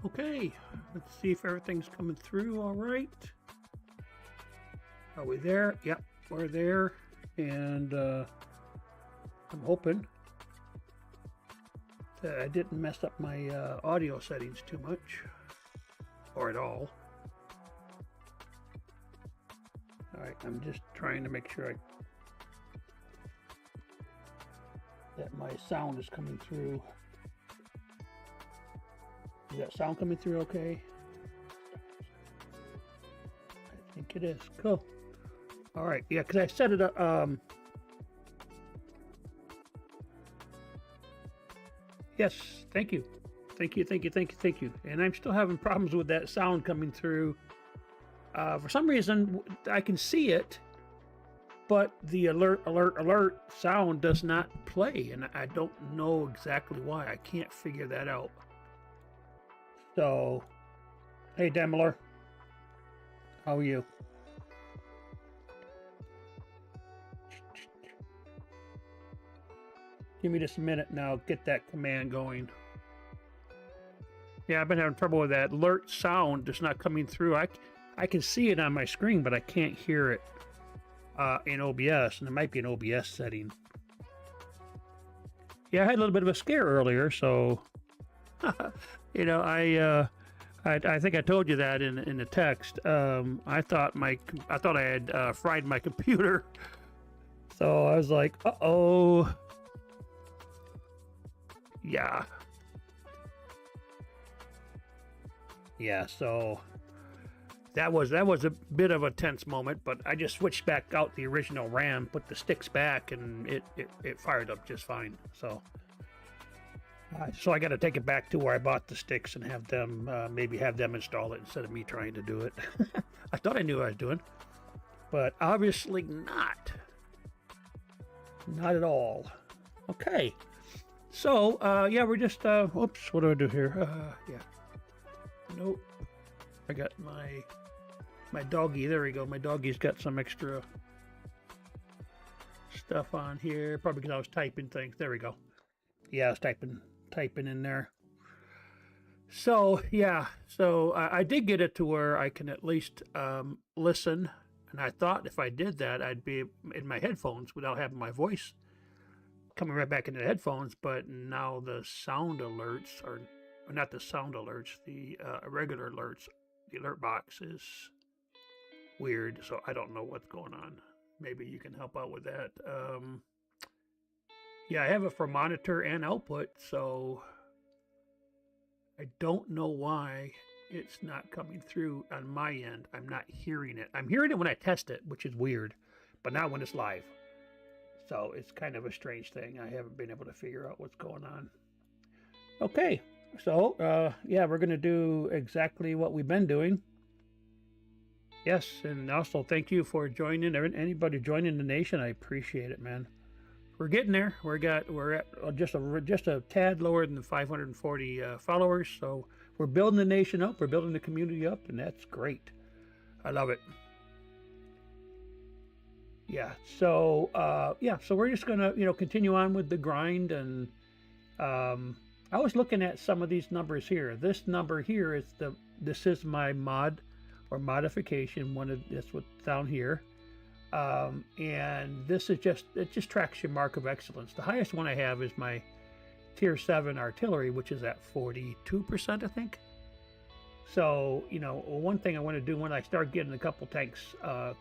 Okay, let's see if everything's coming through all right. Are we there? Yep, we're there. And I'm hoping that I didn't mess up my audio settings too much, or at all. All right, I'm just trying to make sure that my sound is coming through. Is that sound coming through okay? I think it is. Cool. All right, yeah, because I set it up. Yes, thank you. Thank you. And I'm still having problems with that sound coming through. For some reason, I can see it, but the alert sound does not play, and I don't know exactly why. I can't figure that out. So, hey, Demler, how are you? Give me just a minute now, get that command going. Yeah, I've been having trouble with that alert sound just not coming through. I can see it on my screen, but I can't hear it in OBS, and it might be an OBS setting. Yeah, I had a little bit of a scare earlier, so you know, I think I told you that in the text. I thought I had fried my computer, so I was like, uh-oh. Yeah. Yeah, so that was a bit of a tense moment, but I just switched back out the original RAM, put the sticks back, and it fired up just fine. So I got to take it back to where I bought the sticks and have them maybe have them install it instead of me trying to do it. I thought I knew what I was doing, but obviously not at all. Okay, so yeah, we're just oops, what do I do here? Yeah, nope, I got my doggy. There we go. My doggy's got some extra stuff on here, probably because I was typing things. There we go. Yeah, I was typing in there. So yeah, so I did get it to where I can at least listen, and I thought if I did that, I'd be in my headphones without having my voice coming right back into the headphones. But now the sound alerts are not the sound alerts, the regular alerts. The alert box is weird, so I don't know what's going on. Maybe you can help out with that. Yeah, I have it for monitor and output, so I don't know why it's not coming through on my end. I'm not hearing it. I'm hearing it when I test it, which is weird, but not when it's live. So it's kind of a strange thing. I haven't been able to figure out what's going on. Okay, so yeah, we're going to do exactly what we've been doing. Yes, and also thank you for joining. Anybody joining the nation, I appreciate it, man. We're getting there. We're at just a tad lower than the 540 followers. So we're building the nation up. We're building the community up, and that's great. I love it. Yeah. So yeah. So we're just gonna continue on with the grind, and I was looking at some of these numbers here. This number here is this is my mod or modification. That's what's down here. And this is it just tracks your mark of excellence. The highest one I have is my tier 7 artillery, which is at 42%, I think. So, one thing I want to do when I start getting a couple tanks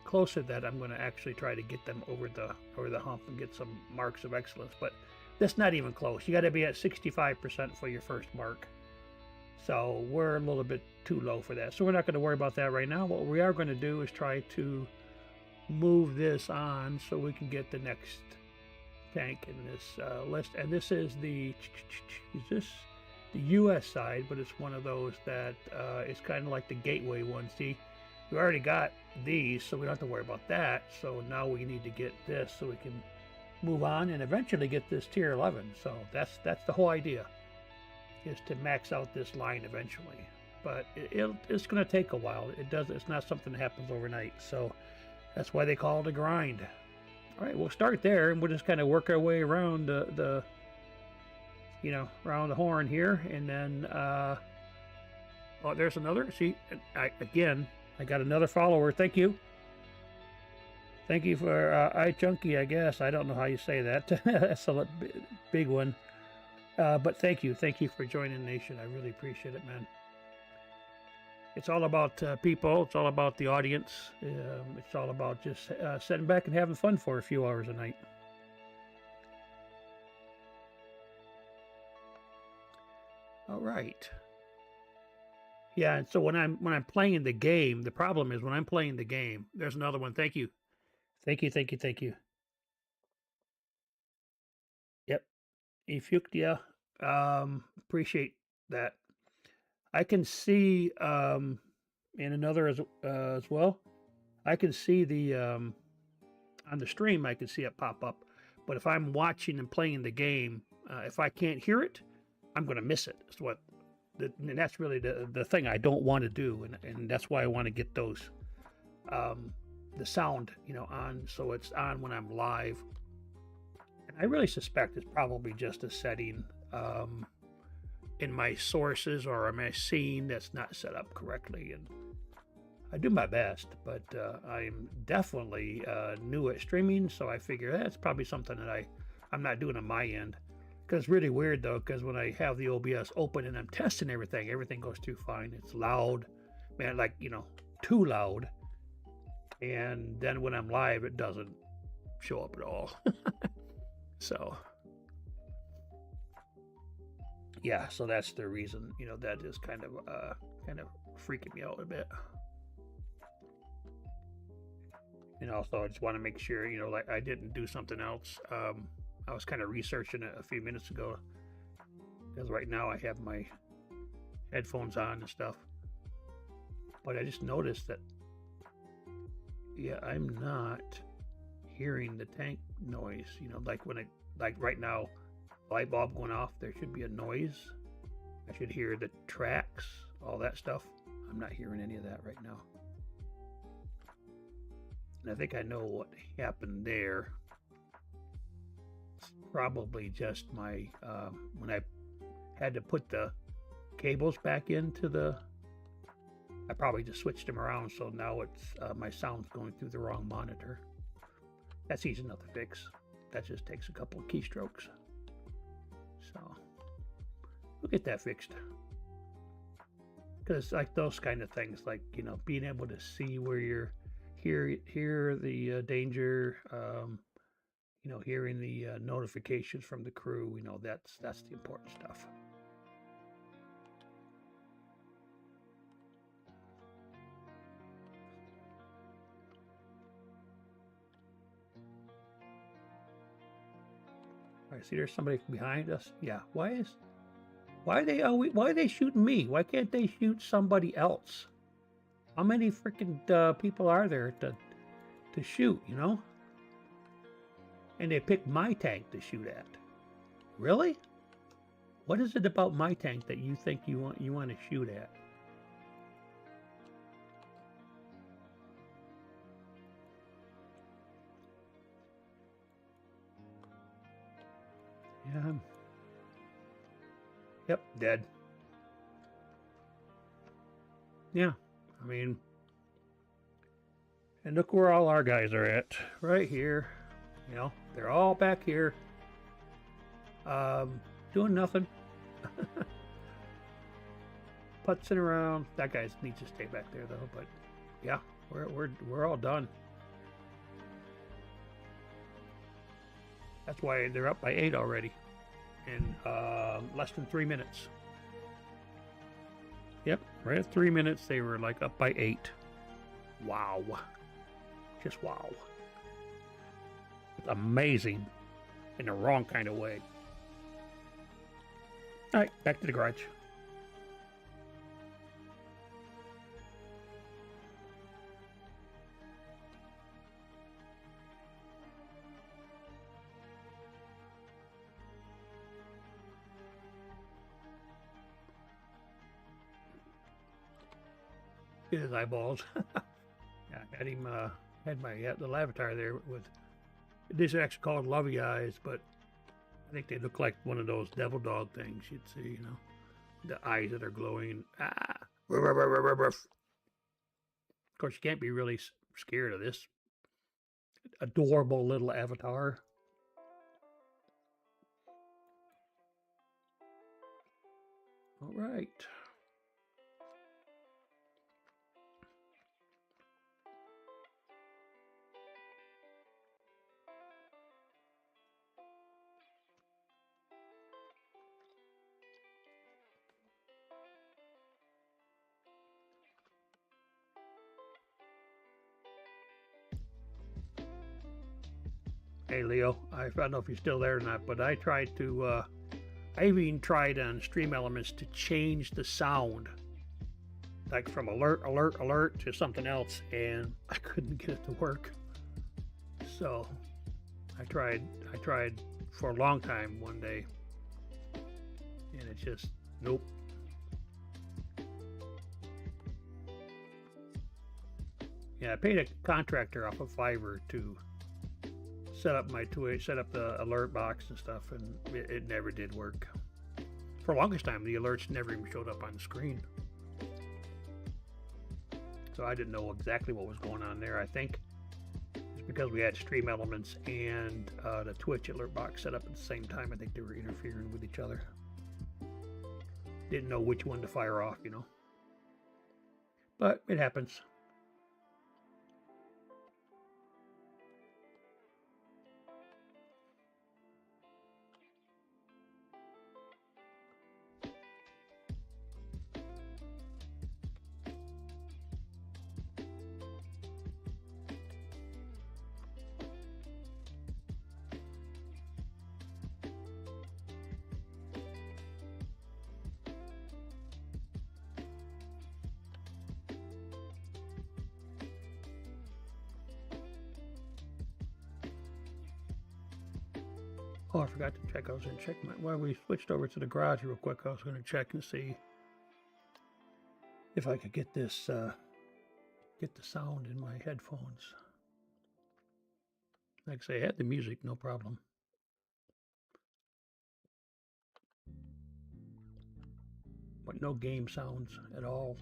closer to that, I'm going to actually try to get them over the hump and get some marks of excellence. But that's not even close. You got to be at 65% for your first mark. So we're a little bit too low for that. So we're not going to worry about that right now. What we are going to do is try to move this on so we can get the next tank in this list. And this is the US side, but it's one of those that is kind of like the gateway one. See, we already got these, so we don't have to worry about that. So now we need to get this so we can move on and eventually get this tier 11. So that's the whole idea, is to max out this line eventually. But it's going to take a while. It's not something that happens overnight. So that's why they call it a grind. All right, we'll start there, and we'll just kind of work our way around around the horn here, and then oh, there's another. See, I got another follower. Thank you for iChunky, I guess. I don't know how you say that. That's a big one. But thank you for joining the nation. I really appreciate it, man. It's all about people. It's all about the audience. It's all about just sitting back and having fun for a few hours a night. All right. Yeah, and so when I'm playing the game, the problem is when I'm playing the game. There's another one. Thank you, thank you, thank you, thank you. Yep, Efuktia. Appreciate that. I can see and another as well. I can see the on the stream. I can see it pop up, but if I'm watching and playing the game, if I can't hear it, I'm going to miss it. That's what, and that's really the thing I don't want to do, and that's why I want to get those the sound on so it's on when I'm live. And I really suspect it's probably just a setting in my sources or in my scene that's not set up correctly, and I do my best, but I'm definitely new at streaming, so I figure that's probably something that I'm not doing on my end. Because it's really weird though, because when I have the OBS open and I'm testing everything goes through fine. It's loud, man, like too loud, and then when I'm live, it doesn't show up at all. So yeah, so that's the reason, that is kind of freaking me out a bit. So I just want to make sure, like I didn't do something else. I was kind of researching it a few minutes ago because right now I have my headphones on and stuff. But I just noticed that, yeah, I'm not hearing the tank noise. Like like right now, light bulb going off, there should be a noise. I should hear the tracks, all that stuff. I'm not hearing any of that right now. And I think I know what happened there. It's probably just my, when I had to put the cables back into I probably just switched them around, so now it's my sound's going through the wrong monitor. That's easy enough to fix. That just takes a couple of keystrokes. So we'll get that fixed. Because like those kind of things, like being able to see where you're hear the danger, hearing the notifications from the crew, that's the important stuff. All right, see, there's somebody behind us. Yeah, why are they shooting me? Why can't they shoot somebody else? How many freaking people are there to shoot? And they picked my tank to shoot at. Really? What is it about my tank that you think you want to shoot at? Yeah. Yep, dead. Yeah, I mean, and look where all our guys are at, right here. They're all back here, doing nothing, putzing around. That guy needs to stay back there though. But yeah, we're all done. That's why they're up by 8 already in less than 3 minutes. Yep, right at 3 minutes they were like up by 8. Wow, just wow. It's amazing in the wrong kind of way. All right, back to the garage. Get his eyeballs. Yeah, I had him, had my little avatar there with, these are actually called lovey eyes, but I think they look like one of those devil dog things you'd see, the eyes that are glowing. Ah, ruff, ruff, ruff, ruff, ruff. Of course, you can't be really scared of this adorable little avatar. All right. Hey Leo, I don't know if you're still there or not, but I tried to, I even tried on Stream Elements to change the sound, like from alert, alert, alert to something else, and I couldn't get it to work. So I tried for a long time one day, and it's just, nope. Yeah, I paid a contractor off of Fiverr to set up my set up the alert box and stuff, and it never did work. For the longest time, the alerts never even showed up on the screen. So I didn't know exactly what was going on there. I think it's because we had Stream Elements and the Twitch alert box set up at the same time. I think they were interfering with each other. Didn't know which one to fire off, you know. But it happens. Oh, I forgot to check. I was going to check while we switched over to the garage real quick, I was going to check and see if I could get this, get the sound in my headphones. Like I say, I had the music, no problem. But no game sounds at all.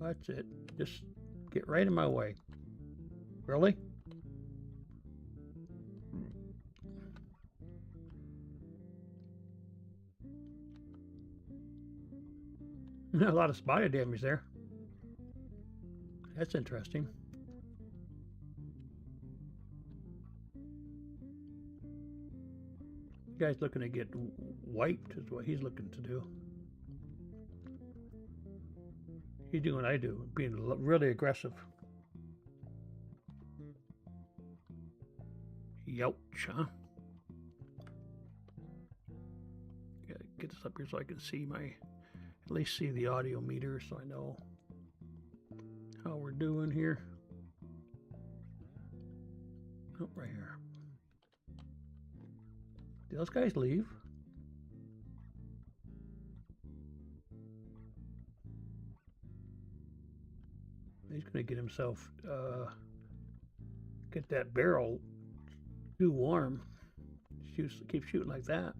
That's it. Just get right in my way. Really? A lot of spider damage there. That's interesting. The guy's looking to get wiped is what he's looking to do. He's doing what I do, being really aggressive. Youch, huh? Gotta get this up here so I can see at least see the audio meter so I know how we're doing here. Oh, right here. Did those guys leave? He's gonna get himself, get that barrel too warm. Keep shooting like that.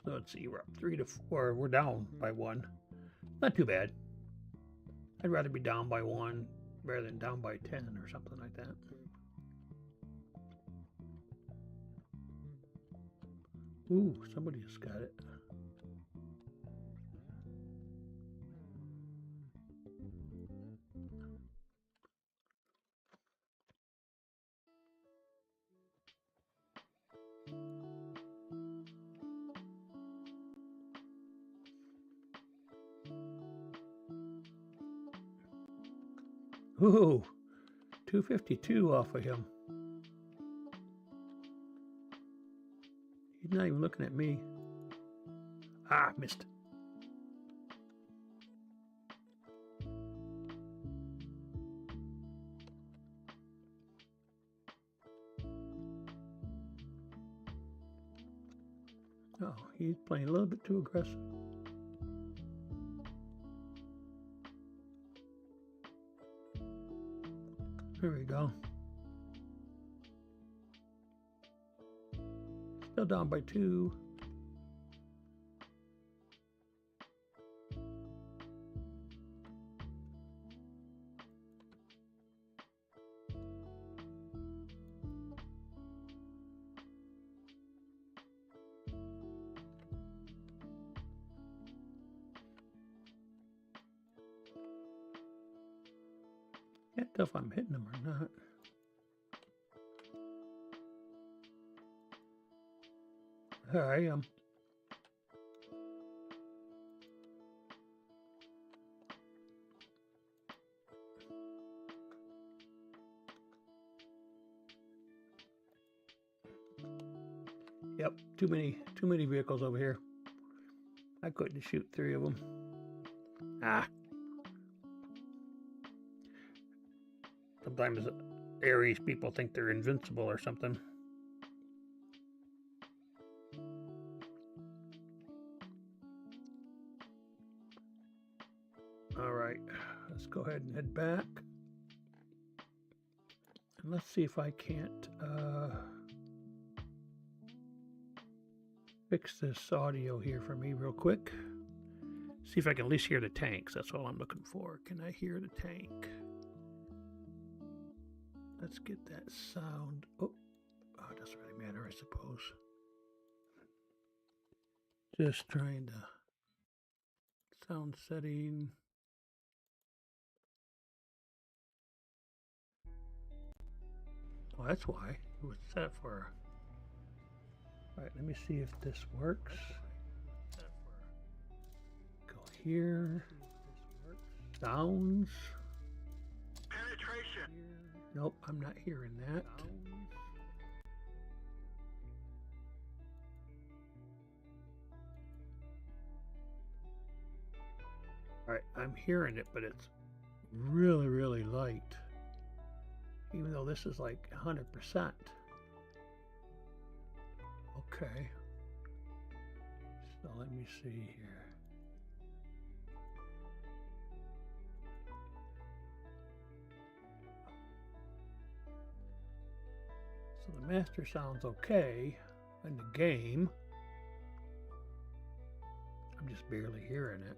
So let's see, we're up 3 to 4. We're down by 1. Not too bad. I'd rather be down by 1 rather than down by 10 or something like that. Ooh, somebody just got it. Ooh, 252 off of him. He's not even looking at me. Ah, missed. Oh, he's playing a little bit too aggressive. There we go. Still down by 2. Can't tell if I'm hitting them or not. I am. Yep, too many vehicles over here. I couldn't shoot 3 of them. Ah. Sometimes Aries people think they're invincible or something. All right, let's go ahead and head back. And let's see if I can't fix this audio here for me real quick. See if I can at least hear the tanks. That's all I'm looking for. Can I hear the tank? Let's get that sound. Oh, it doesn't really matter, I suppose. Just trying to sound setting. Oh, that's why it was set for. All right, let me see if this works. Go here. Sounds. Penetration. Nope, I'm not hearing that. All right, I'm hearing it, but it's really, really light. Even though this is like 100%. Okay. So let me see here. So the master sounds okay in the game. I'm just barely hearing it.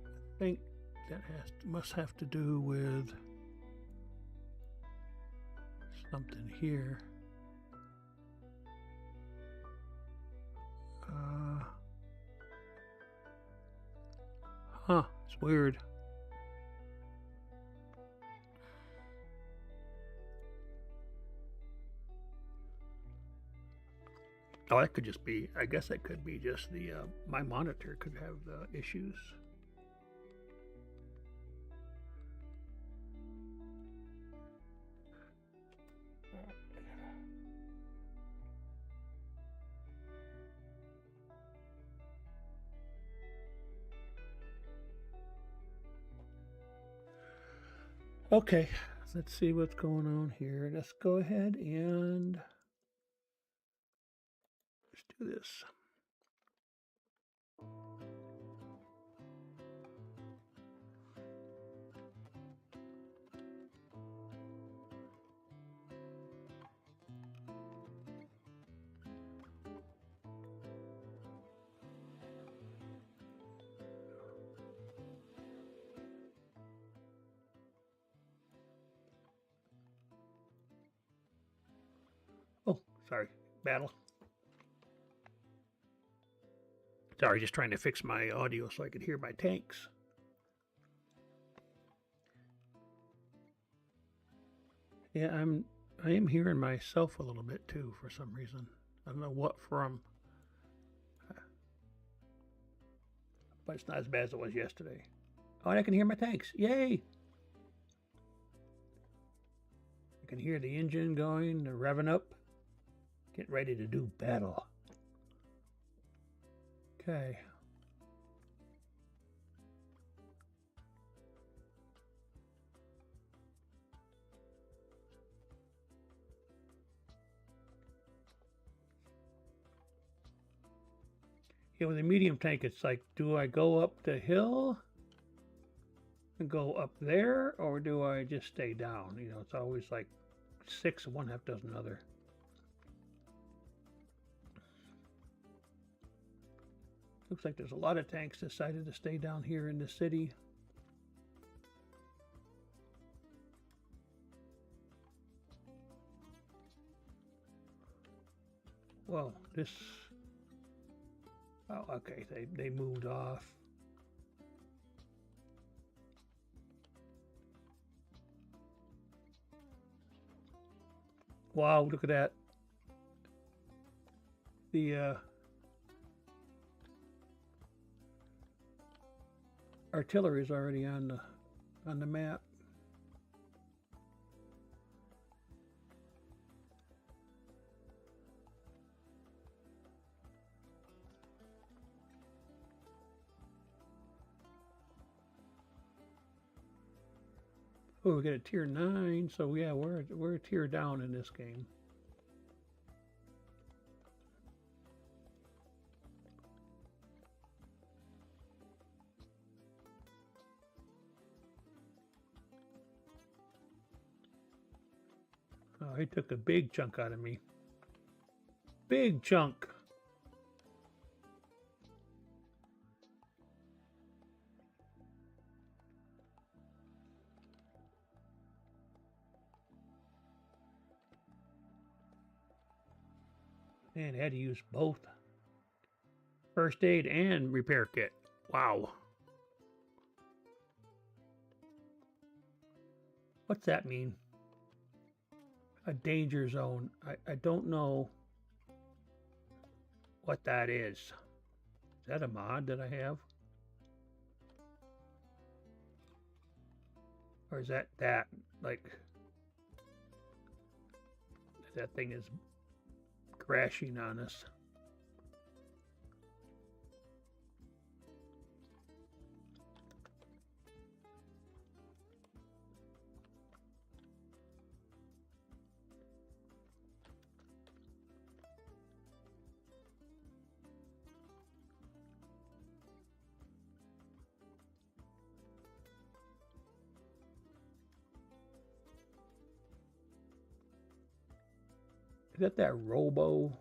I think that must have to do with something here. It's weird. Oh, that could just be, I guess that could be just the, my monitor could have issues. Okay, let's see what's going on here. Let's go ahead and let's do this. Oh, sorry, battle. Sorry, just trying to fix my audio so I could hear my tanks. Yeah, I am hearing myself a little bit too for some reason. I don't know what from. But it's not as bad as it was yesterday. Oh, and I can hear my tanks. Yay! I can hear the engine going, the revving up. Get ready to do battle. Okay. Yeah, with a medium tank, it's like, do I go up the hill and go up there, or do I just stay down? You know, it's always like 6 of one, half dozen another. Looks like there's a lot of tanks decided to stay down here in the city. Well, this... Oh, okay, they moved off. Wow, look at that. The artillery is already on the map. Oh, we got a tier 9, so yeah, we're a tier down in this game. Oh, he took a big chunk out of me. Big chunk. Man, I had to use both first aid and repair kit. Wow. What's that mean? A danger zone. I don't know what that is. Is that a mod that I have? Or is that like that thing is crashing on us? Is that robo?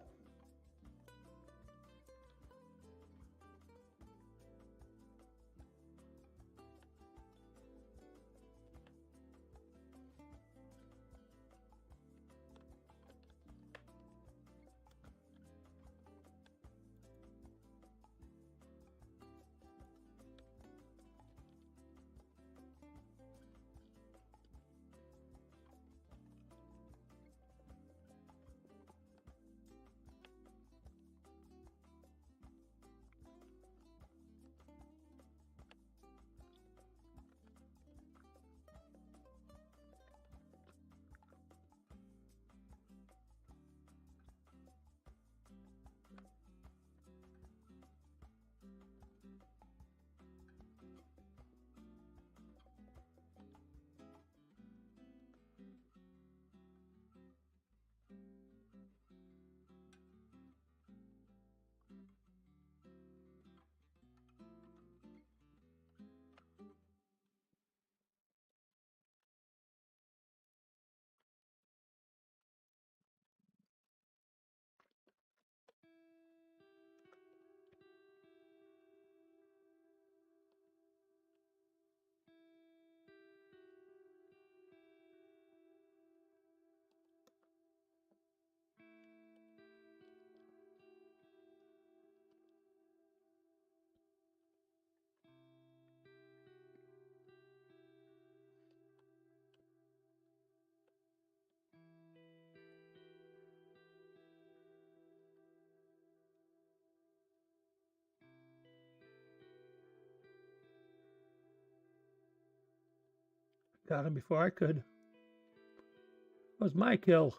Got him before I could. It was my kill.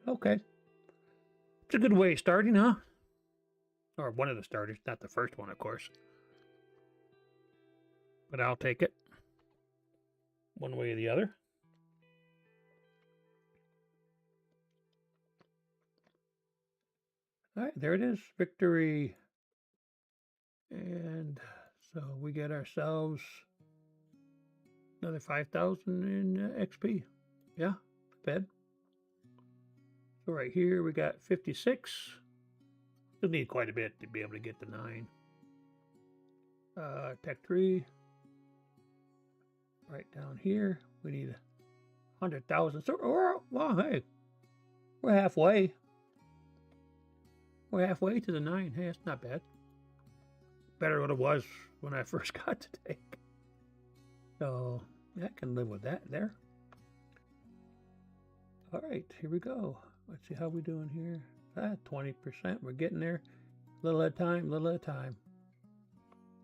Okay. It's a good way of starting, huh? Or one of the starters, not the first one, of course. But I'll take it. One way or the other. All right, there it is. Victory. And so we get ourselves another 5,000 in XP. Yeah, bad. So right here we got 56. You'll need quite a bit to be able to get the 9. Tech 3. Right down here, we need 100,000. So, well, hey, we're halfway. We're halfway to the 9. Hey, that's not bad. Better than it was when I first got to take. So, yeah, I can live with that there. All right, here we go. Let's see how we doing here. 20%. We're getting there. Little at a time, little at a time.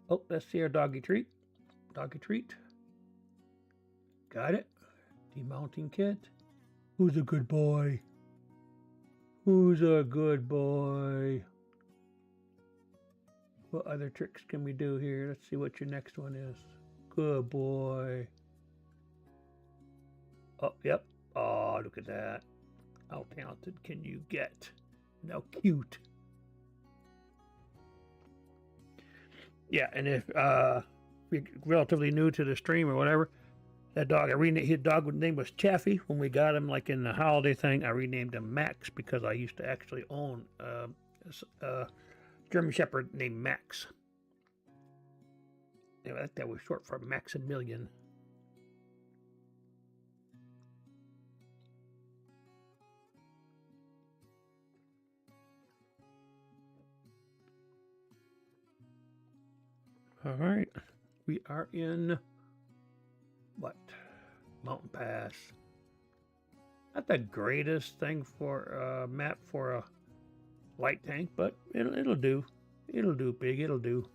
Oh, let's see our doggy treat. Doggy treat. Got it. Demounting kit. Who's a good boy? Who's a good boy? What other tricks can we do here? Let's see what your next one is. Good boy. Oh, yep. Oh, look at that. How talented can you get? How cute. Yeah, and if you're relatively new to the stream or whatever, that dog, his dog name was Chaffee. When we got him, like in the holiday thing, I renamed him Max because I used to actually own a German Shepherd named Max. Anyway, that was short for Maximilian. All right, we are in what? Mountain Pass. Not the greatest thing for map for a light tank, but it'll do. It'll do, big. It'll do.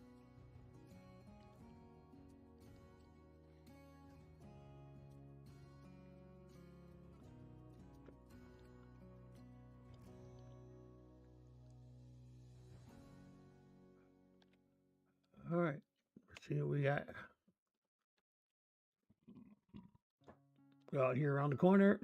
All right, let's see what we got. Go out here around the corner.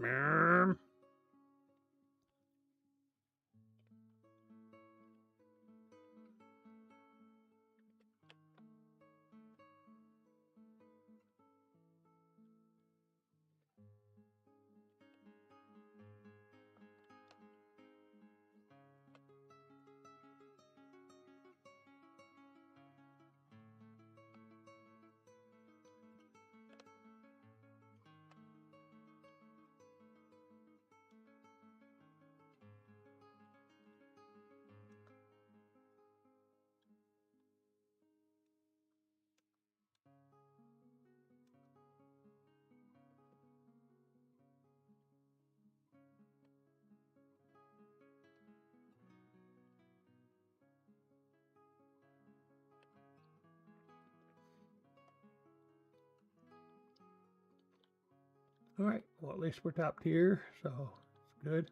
All right, well, at least we're top tier, so it's good.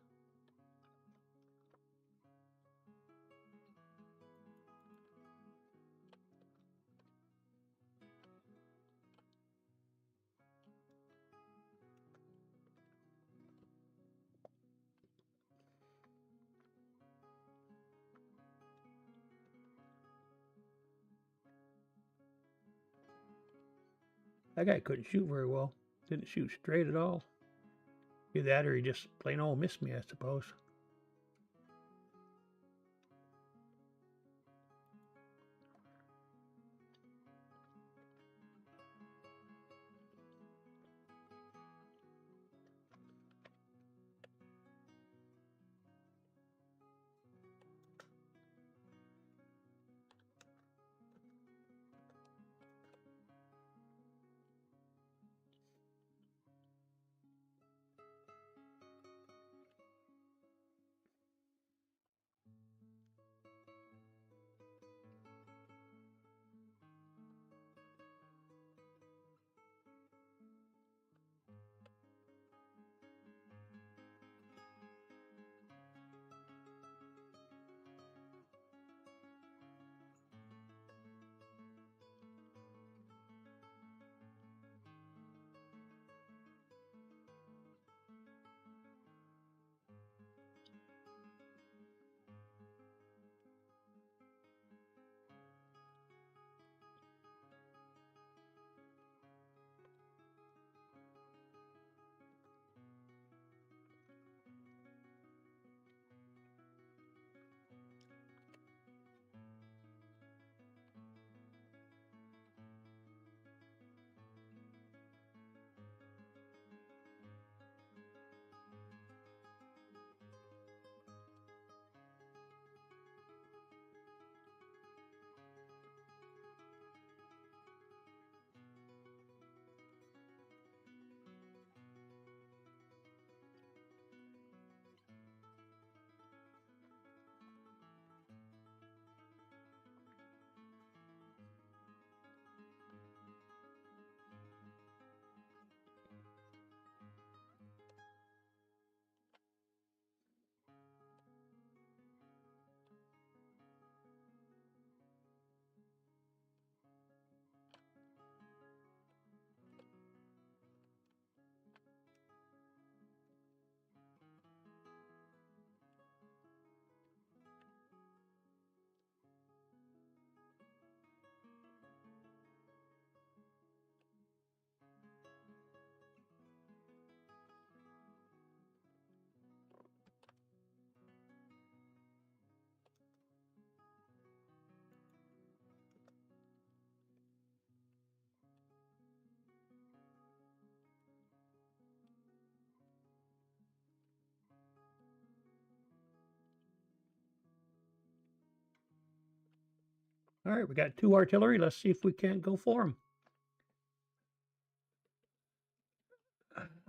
That guy couldn't shoot very well. Didn't shoot straight at all. Either that or he just plain old missed me, I suppose. All right, we got 2 artillery. Let's see if we can't go for them.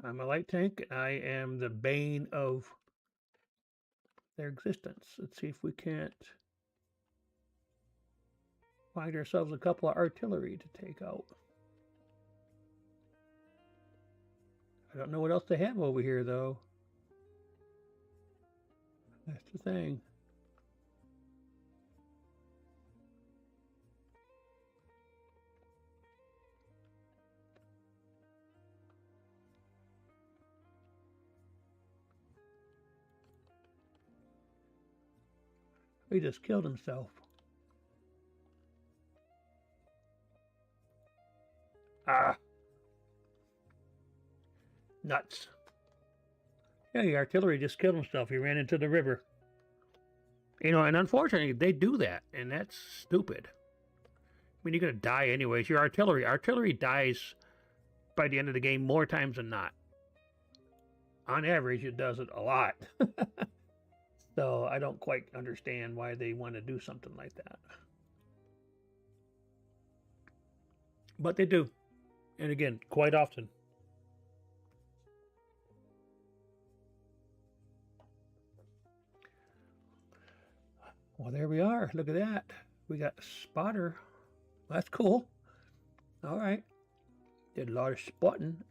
I'm a light tank. I am the bane of their existence. Let's see if we can't find ourselves a couple of artillery to take out. I don't know what else they have over here, though. That's the thing. He just killed himself. Ah. Nuts. Yeah, the artillery just killed himself. He ran into the river. You know, and unfortunately, they do that, and that's stupid. I mean, you're going to die anyways. Your artillery dies by the end of the game more times than not. On average, it does it a lot. So I don't quite understand why they want to do something like that. But they do. And again, quite often. Well, there we are. Look at that. We got a spotter. That's cool. All right. Did a lot of spotting.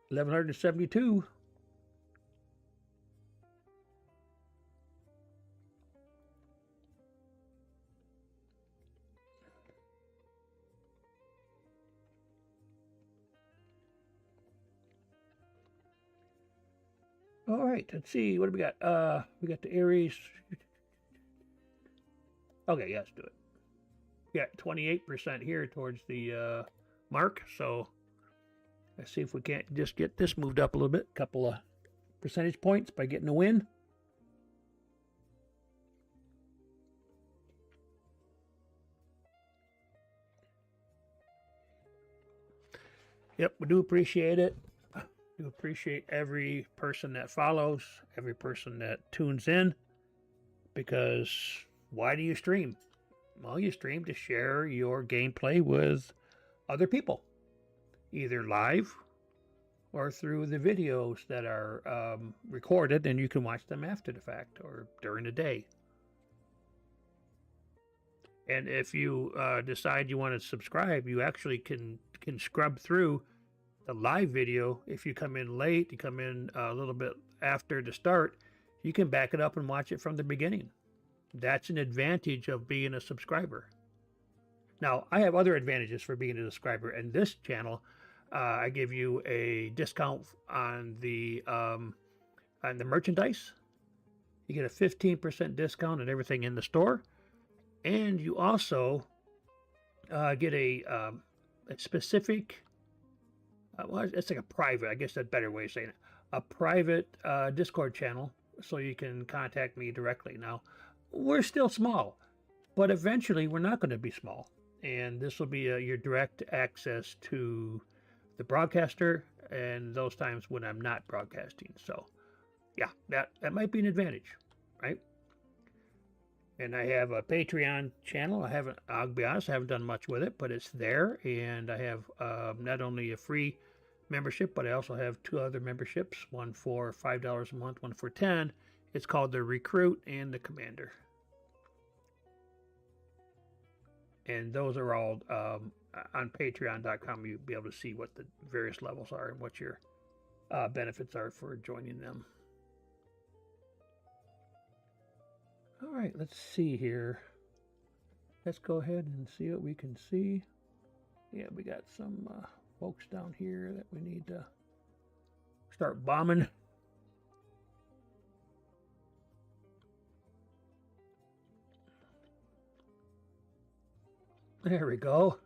1172. All right, let's see. What do we got? We got the Aries. Okay, yeah, let's do it. We got 28% here towards the mark. So let's see if we can't just get this moved up a little bit. A couple of percentage points by getting a win. Yep, we do appreciate it. Do appreciate every person that follows, every person that tunes in, because why do you stream? Well, you stream to share your gameplay with other people, either live or through the videos that are recorded, and you can watch them after the fact or during the day. And if you decide you want to subscribe, you actually can scrub through the live video. If you come in late, you come in a little bit after the start, you can back it up and watch it from the beginning. That's an advantage of being a subscriber. Now, I have other advantages for being a subscriber. And this channel, I give you a discount on the merchandise. You get a 15% discount on everything in the store, and you also get a specific. Well, it's like a private, I guess that's a better way of saying it, a private Discord channel, so you can contact me directly. Now, we're still small, but eventually we're not going to be small. And this will be your direct access to the broadcaster and those times when I'm not broadcasting. So, yeah, that might be an advantage, right? And I have a Patreon channel. I'll be honest, I haven't done much with it, but it's there. And I have not only a free membership, but I also have 2 other memberships, one for $5 a month, one for 10. It's called the Recruit and the Commander. And those are all on patreon.com. You'll be able to see what the various levels are and what your benefits are for joining them. All right, let's see here. Let's go ahead and see what we can see. Yeah, we got some folks down here that we need to start bombing. There we go.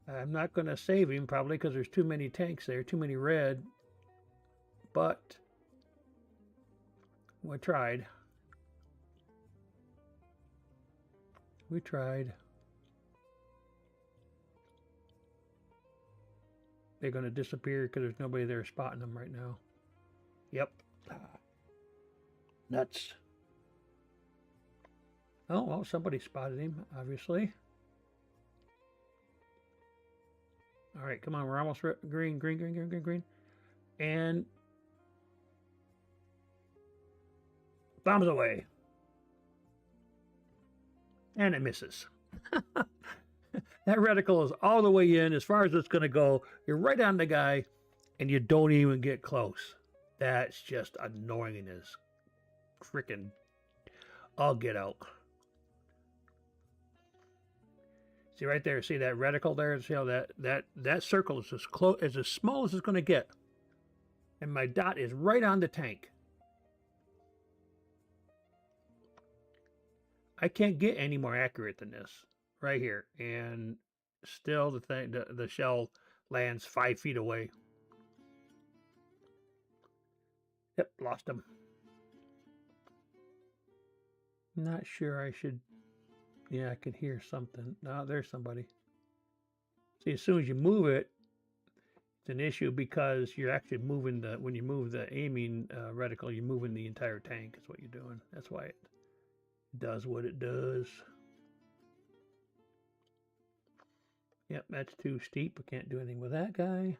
I'm not going to save him probably because there's too many tanks there, too many red. But we tried. We tried. They're going to disappear because there's nobody there spotting them right now. Yep. Nuts. Oh, well, somebody spotted him, obviously. All right, come on. We're almost green, green, green, green, green, green. And bombs away. And it misses. That reticle is all the way in as far as it's going to go. You're right on the guy, and you don't even get close. That's just annoying as freaking I'll get out. See right there, see that reticle there? See how that circle is as close, as small as it's going to get. And my dot is right on the tank. I can't get any more accurate than this right here. And still the shell lands 5 feet away. Yep, lost him. Not sure I should. Yeah, I can hear something. No, there's somebody. See, as soon as you move it, it's an issue because you're actually moving when you move the aiming reticle, you're moving the entire tank is what you're doing. That's why it does what it does. Yep, that's too steep. I can't do anything with that guy.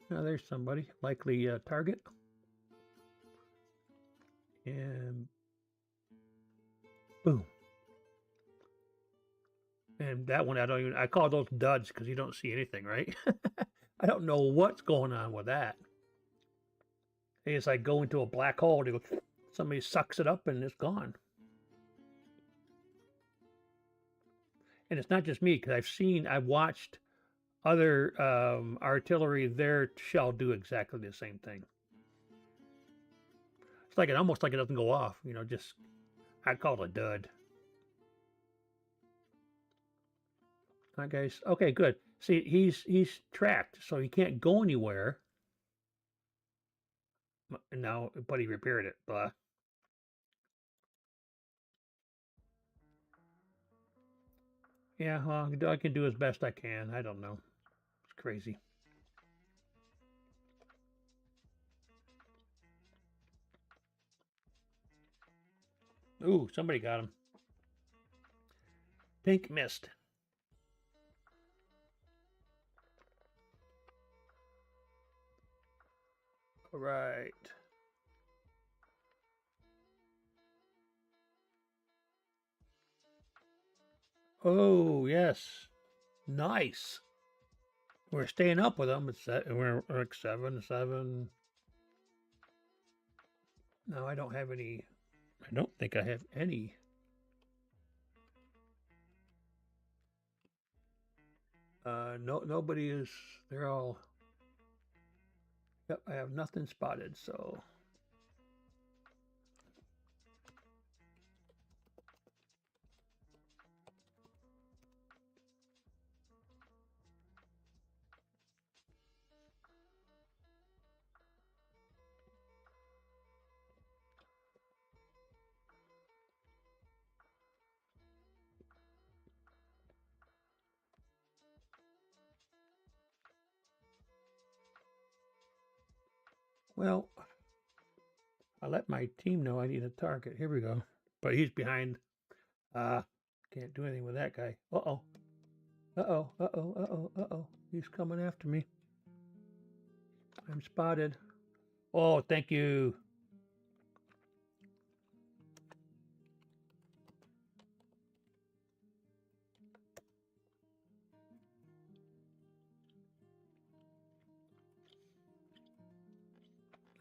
Now there's somebody, likely target. And boom. And that one, I call those duds because you don't see anything, right? I don't know what's going on with that. It's like going to a black hole. Somebody sucks it up and it's gone. And it's not just me because I've watched other artillery, their shell do exactly the same thing. It's like almost like it doesn't go off, just I call it a dud. All right, guys. Okay, good. See, he's tracked, so he can't go anywhere. Now, but he repaired it. Blah. Yeah, well, I can do as best I can. I don't know. It's crazy. Ooh, somebody got him. Pink missed. All right. Oh, yes. Nice. We're staying up with them. We're like 7-7. No, I don't have any. I don't think I have any. No, nobody is. They're all. Yep, I have nothing spotted. So. Well, I let my team know I need a target. Here we go. But he's behind. Can't do anything with that guy. Uh-oh. Uh-oh. Uh-oh. Uh-oh. Uh-oh. He's coming after me. I'm spotted. Oh, thank you.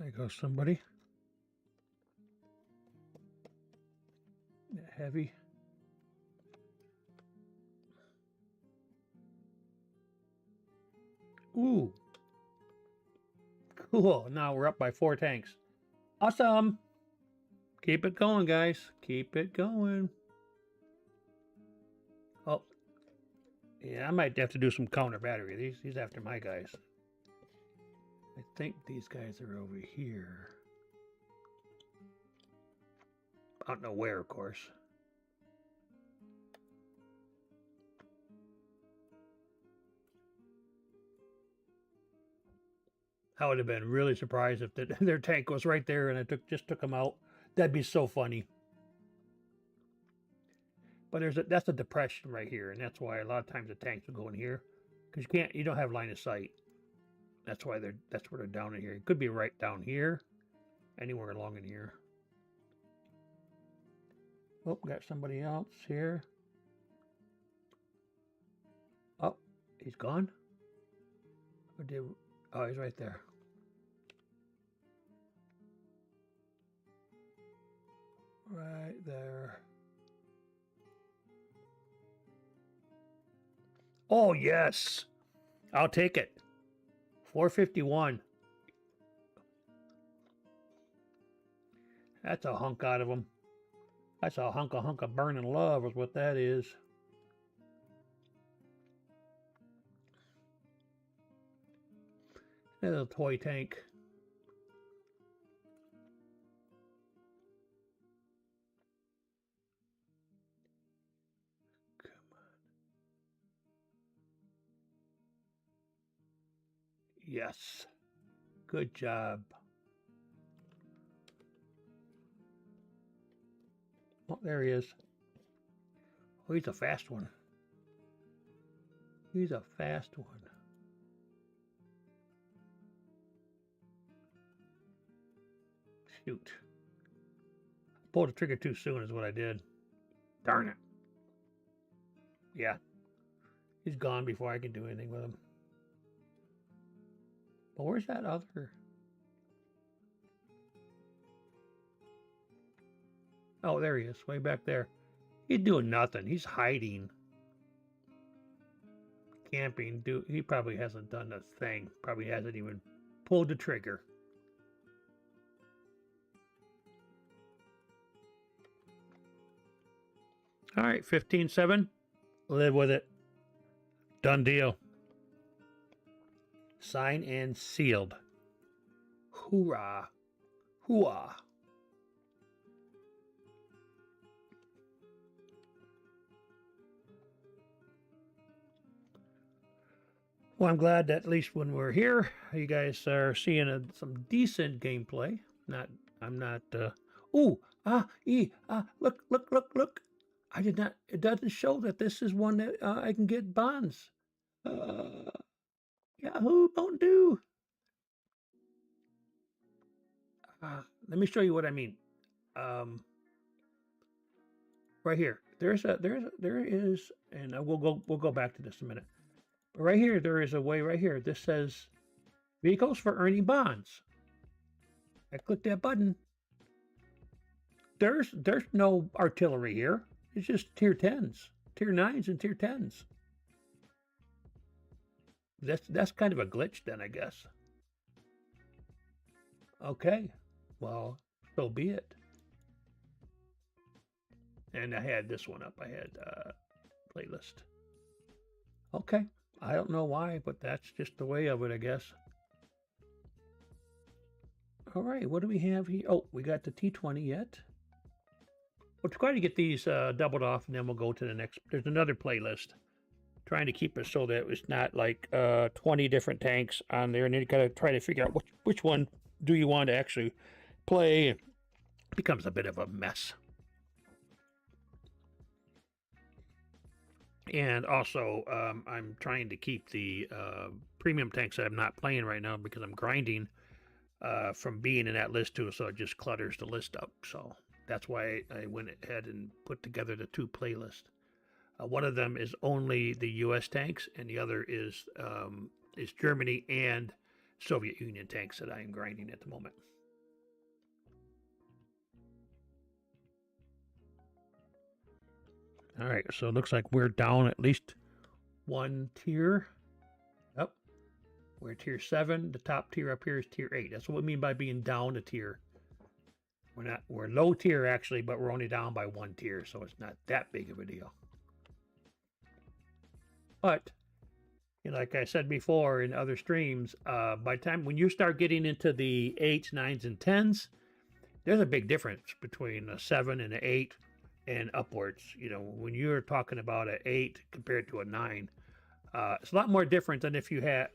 There goes somebody. Heavy. Ooh. Cool. Now we're up by 4 tanks. Awesome. Keep it going, guys. Keep it going. Oh. Yeah, I might have to do some counter battery. He's after my guys. I think these guys are over here. I don't know where, of course. I would have been really surprised if their tank was right there and I just took them out. That'd be so funny. But that's a depression right here, and that's why a lot of times the tanks will go in here because you don't have line of sight. That's why that's where they're down in here. It could be right down here, anywhere along in here. Oh, got somebody else here. Oh, he's gone. Oh, he's right there. Right there. Oh, yes. I'll take it. 451. That's a hunk out of him. That's a hunk of burning love is what that is. There's a toy tank. Come on. Yes. Good job. Oh, there he is. Oh, he's a fast one. He's a fast one. Shoot. Pulled the trigger too soon is what I did. Darn it. Yeah. He's gone before I can do anything with him. But where's that other? Oh, there he is, way back there. He's doing nothing. He's hiding. Camping. He probably hasn't done a thing. Probably hasn't even pulled the trigger. All right, 15-7. Live with it. Done deal. Signed and sealed. Hoorah. Hooah. Well, I'm glad that at least when we're here, you guys are seeing some decent gameplay. I'm not. Look. I did not. It doesn't show that this is one that I can get bonds. Yahoo, don't do. Let me show you what I mean. Right here, there is, and we'll go back to this in a minute. But right here, there is a way right here. This says vehicles for earning bonds. I click that button. There's no artillery here. It's just tier 10s, tier 9s, and tier 10s. That's kind of a glitch then, I guess. Okay, well, so be it. And I had this one up. I had playlist. Okay, I don't know why, but that's just the way of it, I guess. All right, what do we have here? Oh, we got the T20 yet. We'll try to get these doubled off, and then we'll go to the next. There's another playlist. Trying to keep it so that it's not like 20 different tanks on there, and then you got to try to figure out which one do you want to actually play. It becomes a bit of a mess. And also, I'm trying to keep the premium tanks that I'm not playing right now because I'm grinding from being in that list too, so it just clutters the list up. So that's why I went ahead and put together the two playlists. One of them is only the U.S. tanks, and the other is Germany and Soviet Union tanks that I am grinding at the moment. All right, so it looks like we're down at least one tier. Yep, we're tier 7. The top tier up here is tier 8. That's what we mean by being down a tier. We're low tier actually, but we're only down by one tier, so it's not that big of a deal. But like I said before in other streams, by the time when you start getting into the 8s, 9s, and 10s, there's a big difference between a 7 and an 8 and upwards. When you're talking about an 8 compared to a 9, it's a lot more different than if you had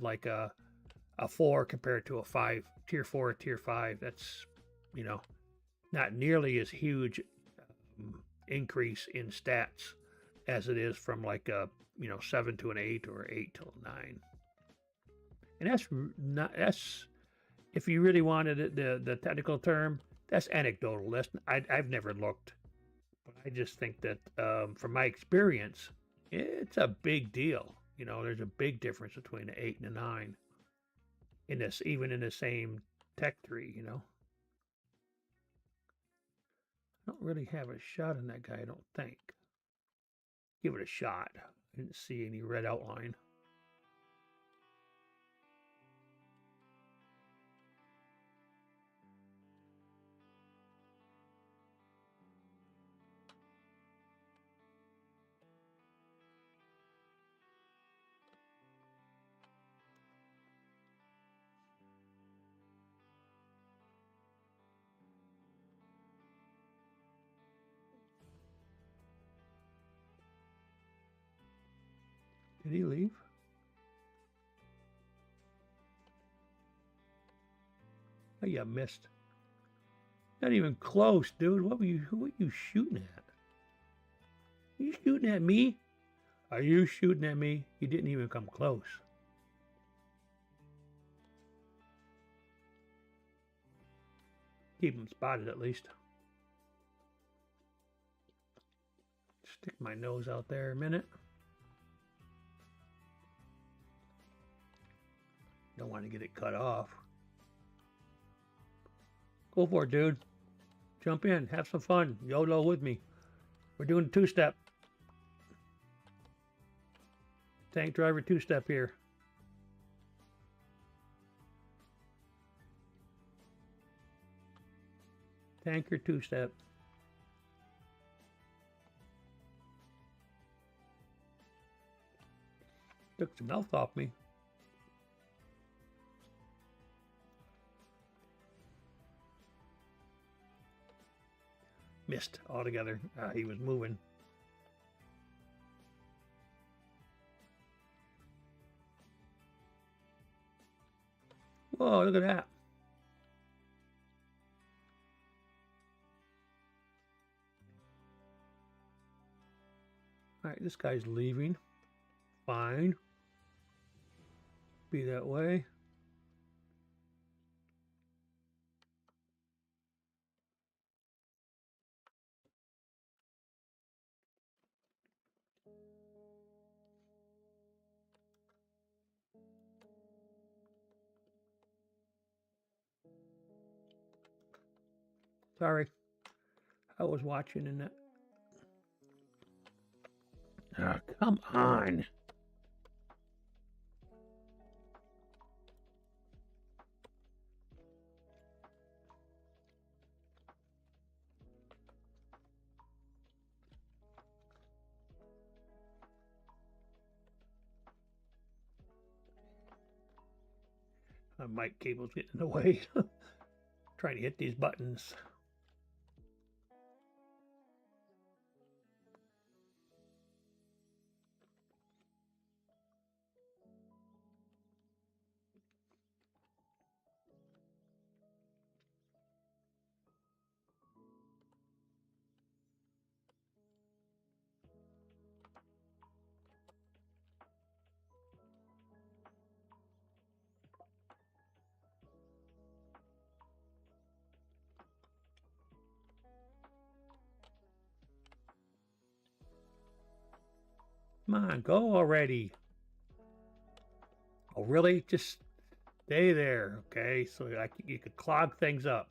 like a 4 compared to a 5, tier 4, tier 5. That's not nearly as huge increase in stats as it is from like a 7 to an 8 or 8 to a 9. And that's if you really wanted it, the technical term, that's anecdotal. I've never looked, but I just think that from my experience, it's a big deal. There's a big difference between an 8 and a 9 in this, even in the same tech tree. I don't really have a shot on that guy, I don't think. Give it a shot. I didn't see any red outline. Did he leave? Oh, you missed. Not even close, dude. Who are you shooting at? Are you shooting at me? Are you shooting at me? You didn't even come close. Keep him spotted at least. Stick my nose out there a minute. Don't want to get it cut off. Go for it, dude. Jump in. Have some fun. YOLO with me. We're doing a two-step. Tank driver two-step here. Tanker two-step. Took some health off me. Missed altogether. He was moving. Whoa, look at that. All right, this guy's leaving. Fine. Be that way. Sorry. I was watching in that. Oh, come on. My mic cable's getting in the way. Trying to hit these buttons. Come on, go already. Oh, really? Just stay there, okay? So you could clog things up.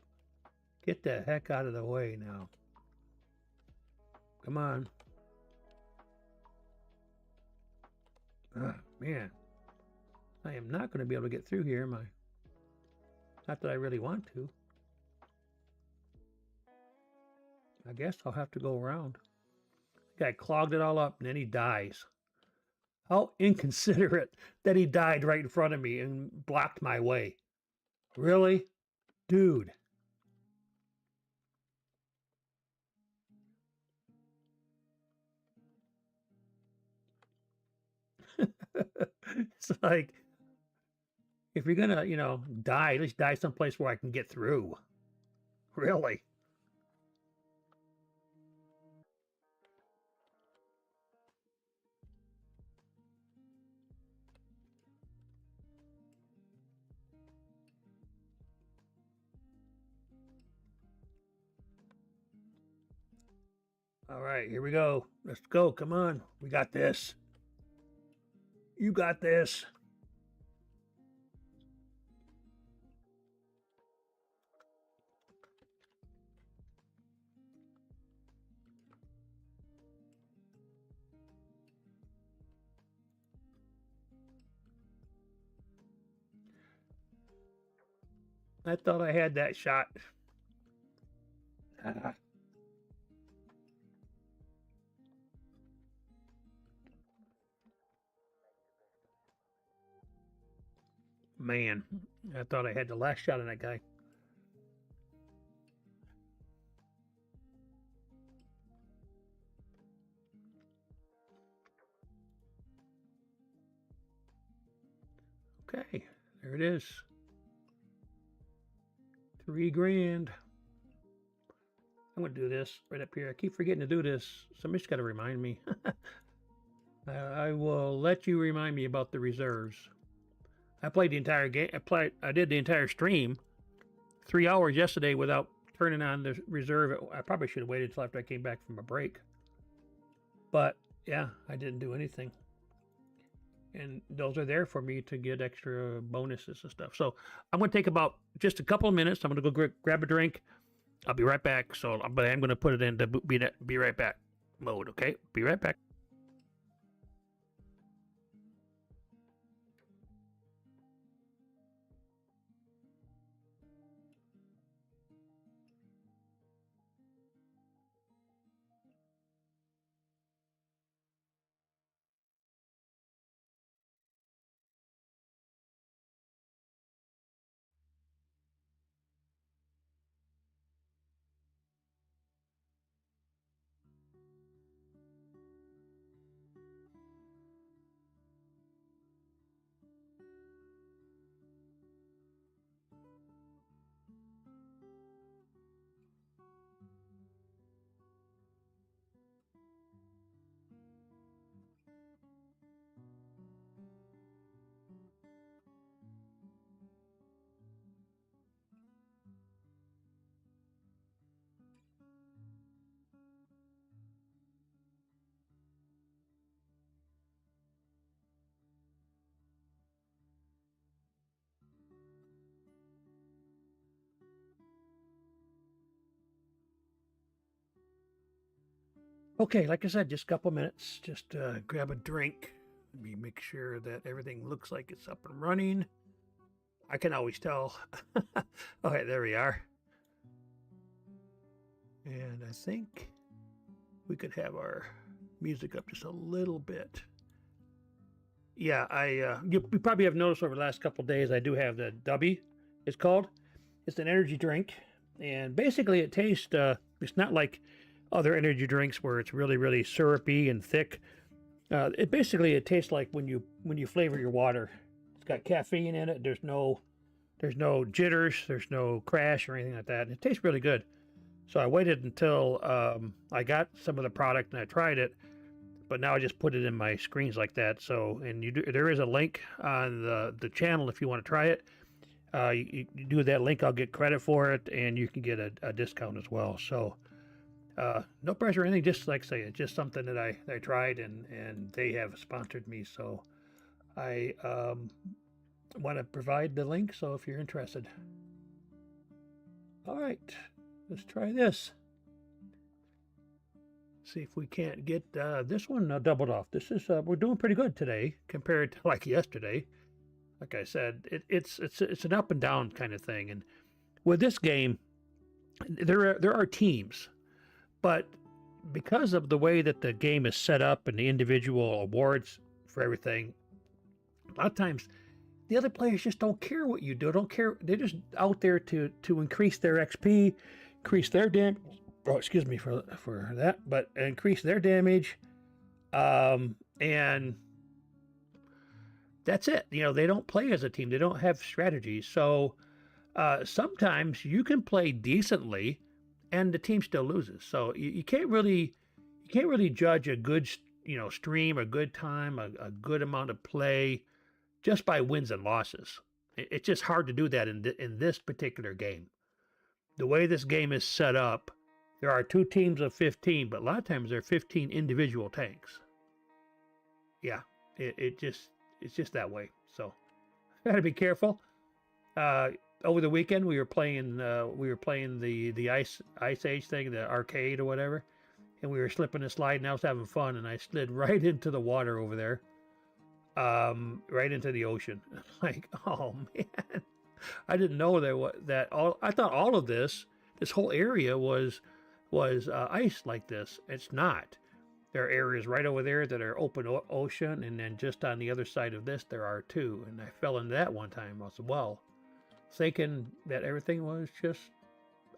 Get the heck out of the way now. Come on. Man. I am not going to be able to get through here, am I? Not that I really want to. I guess I'll have to go around. The guy clogged it all up and then he dies. How inconsiderate that he died right in front of me and blocked my way. Really? Dude. It's like, if you're gonna, die, at least die someplace where I can get through. Really? All right, here we go. Let's go. Come on. We got this. You got this. I thought I had that shot. Ah, man, I thought I had the last shot on that guy. Okay, there it is. 3 grand. I'm going to do this right up here. I keep forgetting to do this. Somebody's got to remind me. I will let you remind me about the reserves. I played the entire game. I did the entire stream, 3 hours yesterday without turning on the reserve. I probably should have waited until after I came back from a break. But yeah, I didn't do anything. And those are there for me to get extra bonuses and stuff. So I'm going to take about just a couple of minutes. I'm going to go grab a drink. I'll be right back. So, but I'm going to put it into be right back mode. Okay, be right back. Okay, like I said, just a couple minutes. Just grab a drink. Let me make sure that everything looks like it's up and running. I can always tell. Okay, there we are. And I think we could have our music up just a little bit. Yeah, you probably have noticed over the last couple of days I do have the Dubby. It's called. It's an energy drink, and basically it tastes. It's not like other energy drinks where it's really syrupy and thick. It tastes like when you flavor your water. It's got caffeine in it. There's no jitters. There's no crash or anything like that. It tastes really good. So I waited until I got some of the product and I tried it, but now I just put it in my screens like that. So, and there is a link on the channel if you want to try it. You do that link, I'll get credit for it, and you can get a discount as well. So, no pressure or anything. Just like I say, it's just something that I tried, and they have sponsored me. So, I want to provide the link. So, if you're interested, all right, let's try this. See if we can't get this one doubled off. This is we're doing pretty good today compared to like yesterday. Like I said, it's an up and down kind of thing. And with this game, there are teams, but because of the way that the game is set up and the individual awards for everything, a lot of times the other players just don't care what you do. Don't care. They're just out there to increase their XP, increase their damage. Oh, excuse me for that, but increase their damage, and that's it. They don't play as a team. They don't have strategies. So sometimes you can play decently, and the team still loses. So you can't really judge a good stream, a good time, a good amount of play just by wins and losses. It's just hard to do that in this particular game. The way this game is set up, There are 2 teams of 15, but a lot of times there are 15 individual tanks. Yeah, it's just that way. So gotta be careful. Over the weekend we were playing the Ice Age thing, the arcade or whatever, and we were slipping and sliding. I was having fun, and I slid right into the water over there, right into the ocean. Like, oh man, I didn't know there was that. All I thought all of this whole area was ice like this. It's not. There are areas right over there that are open ocean, and then just on the other side of this there are too. And I fell into that one time as well, thinking that everything was just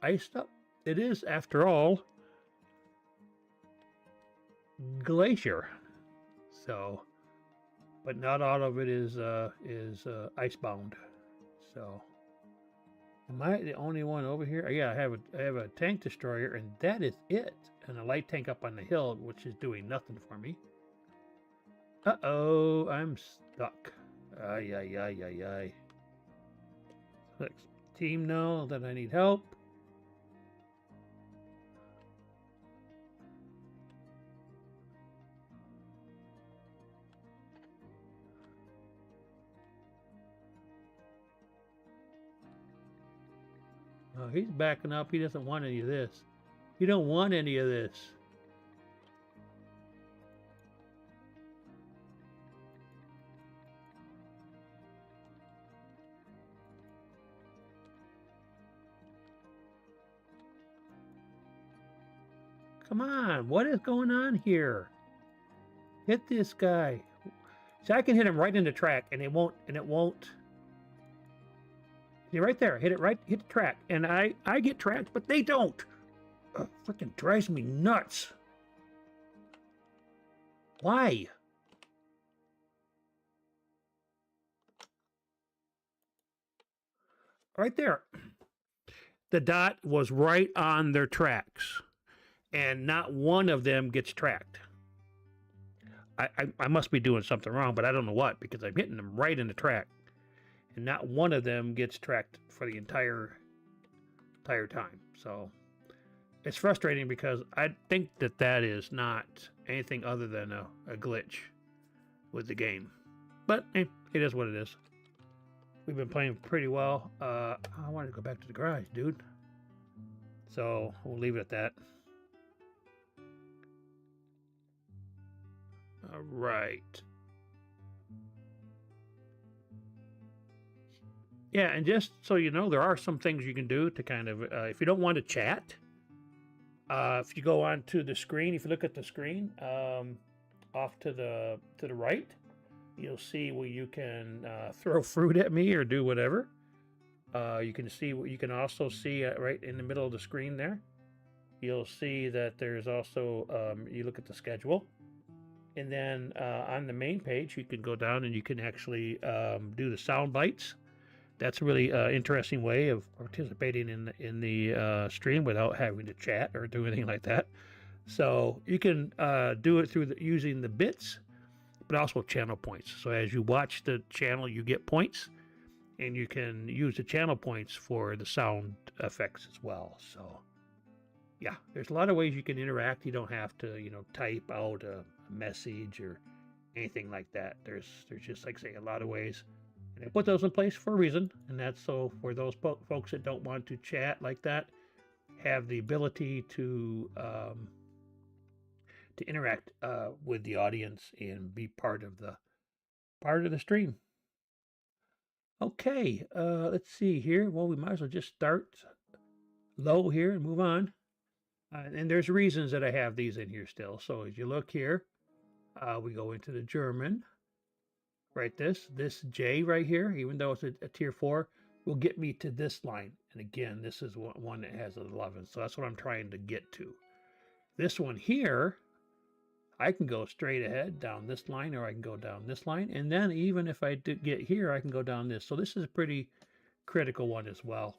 iced up. It is, after all, glacier. So, but not all of it is icebound. So, am I the only one over here? Yeah, I have a tank destroyer, and that is it. And a light tank up on the hill, which is doing nothing for me. Uh-oh, I'm stuck. Ay, ay, ay, ay, ay. Let team know that I need help. Oh, he's backing up. He doesn't want any of this. You don't want any of this. Come on, what is going on here? Hit this guy. See, I can hit him right in the track, and it won't. See, right there, hit the track, and I get tracked, but they don't. Freaking drives me nuts. Why? Right there. The dot was right on their tracks, and not one of them gets tracked. I must be doing something wrong, but I don't know what, because I'm hitting them right in the track, and not one of them gets tracked for the entire time. So it's frustrating, because I think that is not anything other than a glitch with the game. But it is what it is. We've been playing pretty well. I want to go back to the garage, dude. So we'll leave it at that. All right. Yeah, and just so you know, there are some things you can do to kind of, if you don't want to chat, if you go on to the screen, if you look at the screen, off to the right, you'll see where you can throw fruit at me or do whatever. You can also see right in the middle of the screen there. You'll see that there's also, you look at the schedule, and then on the main page, you can go down and you can actually do the sound bites. That's a really interesting way of participating in the stream without having to chat or do anything like that. So you can do it through using the bits, but also channel points. So as you watch the channel, you get points, and you can use the channel points for the sound effects as well. So yeah, there's a lot of ways you can interact. You don't have to, type out a message or anything like that. There's just, like I say, a lot of ways. And I put those in place for a reason, and that's so for those folks that don't want to chat like that, have the ability to interact with the audience and be part of the stream. Okay, let's see here. Well, we might as well just start low here and move on. And there's reasons that I have these in here still. So as you look here, we go into the German. Right, this J right here, even though it's a tier 4, will get me to this line. And again, this is one that has 11, so that's what I'm trying to get to. This one here, I can go straight ahead down this line, or I can go down this line, and then even if I get here, I can go down this. So this is a pretty critical one as well.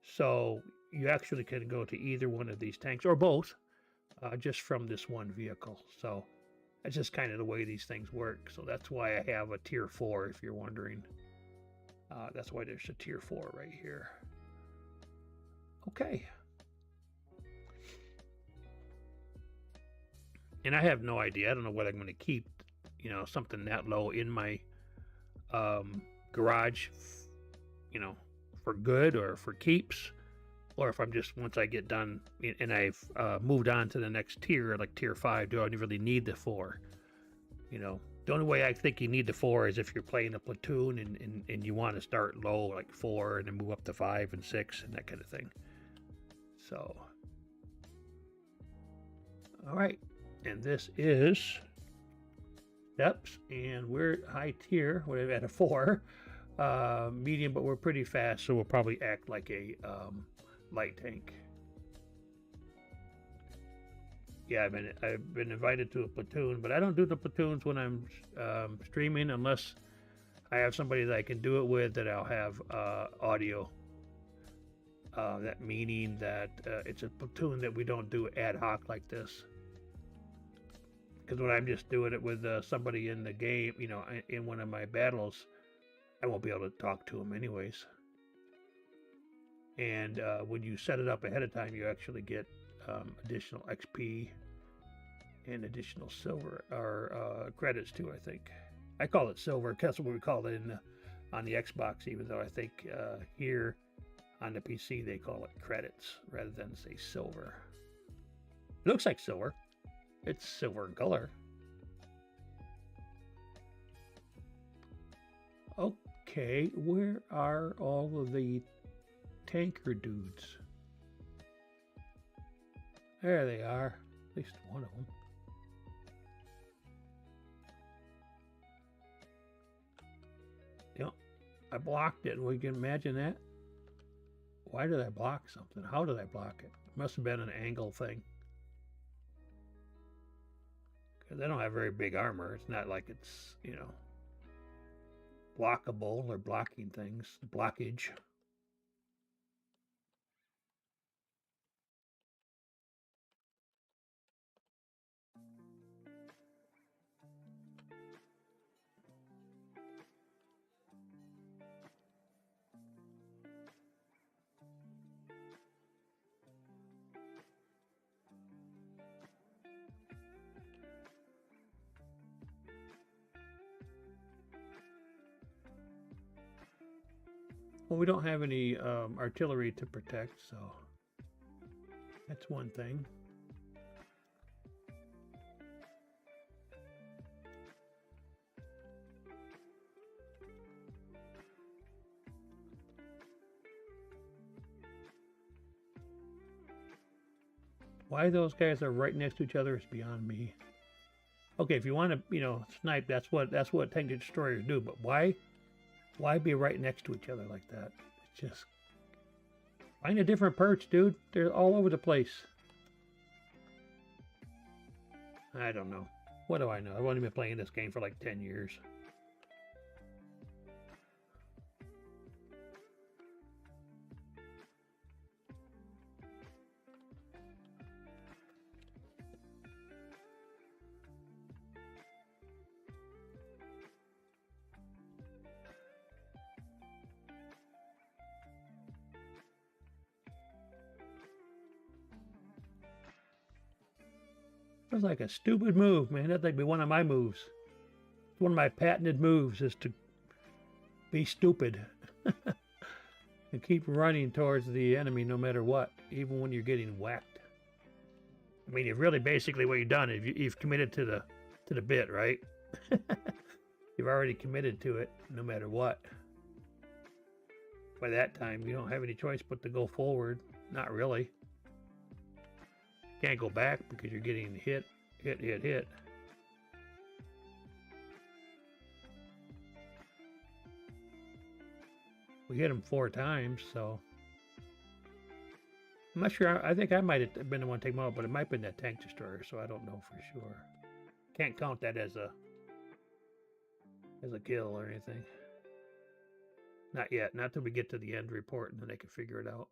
So you actually can go to either one of these tanks, or both, just from this one vehicle. So that's just kind of the way these things work. So that's why I have a tier 4, if you're wondering. That's why there's a tier 4 right here. Okay. And I have no idea. I don't know what I'm going to keep, you know, something that low in my garage, you know, for good or for keeps, or if I'm just, once I get done and I've moved on to the next tier, like tier 5, do I really need the 4? You know, the only way I think you need the 4 is if you're playing a platoon and you want to start low, like 4, and then move up to 5 and 6 and that kind of thing. So, all right. And this is steps, and we're high tier. We're at a 4, medium, but we're pretty fast, so we'll probably act like a light tank. Yeah, I've been invited to a platoon, but I don't do the platoons when I'm streaming unless I have somebody that I can do it with that I'll have audio. That meaning that it's a platoon that we don't do ad hoc like this. Because when I'm just doing it with somebody in the game, you know, in one of my battles, I won't be able to talk to them anyways. And when you set it up ahead of time, you actually get additional XP and additional silver or credits too, I think. I call it silver because that's what we call it on the Xbox, even though I think here on the PC they call it credits rather than say silver. It looks like silver. It's silver in color. Okay, where are all of the tanker dudes? There they are. At least one of them. Yep, I blocked it. We can imagine that. Why did I block something? How did I block it? It must have been an angle thing. Because they don't have very big armor. It's not like it's, you know, blockable or blocking things. Blockage. Well, we don't have any artillery to protect, so that's one thing. Why those guys are right next to each other is beyond me. Okay, if you want to, you know, snipe, that's what tank destroyers do. But why be right next to each other like that? It's just find a different perch, dude. They're all over the place. I don't know. What do I know? I've only been playing this game for like 10 years. That's like a stupid move, man. That'd like be one of my moves. One of my patented moves is to be stupid and keep running towards the enemy no matter what, even when you're getting whacked. I mean, you've really basically what you've done is you've committed to the bit, right? You've already committed to it no matter what. By that time, you don't have any choice but to go forward. Not really. Can't go back because you're getting hit. We hit him 4 times, so I'm not sure. I think I might have been the one to take him out, but it might have been that tank destroyer, so I don't know for sure. Can't count that as a kill or anything. Not yet. Not till we get to the end report, and then they can figure it out.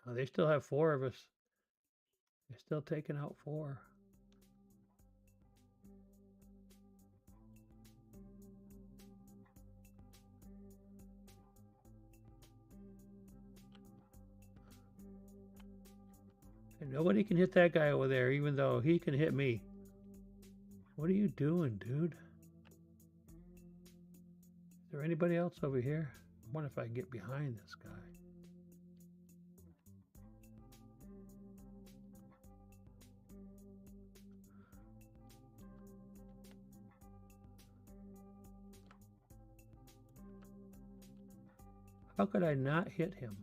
Oh, they still have 4 of us. They're still taking out 4. And nobody can hit that guy over there, even though he can hit me. What are you doing, dude? Is there anybody else over here? I wonder if I can get behind this guy. How could I not hit him?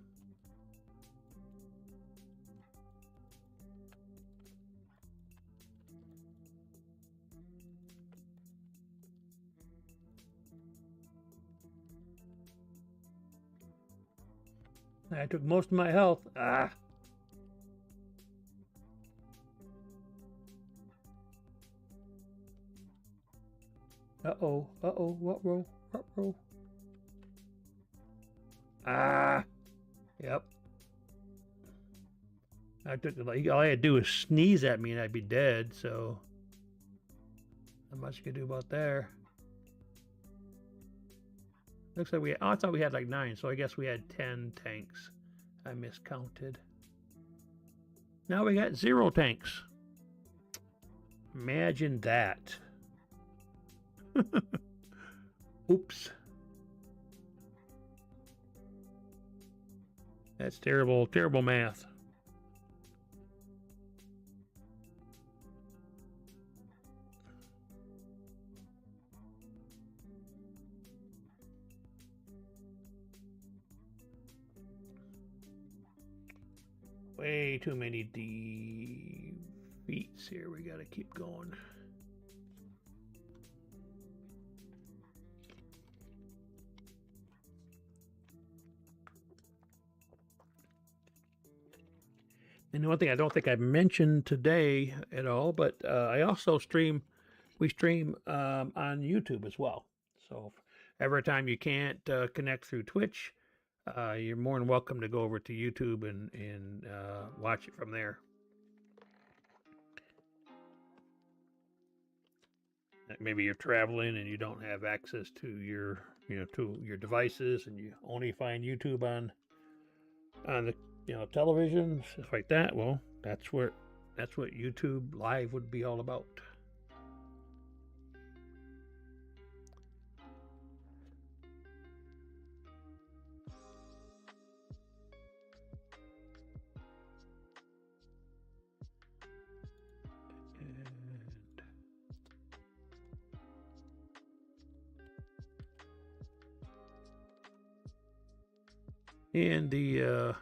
I took most of my health. Ah. Uh-oh. Uh-oh. What row? What row? Ah. Yep. I took the, like, all I had to do was sneeze at me and I'd be dead, so not much you could do about there. Looks like I thought we had like 9, so I guess we had 10 tanks. I miscounted. Now we got 0 tanks. Imagine that. Oops. That's terrible, terrible math. Way too many defeats here. We gotta keep going. And the one thing I don't think I've mentioned today at all, but I also stream. We stream on YouTube as well. So every time you can't connect through Twitch, you're more than welcome to go over to YouTube and watch it from there. Maybe you're traveling and you don't have access to your devices, and you only find YouTube on the television, stuff like that. Well, that's what YouTube Live would be all about. And the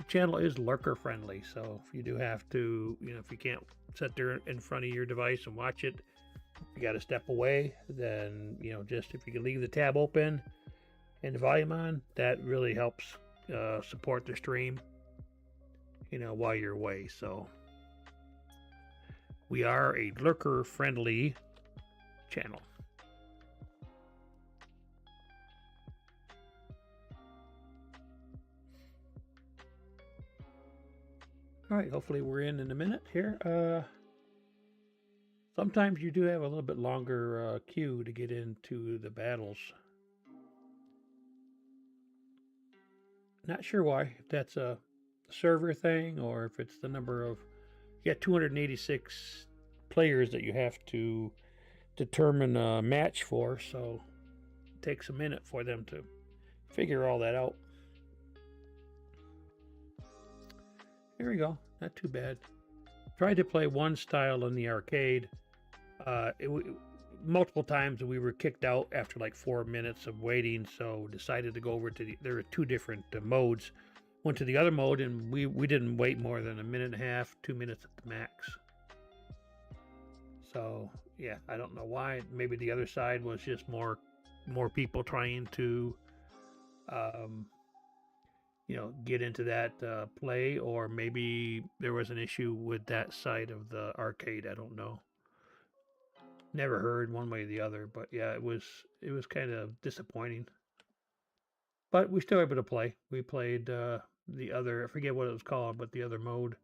channel is lurker friendly, so if you do have to, if you can't sit there in front of your device and watch it, you got to step away, then just if you can leave the tab open and the volume on, that really helps support the stream while you're away. So we are a lurker friendly channel. All right, hopefully we're in a minute here. Sometimes you do have a little bit longer queue to get into the battles. Not sure why, if that's a server thing or if it's the number of, you got 286 players that you have to determine a match for, so it takes a minute for them to figure all that out. Here we go. Not too bad. Tried to play one style in the arcade. Multiple times we were kicked out after like 4 minutes of waiting, so decided to go over to there were 2 different modes. Went to the other mode, and we didn't wait more than 1.5 minutes, 2 minutes at the max. So yeah, I don't know why. Maybe the other side was just more people trying to get into that play, or maybe there was an issue with that side of the arcade. I don't know. Never heard one way or the other, but yeah, it was kind of disappointing. But we still were able to play. We played the other, I forget what it was called, but the other mode.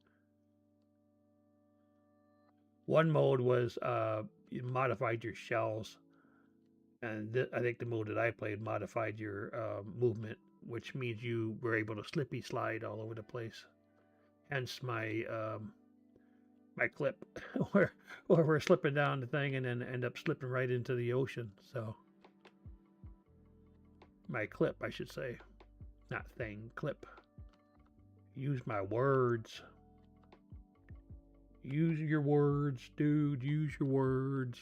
One mode was you modified your shells, and I think the mode that I played modified your movement, which means you were able to slippy slide all over the place. hence my my clip where we're slipping down the thing and then end up slipping right into the ocean. So my clip, I should say, not thing, clip. Use my words. Use your words, dude. Use your words.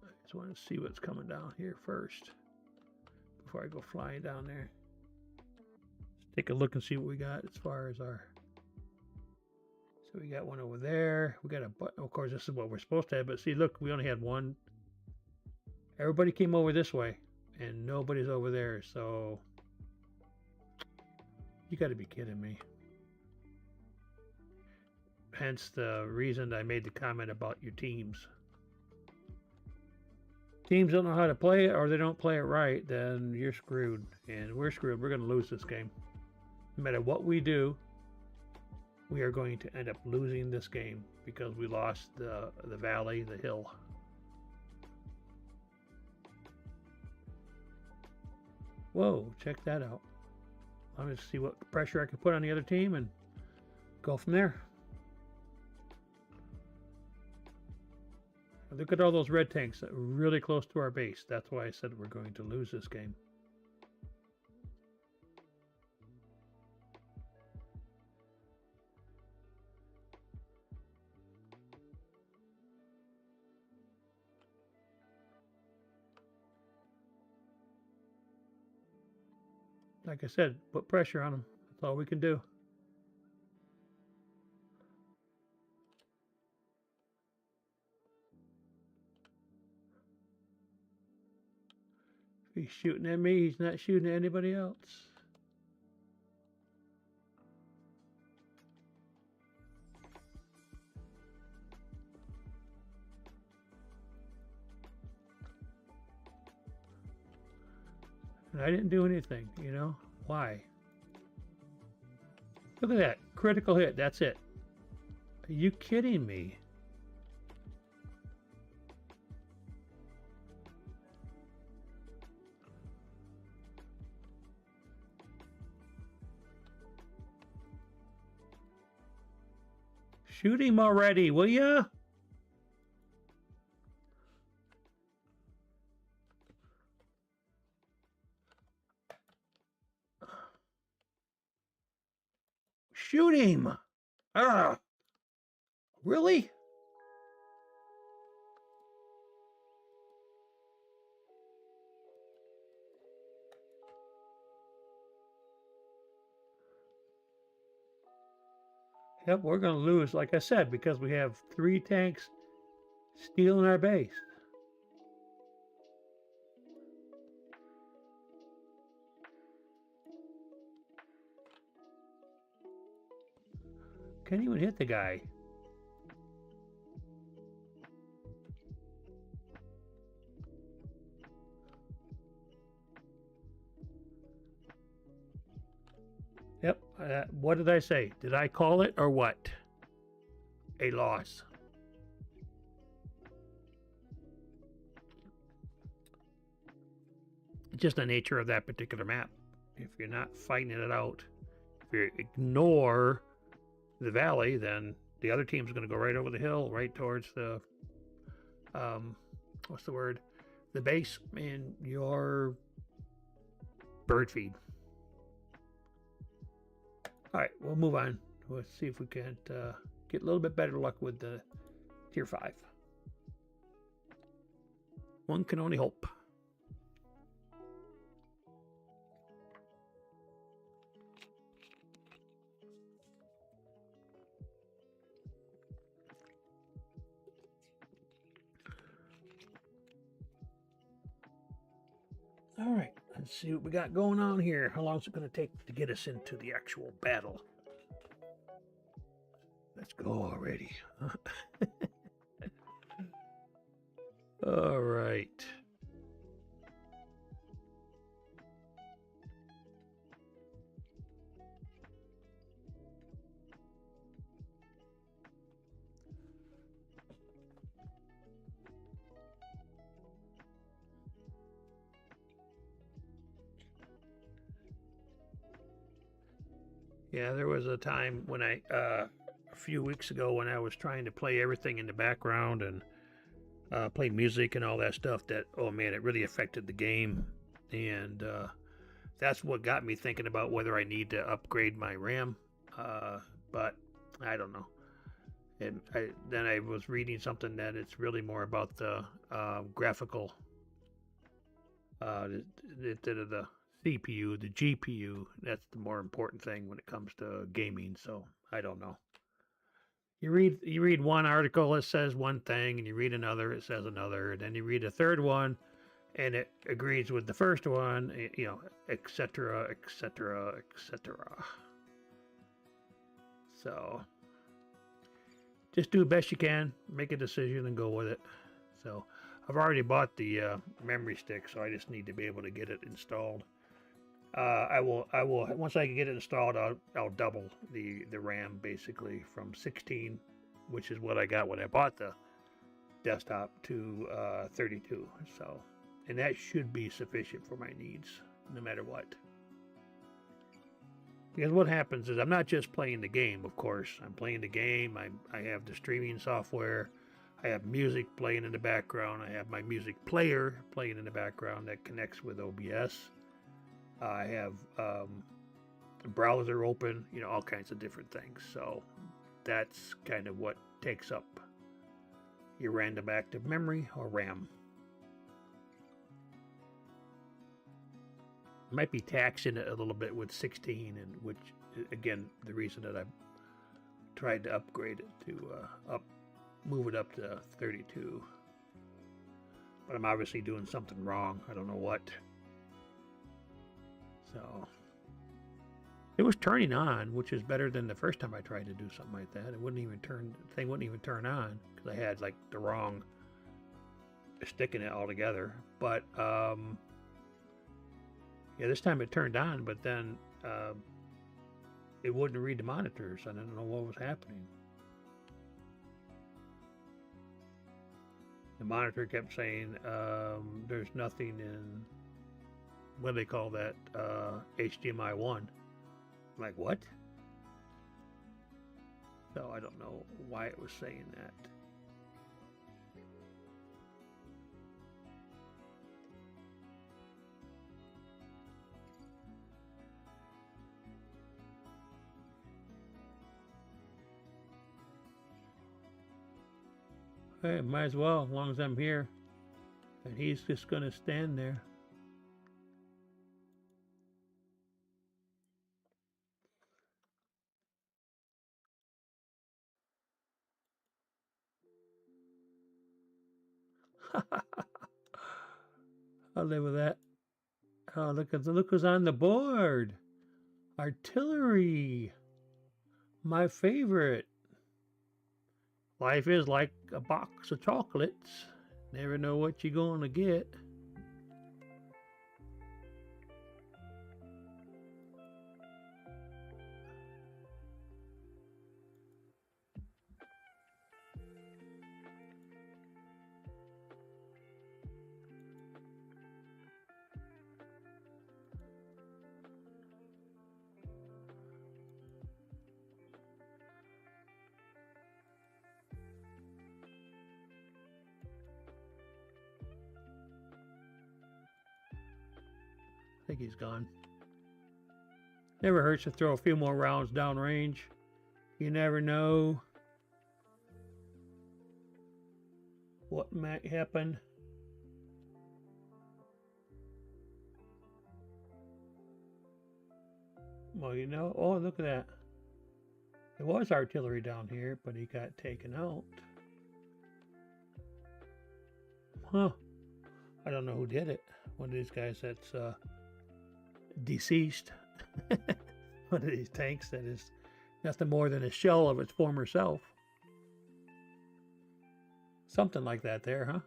I just want to see what's coming down here first before I go flying down there. Let's take a look and see what we got as far as our. So we got one over there. We got a button. Of course, this is what we're supposed to have. But see, look, we only had one. Everybody came over this way, and nobody's over there. So you got to be kidding me. Hence the reason I made the comment about your teams. Teams don't know how to play it, or they don't play it right, then you're screwed. And we're screwed. We're going to lose this game. No matter what we do, we are going to end up losing this game because we lost the valley, the hill. Whoa, check that out. I'm going to see what pressure I can put on the other team and go from there. Look at all those red tanks really close to our base. That's why I said we're going to lose this game. Like I said, put pressure on them. That's all we can do. If he's shooting at me, he's not shooting at anybody else. And I didn't do anything, you know? Why? Look at that. Critical hit. That's it. Are you kidding me? Shoot him already, will ya? Shoot him! Ah! Really? Yep, we're going to lose, like I said, because we have 3 tanks stealing our base. Can't even hit the guy. Yep. What did I say? Did I call it or what? A loss. Just the nature of that particular map. If you're not fighting it out, if you ignore the valley, then the other team's going to go right over the hill, right towards the, what's the word? The base, and your bird feed. All right, we'll move on. Let's see if we can't get a little bit better luck with the tier 5. One can only hope. All right, let's see what we got going on here. How long is it going to take to get us into the actual battle? Let's go already. All right. Yeah, there was a time when a few weeks ago when I was trying to play everything in the background and play music and all that stuff that, oh man, it really affected the game. And that's what got me thinking about whether I need to upgrade my RAM. But I don't know. And then I was reading something that it's really more about the graphical, instead of the CPU, the GPU. That's the more important thing when it comes to gaming. So I don't know. You read one article, it says one thing, and you read another, it says another, and then you read a third one, and it agrees with the first one, etc., etc., etc. So just do the best you can, make a decision, and go with it. So I've already bought the memory stick, so I just need to be able to get it installed. I will once I get it installed, I'll double the RAM basically from 16, which is what I got when I bought the desktop, to 32. So, and that should be sufficient for my needs, no matter what. Because what happens is I'm not just playing the game, of course. I'm playing the game. I have the streaming software. I have music playing in the background. I have my music player playing in the background that connects with OBS. I have a browser open, all kinds of different things. So that's kind of what takes up your random active memory, or RAM. Might be taxing it a little bit with 16, and which, again, the reason that I tried to upgrade it to move it up to 32. But I'm obviously doing something wrong. I don't know what. So it was turning on, which is better than the first time I tried to do something like that. It wouldn't even turn. The thing wouldn't even turn on because I had like the wrong stick in it altogether. But yeah, this time it turned on, but then it wouldn't read the monitors. I didn't know what was happening. The monitor kept saying there's nothing in, what do they call that, HDMI 1. I'm like, what? So I don't know why it was saying that. Hey, might as well, as long as I'm here. And he's just going to stand there. I'll live with that. Oh, look who's on the board. Artillery. My favorite. Life is like a box of chocolates. Never know what you're going to get. I think he's gone. Never hurts to throw a few more rounds downrange. You never know what might happen. Well, oh, look at that. There was artillery down here, but he got taken out. Huh. I don't know who did it. One of these guys that's deceased. One of these tanks that is nothing more than a shell of its former self. Something like that there, huh?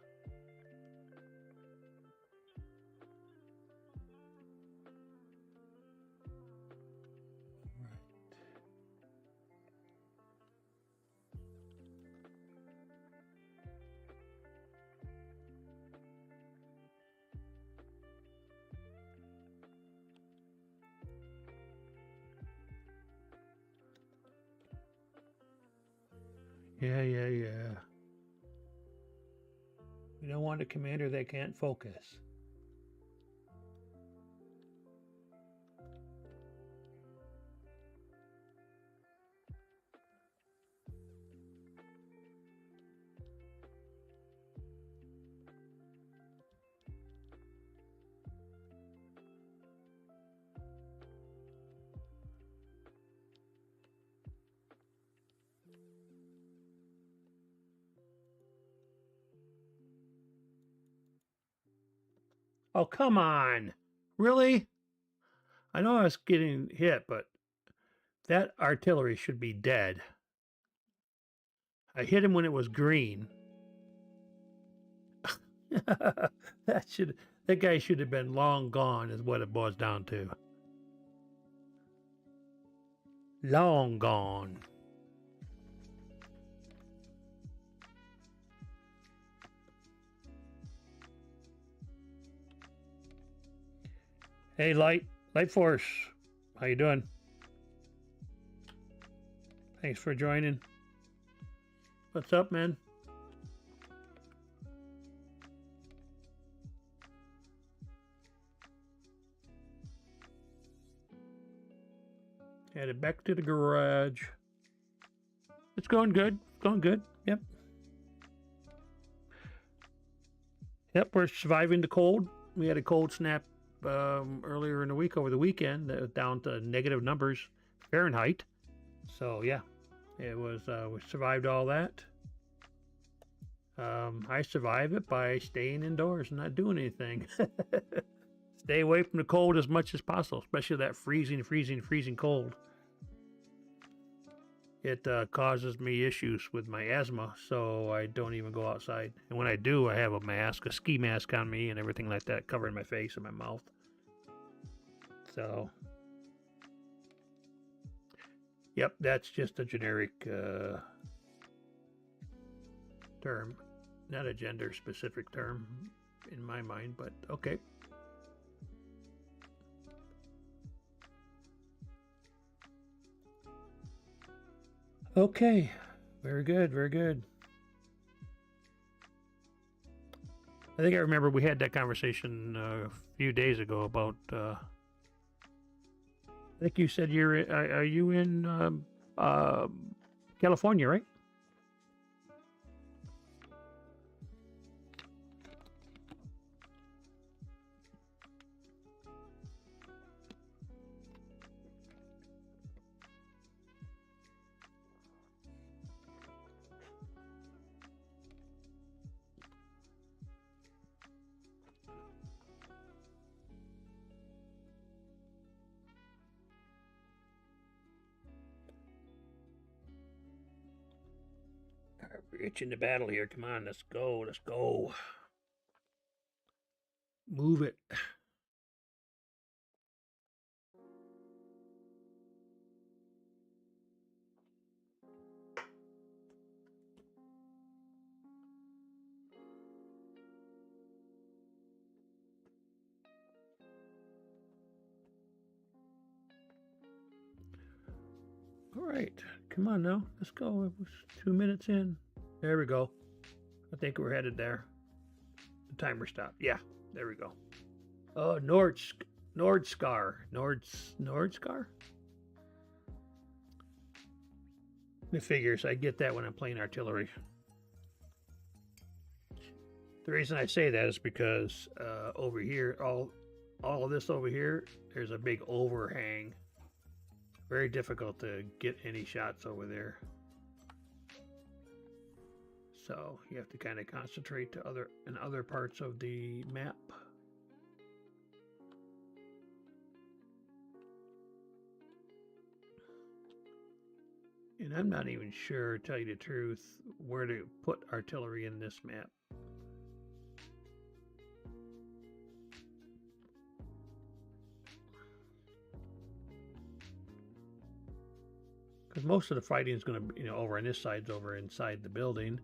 Yeah. We don't want a commander that can't focus. Oh, come on. Really? I know I was getting hit, but that artillery should be dead. I hit him when it was green. that guy should have been long gone is what it boils down to. Long gone. Hey, Light Force, how you doing? Thanks for joining. What's up, man? Headed back to the garage. It's going good. Going good. Yep. Yep, we're surviving the cold. We had a cold snap earlier in the week over the weekend, down to negative numbers Fahrenheit. So yeah, it was. We survived all that. I survive it by staying indoors and not doing anything. Stay away from the cold as much as possible, especially that freezing cold. It causes me issues with my asthma, so I don't even go outside. And when I do, I have a mask, a ski mask on me and everything like that, covering my face and my mouth. So, yep, that's just a generic term, not a gender-specific term in my mind, but okay. Okay, very good, very good. I think I remember we had that conversation a few days ago about. I think you said are you in California, right? We're itching to battle here. Come on, let's go. Let's go. Move it. All right, come on now. Let's go. It was 2 minutes in. There we go. I think we're headed there. The timer stopped. Yeah, there we go. Nordscar. It figures. I get that when I'm playing artillery. The reason I say that is because over here, all of this over here, there's a big overhang. Very difficult to get any shots over there. So you have to kind of concentrate to other parts of the map. And I'm not even sure, to tell you the truth, where to put artillery in this map. Because most of the fighting is going to be, over on this side's over inside the building,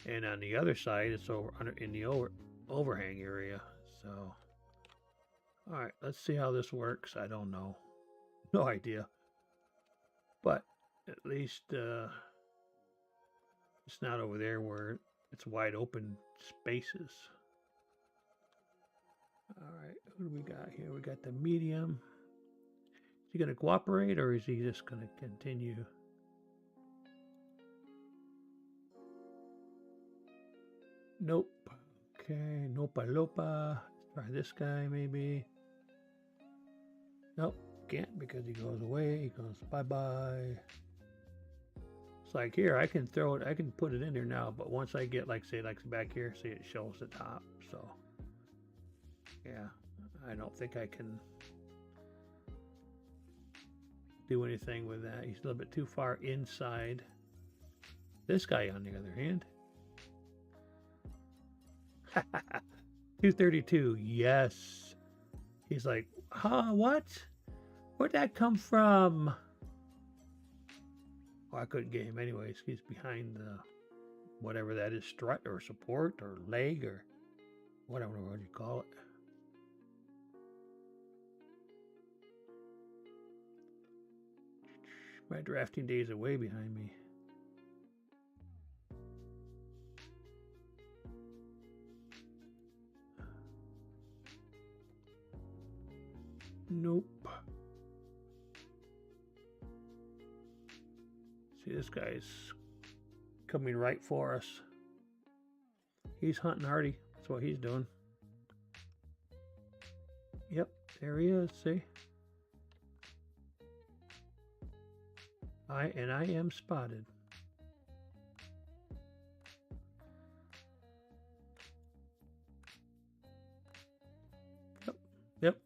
and on the other side it's over in the overhang area. So, all right, let's see how this works. I don't know, no idea, but at least It's not over there where it's wide open spaces. All right, who do we got here? We got the medium. Is he going to cooperate or is he just going to continue? Nope. Okay, Nopa Lopa. Let's try this guy maybe. Nope, can't because he goes away. He goes bye-bye. It's like here, I can throw it, I can put it in there now, but once I get like, say, like back here, see it shows the top. So, yeah, I don't think I can do anything with that. He's a little bit too far inside. This guy, on the other hand, 232, yes. He's like, huh, what? Where'd that come from? Well, I couldn't get him anyways. He's behind the, whatever that is, strut or support or leg or whatever you call it. My drafting days are way behind me. Nope. See, this guy's coming right for us. He's hunting hardy. That's what he's doing. Yep, there he is. See? I am spotted. Yep.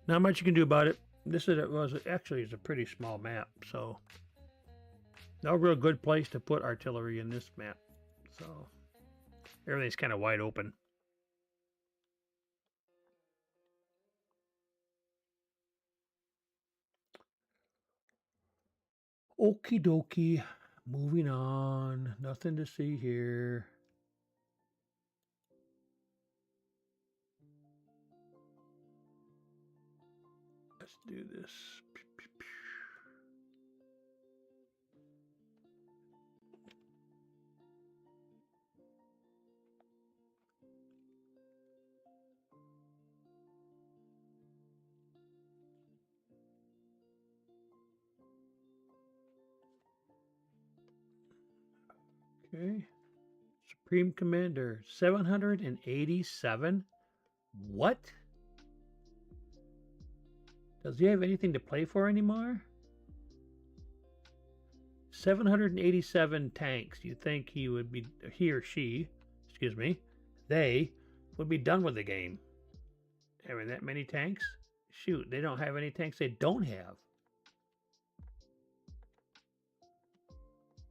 Not much you can do about it. This is actually a pretty small map, so no real good place to put artillery in this map. So everything's kind of wide open. Okie dokie. Moving on. Nothing to see here. Let's do this. Okay. Supreme Commander, 787? What? Does he have anything to play for anymore? 787 tanks. You think he would be, he or she, excuse me, they would be done with the game. Having that many tanks? Shoot, they don't have any tanks they don't have.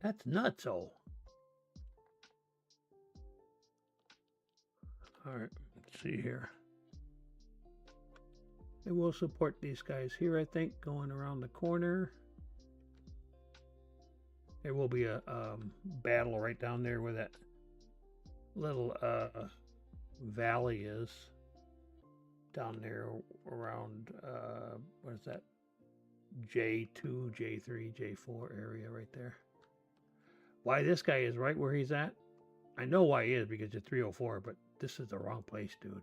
That's nuts-o. All right, let's see here. They will support these guys here, I think, going around the corner. There will be a battle right down there where that little valley is. Down there around, what is that? J2, J3, J4 area right there. Why this guy is right where he's at? I know why he is, because it's 304, but this is the wrong place, dude.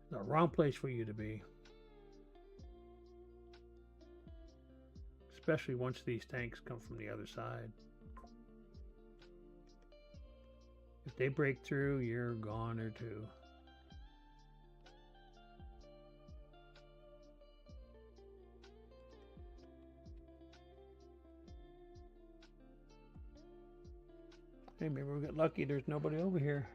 The wrong place for you to be. Especially once these tanks come from the other side. If they break through, you're gone or two. Hey, maybe we'll get lucky. There's nobody over here.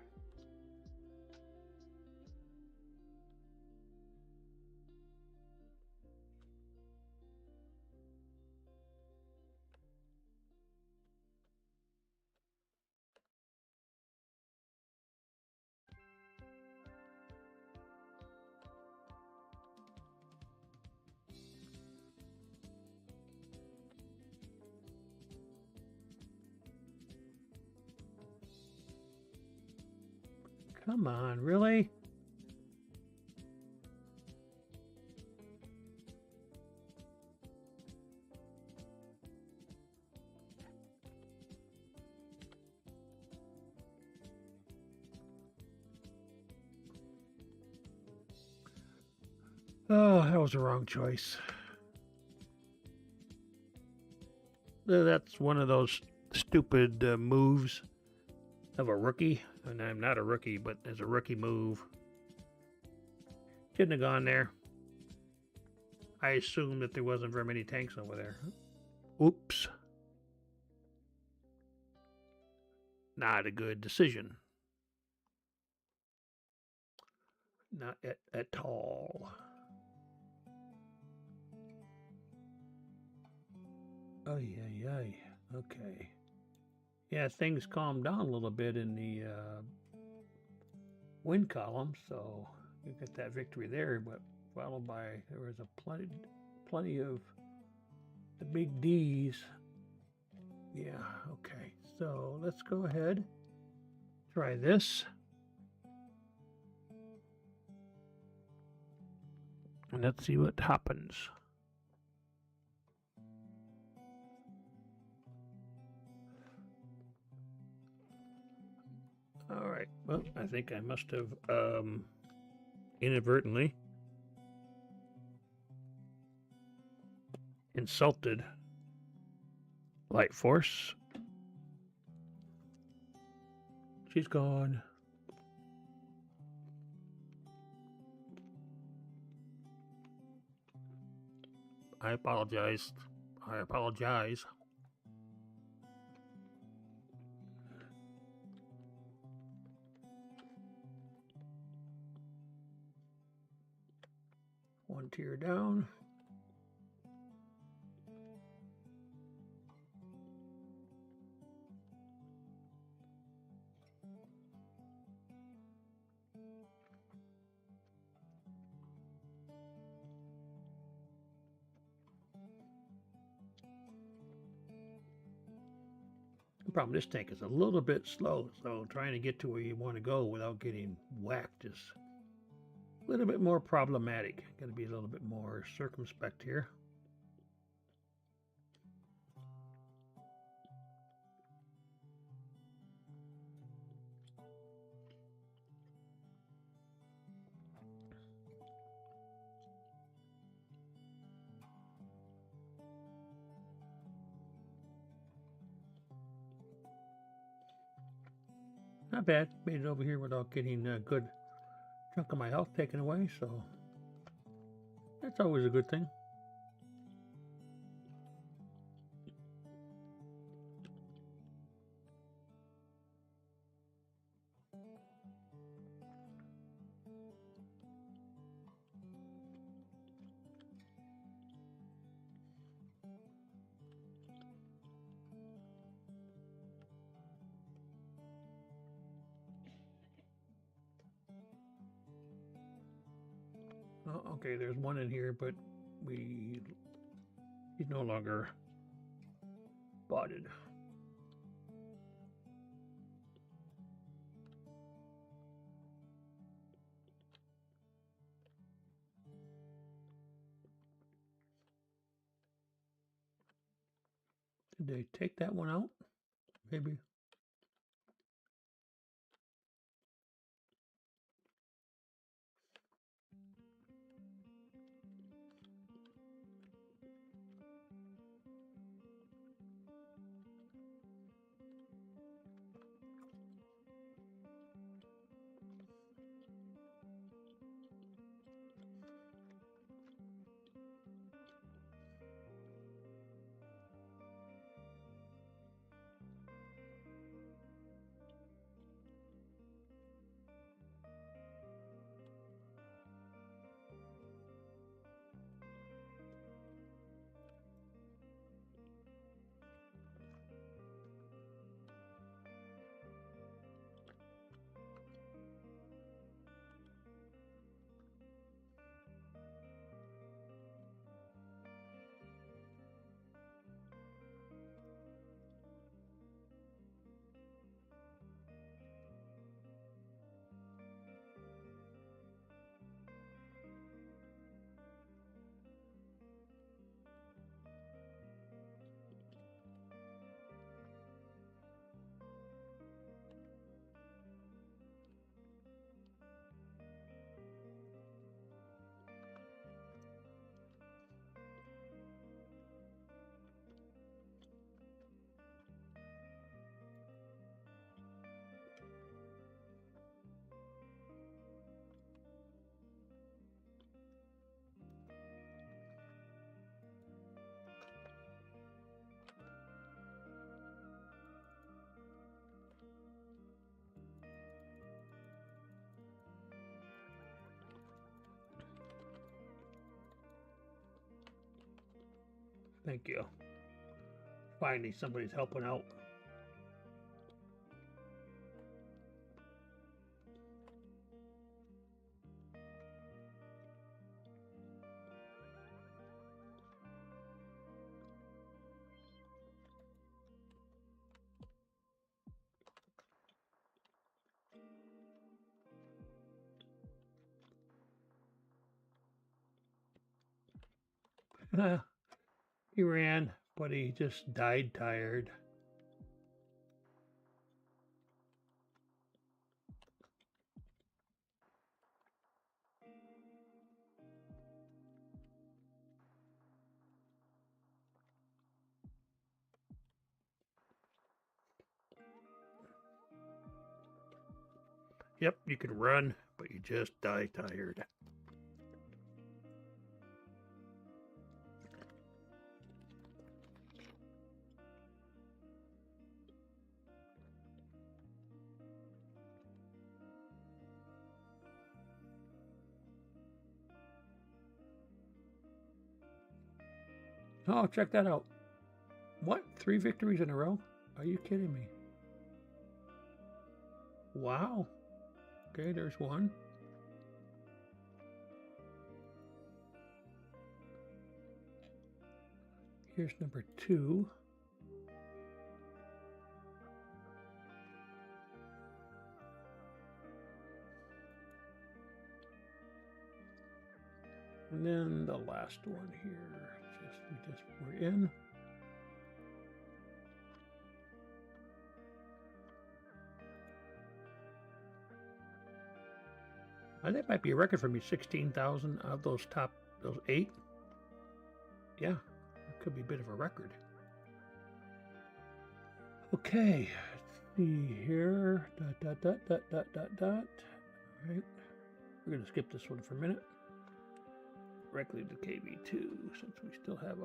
Come on, really? Oh, that was the wrong choice. That's one of those stupid moves of a rookie. And I'm not a rookie, but there's a rookie move. Shouldn't have gone there. I assumed that there wasn't very many tanks over there. Oops. Not a good decision. Not at all. Oh, yeah. Okay. Yeah, things calmed down a little bit in the win column, so you get that victory there, but followed by there was a plenty of the big D's. Yeah, okay. So let's go ahead, try this. And let's see what happens. All right. Well, I think I must have inadvertently insulted Light Force. She's gone. I apologize. One tier down. The problem, this tank is a little bit slow, so trying to get to where you want to go without getting whacked is a little bit more problematic. Got to be a little bit more circumspect here. Not bad. Made it over here without getting a good chunk of my health taken away, so that's always a good thing. Oh, okay, there's one in here, but he's no longer spotted. Did they take that one out? Maybe. Thank you. Finally, somebody's helping out. He ran, but he just died tired. Yep, you can run, but you just die tired. Oh, check that out. What? 3 victories in a row? Are you kidding me? Wow. Okay, there's one. Here's number 2. And then the last one here. We're in. That might be a record for me. 16,000 of those 8. Yeah, it could be a bit of a record. Okay, let's see here. All right, we're gonna skip this one for a minute. Directly to KB2 since we still have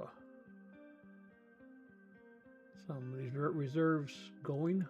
some of these reserves going.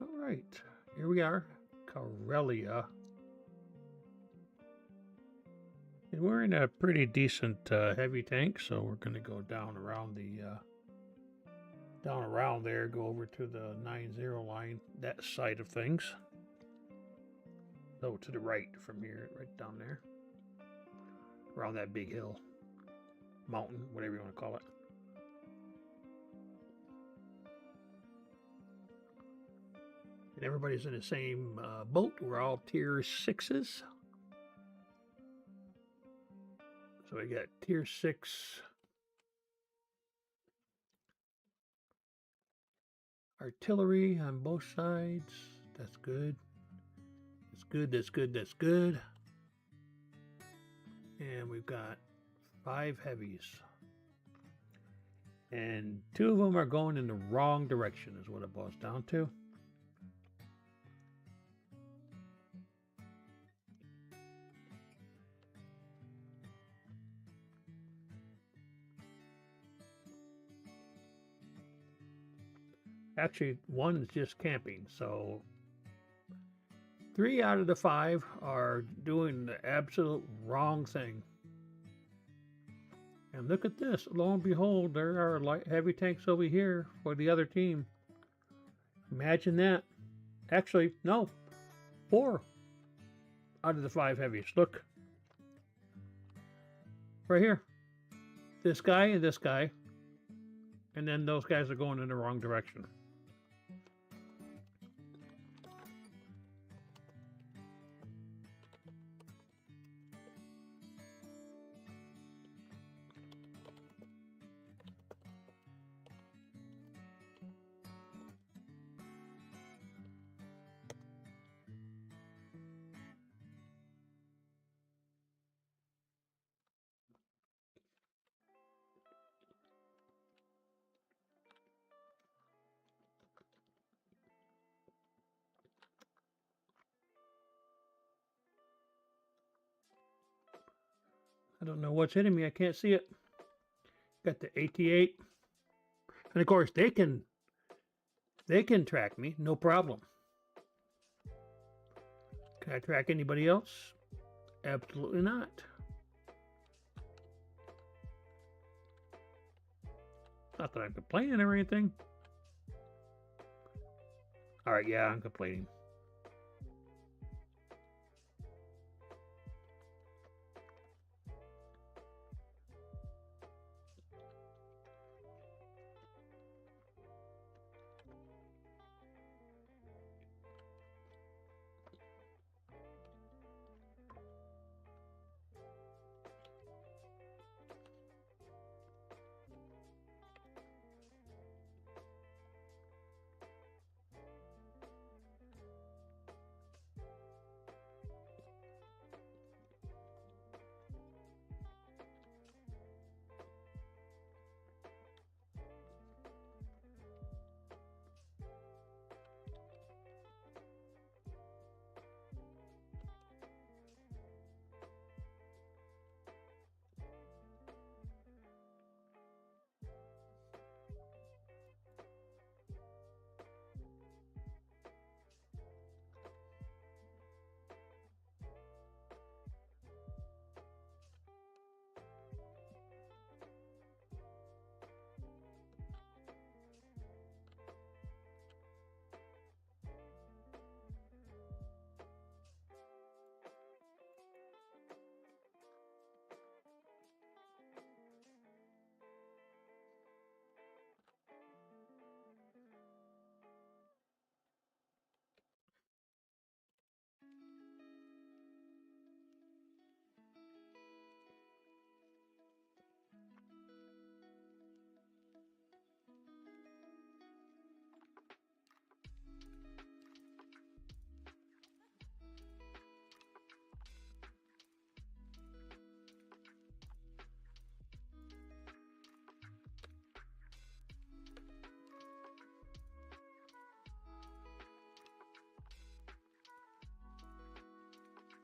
All right, here we are, Corellia. And we're in a pretty decent heavy tank, so we're going to go down around there, go over to the 90 line, that side of things. So to the right from here, right down there, around that big hill, mountain, whatever you want to call it. And everybody's in the same boat. We're all tier 6s. So we got tier 6 artillery on both sides. That's good. That's good, that's good, that's good. And we've got 5 heavies. And 2 of them are going in the wrong direction is what it boils down to. Actually, 1 is just camping, so 3 out of the 5 are doing the absolute wrong thing. And look at this. Lo and behold, there are light heavy tanks over here for the other team. Imagine that. Actually, no. 4 out of the 5 heavies. Look. Right here. This guy and this guy. And then those guys are going in the wrong direction. I don't know what's hitting me. I can't see it. Got the 88. And of course, they can track me, no problem. Can I track anybody else? Absolutely not. Not that I'm complaining or anything. All right, yeah, I'm complaining.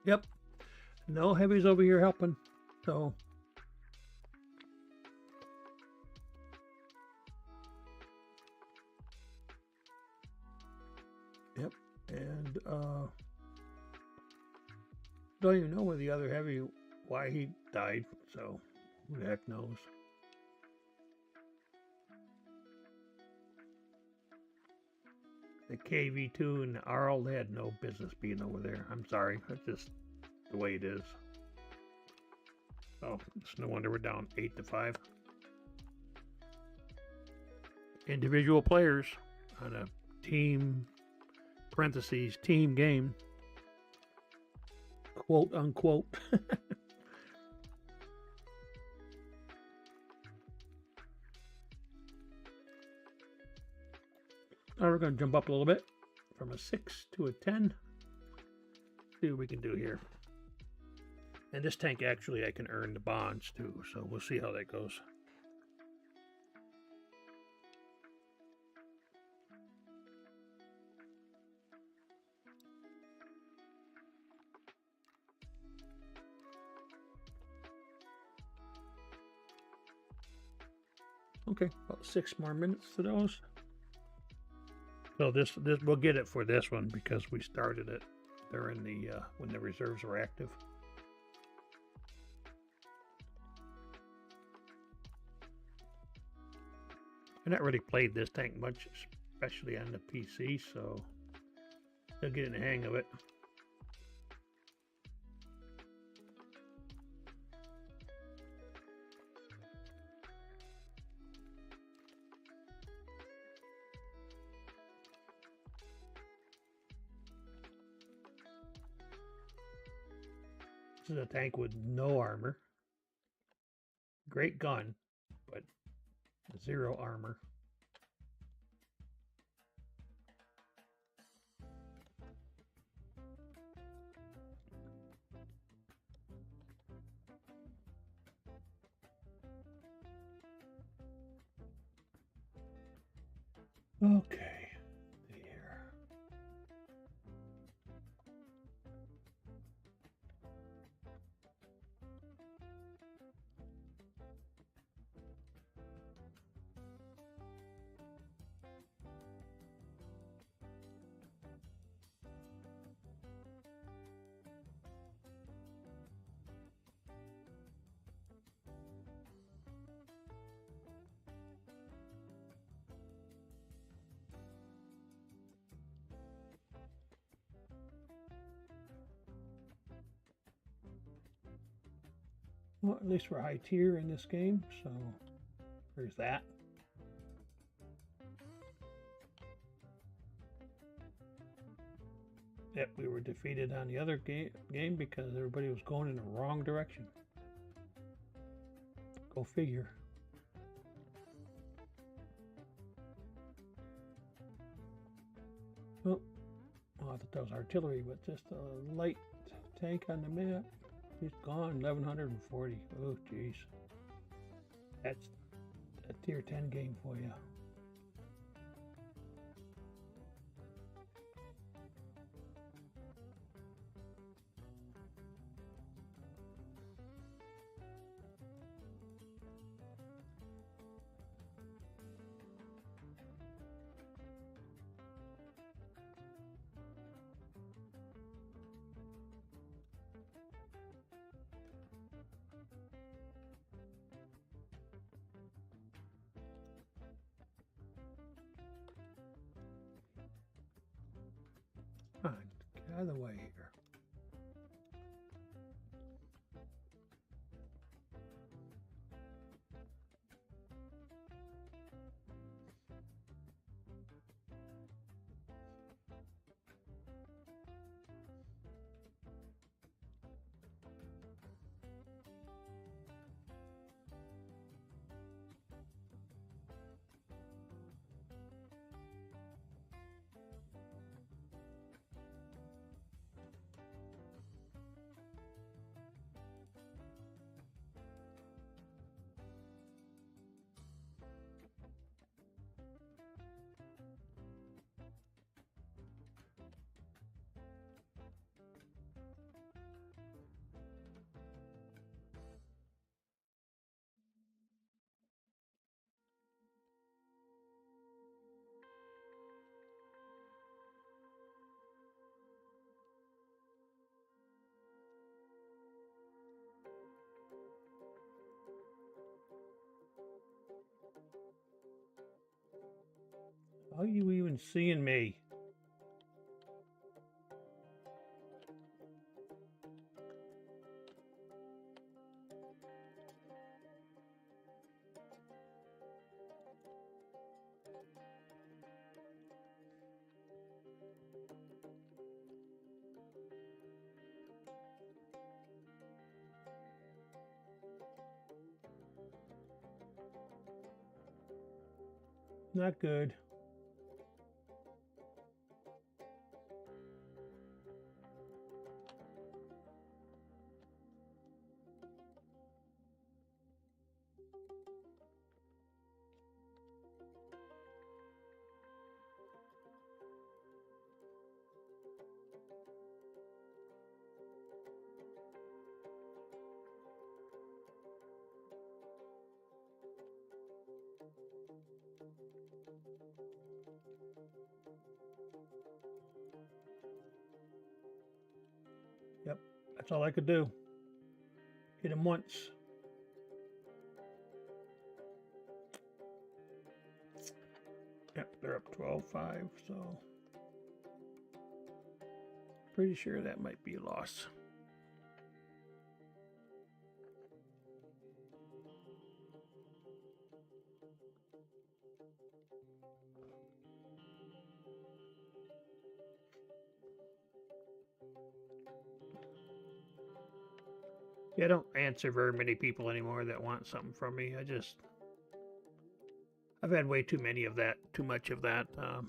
Yep. No heavies over here helping. So yep. And don't even know where the other heavy why he died, so who the heck knows. The KV2 and the Arl, they had no business being over there. I'm sorry. That's just the way it is. Oh, it's no wonder we're down 8-5. Individual players on a team, parentheses, team game. Quote unquote. Now we're going to jump up a little bit from a 6 to a 10. See what we can do here. And this tank, actually, I can earn the bonds too, so we'll see how that goes. Okay, about 6 more minutes to those. So this we'll get it for this one because we started it during the when the reserves were active. I not really played this tank much, especially on the PC, so still getting the hang of it. This is a tank with no armor. Great gun, but 0 armor. Okay, there. Well, at least we're high tier in this game, so there's that. Yep, we were defeated on the other game because everybody was going in the wrong direction. Go figure. Oh, I thought that was artillery, but just a light tank on the map. He's gone, 1140. Oh, jeez. That's a tier 10 game for you. Come on, get out of the way here. How are you even seeing me? Not good. Yep, that's all I could do. Hit him once. Yep, they're up 12-5, so pretty sure that might be a loss. Yeah, I don't answer very many people anymore that want something from me. I've had way too many of that, too much of that. If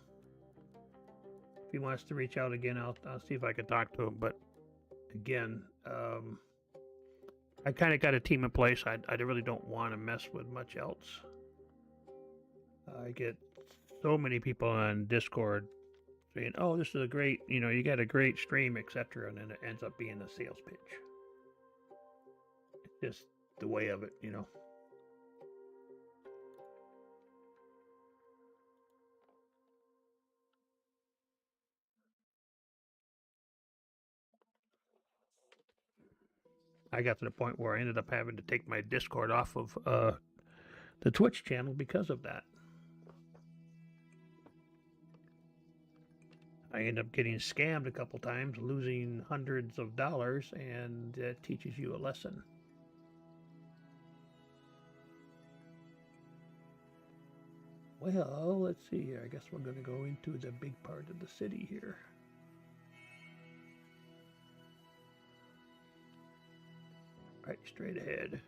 he wants to reach out again, I'll see if I can talk to him. But again, I kind of got a team in place. I really don't want to mess with much else. I get so many people on Discord saying, "Oh, this is a great, you got a great stream, etc." And then it ends up being a sales pitch. It's just the way of it, I got to the point where I ended up having to take my Discord off of the Twitch channel because of that. I ended up getting scammed a couple times, losing hundreds of dollars, and that teaches you a lesson. Well, let's see here. I guess we're going to go into the big part of the city here. Right, straight ahead.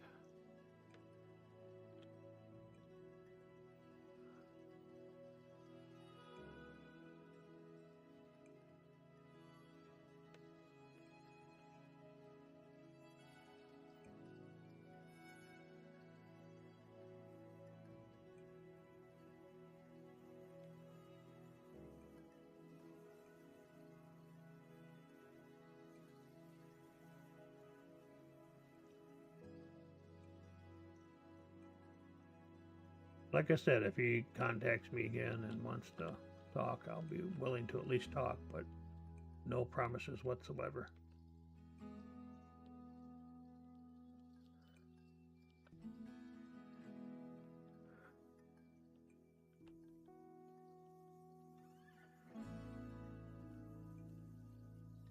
Like I said, if he contacts me again and wants to talk, I'll be willing to at least talk, but no promises whatsoever.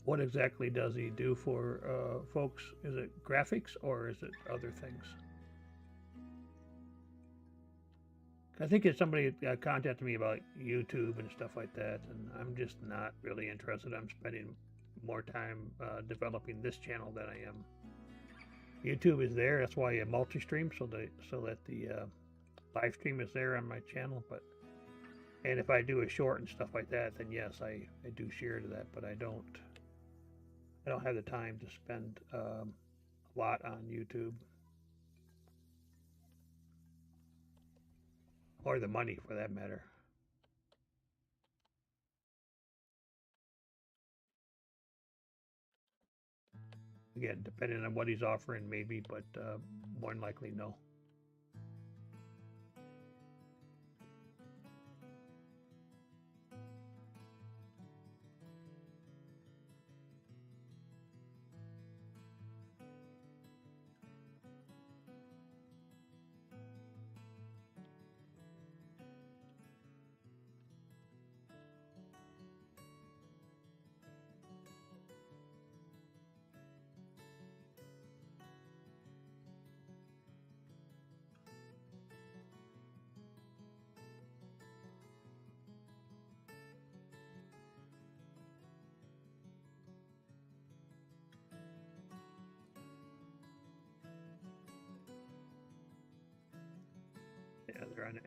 What exactly does he do for folks? Is it graphics or is it other things? I think if somebody contacted me about YouTube and stuff like that, and I'm just not really interested. I'm spending more time developing this channel than I am. YouTube is there. That's why I multi-stream, so that the live stream is there on my channel. And if I do a short and stuff like that, then yes, I do share to that. But I don't have the time to spend a lot on YouTube. Or the money, for that matter. Again, depending on what he's offering, maybe, but more than likely, no.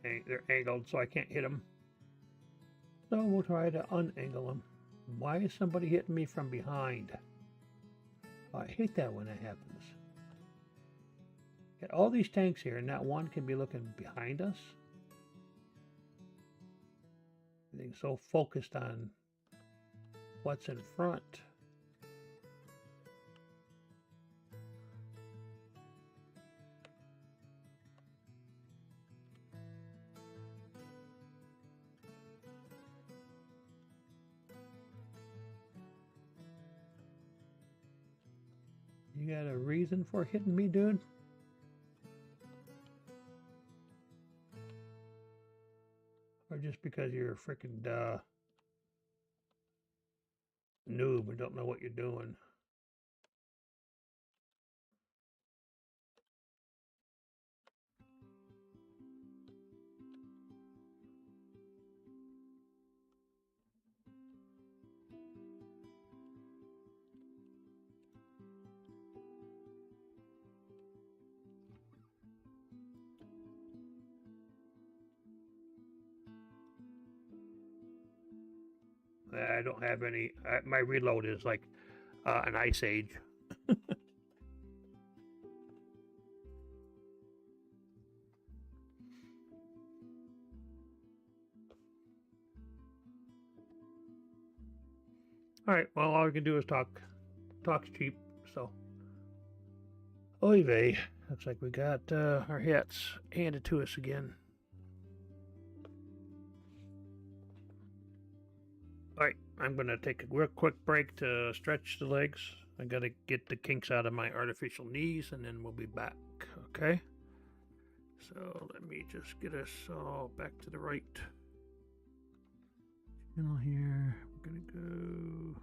Yeah, they're angled, so I can't hit them. So we'll try to unangle them. Why is somebody hitting me from behind? Oh, I hate that when that happens. Got all these tanks here, and not one can be looking behind us. Everything's so focused on what's in front. You got a reason for hitting me, dude? Or just because you're a freaking noob and don't know what you're doing? I don't have any. My reload is like an Ice Age. All right. Well, all we can do is talk. Talk's cheap. So, oy vey. Looks like we got our hats handed to us again. All right. I'm gonna take a real quick break to stretch the legs. I gotta get the kinks out of my artificial knees, and then we'll be back. Okay. So let me just get us all back to the right channel here. We're gonna go.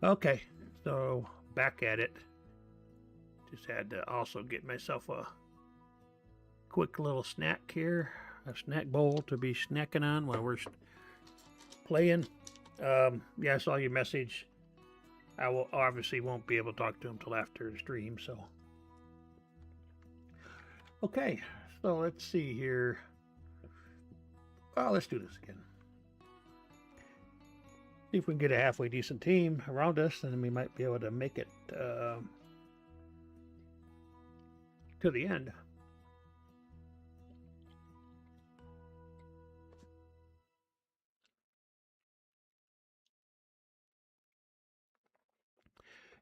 Okay, so back at it. Just had to also get myself a quick little snack here, a snack bowl to be snacking on while we're playing. Yeah, I saw your message. I will obviously won't be able to talk to him till after the stream, so. Okay, so let's see here. Well, let's do this again. See if we can get a halfway decent team around us, and then we might be able to make it to the end.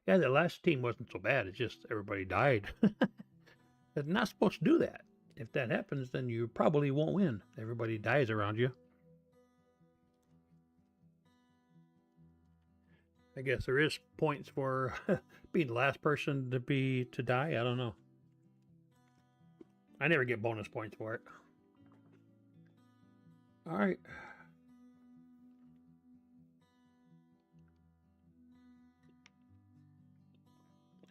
Yeah, the last team wasn't so bad. It's just everybody died. It's not supposed to do that. If that happens, then you probably won't win. Everybody dies around you. I guess there is points for being the last person to die. I don't know. I never get bonus points for it. All right.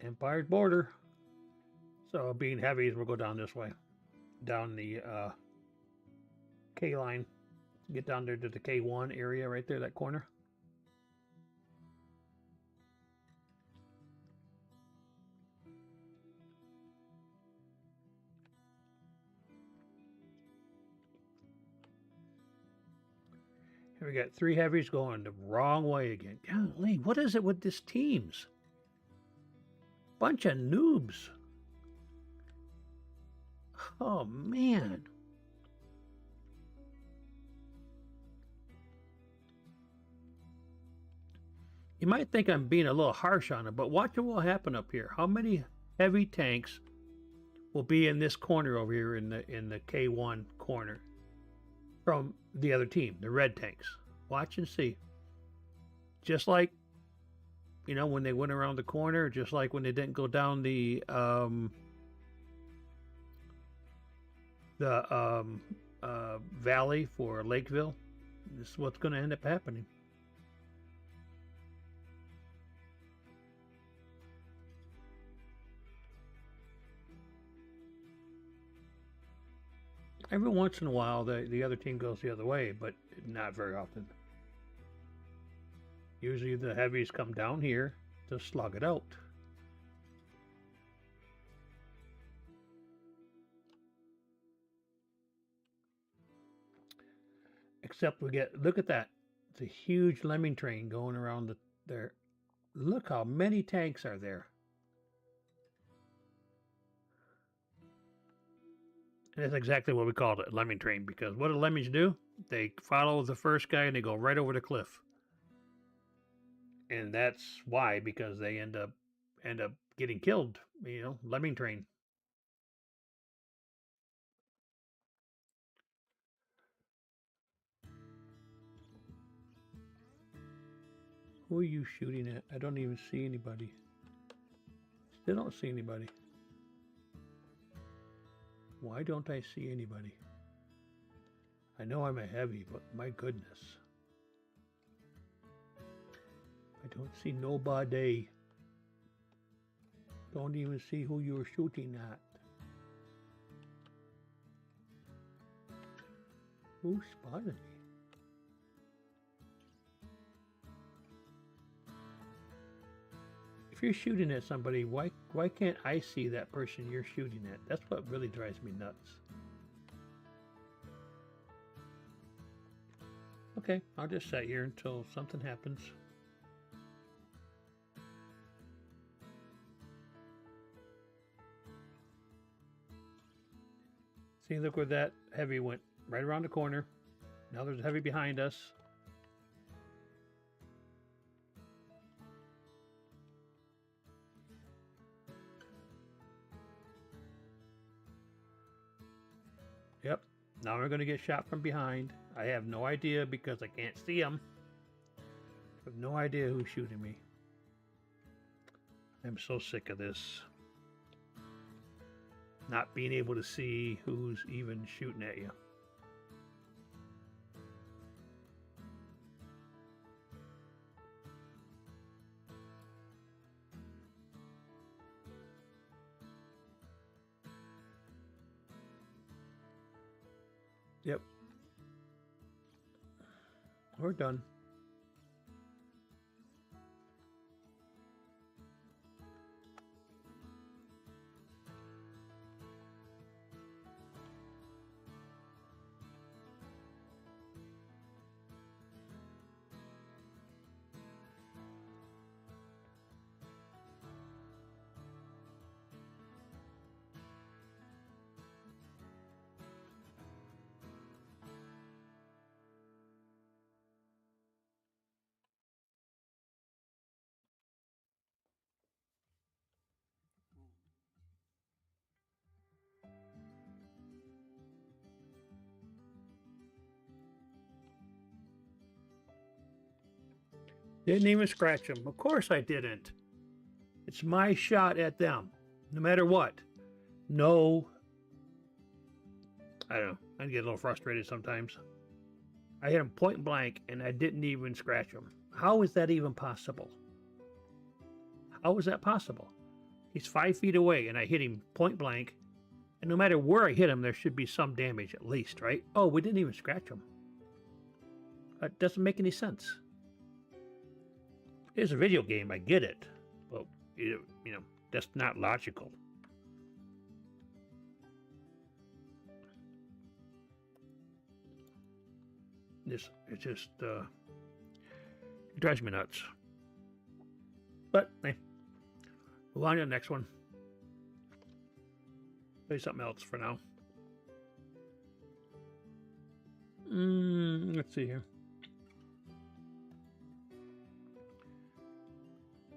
Empire's border. So being heavies, we'll go down this way, down the K line. Get down there to the K1 area right there, that corner. Here we got 3 heavies going the wrong way again. Golly, what is it with these teams? Bunch of noobs. Oh, man. You might think I'm being a little harsh on it, but watch what will happen up here. How many heavy tanks will be in this corner over here in the K1 corner from the other team, the red tanks? Watch and see. Just like, you know, when they went around the corner, just like when they didn't go down the valley for Lakeville. This is what's going to end up happening. Every once in a while, the other team goes the other way, but not very often. Usually the heavies come down here to slug it out. Except we get, look at that. It's a huge lemming train going around there. Look how many tanks are there. And that's exactly what we called it, lemming train, because what do lemmings do? They follow the first guy and they go right over the cliff. And that's why, because they end up getting killed, you know, lemming train. Who are you shooting at? I don't even see anybody. Still don't see anybody. Why don't I see anybody? I know I'm a heavy, but my goodness. I don't see nobody. Don't even see who you're shooting at. Who spotted me? If you're shooting at somebody, why can't I see that person you're shooting at? That's what really drives me nuts. Okay, I'll just sit here until something happens. See, look where that heavy went. Right around the corner. Now there's a heavy behind us. Yep. Now we're going to get shot from behind. I have no idea because I can't see them. I have no idea who's shooting me. I'm so sick of this. Not being able to see who's even shooting at you. We're done. Didn't even scratch them. Of course I didn't. It's my shot at them, no matter what. No, I don't know. I get a little frustrated sometimes. I hit him point blank and I didn't even scratch him. How is that even possible? How is that possible? He's 5 feet away and I hit him point blank. And no matter where I hit him, there should be some damage at least, right? Oh, we didn't even scratch him. That doesn't make any sense. It's a video game, I get it. But, you know, that's not logical. It just it drives me nuts. But, hey, move on to the next one. Play something else for now. Let's see here.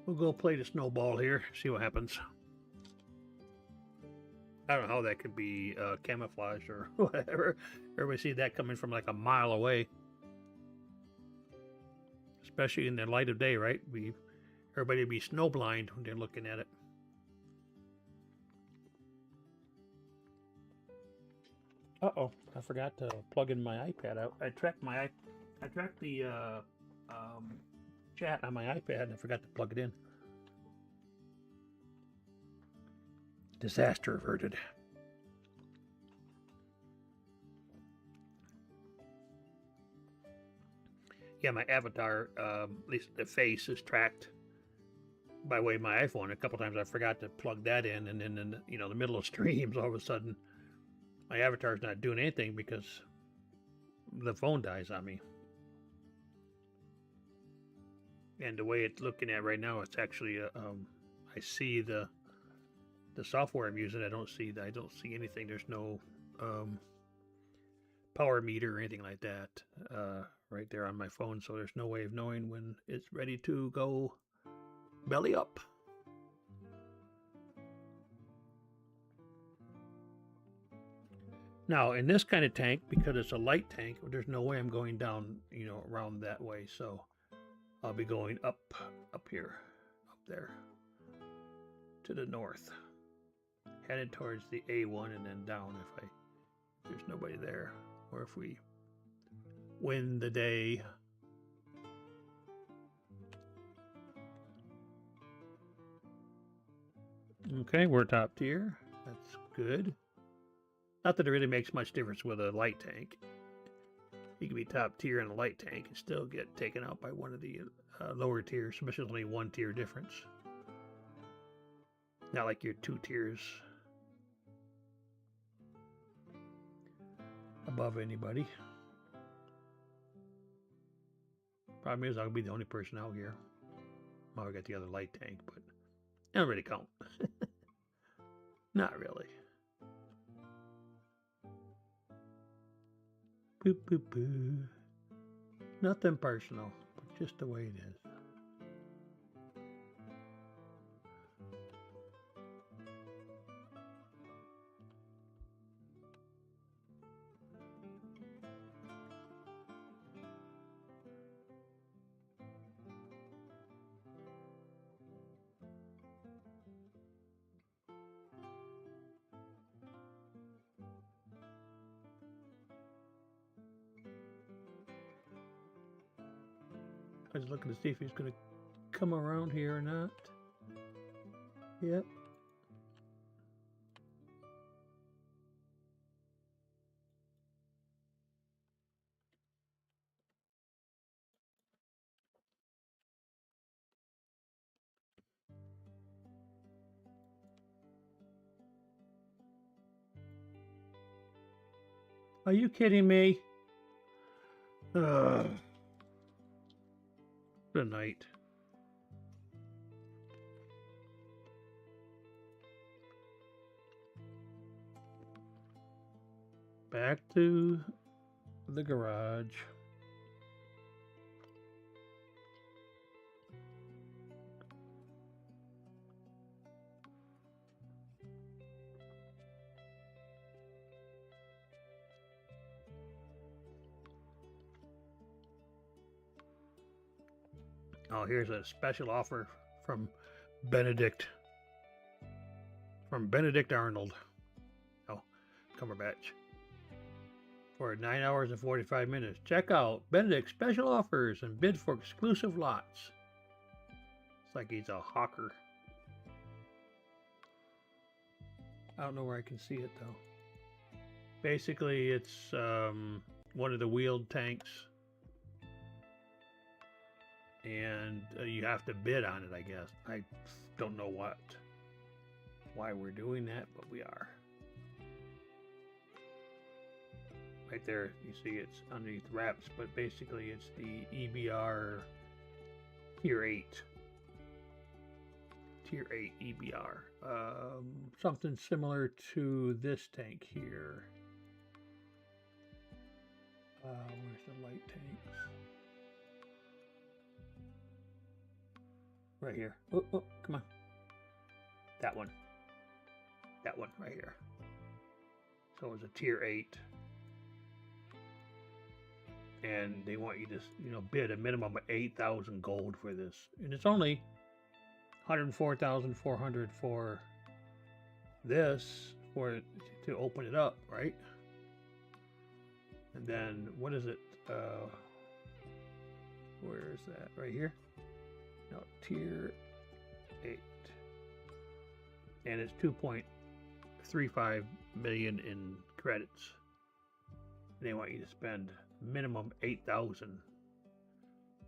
We'll go play the snowball here, see what happens. I don't know how that could be camouflage or whatever. Everybody see that coming from like a mile away. Especially in the light of day, right? Everybody would be snowblind when they're looking at it. Uh-oh, I forgot to plug in my iPad. I tracked the chat on my iPad and I forgot to plug it in. Disaster averted. Yeah, my avatar, at least the face, is tracked by way of my iPhone. A couple times I forgot to plug that in, and then in the middle of streams, all of a sudden, my avatar's not doing anything because the phone dies on me. And the way it's looking at right now, it's actually I see the software I'm using. I don't see anything. There's no power meter or anything like that right there on my phone, so there's no way of knowing when it's ready to go belly up. Now in this kind of tank, because it's a light tank, there's no way I'm going down around that way, so I'll be going up here, up there to the north, headed towards the A1 and then down if there's nobody there, or if we win the day. Okay, we're top tier. That's good. Not that it really makes much difference with a light tank. You can be top tier in a light tank and still get taken out by one of the lower tiers, especially only 1 tier difference. Not like you're 2 tiers above anybody. Problem is, I'll be the only person out here. Well, I got the other light tank, but it don't really count. Not really. Boop, boop, boop. Nothing personal, but just the way it is. I was looking to see if he's going to come around here or not. Yep. Are you kidding me? Ugh. Good night. Back to the garage. Oh, here's a special offer from Benedict. From Benedict Arnold. Oh, Cumberbatch. For 9 hours and 45 minutes. Check out Benedict's special offers and bid for exclusive lots. It's like he's a hawker. I don't know where I can see it though. Basically, it's one of the wheeled tanks. And you have to bid on it, I guess. I don't know why we're doing that, but we are. Right there, you see it's underneath wraps, but basically it's the EBR Tier 8. Tier 8 EBR. Something similar to this tank here. Where's the light tanks? Right here. Oh, come on. That one. That one right here. So it's a Tier 8. And they want you to, bid a minimum of 8,000 gold for this. And it's only 104,400 for this, to open it up, right? And then, what is it? Where is that? Right here? No, Tier 8. And it's 2.35 million in credits. And they want you to spend minimum 8,000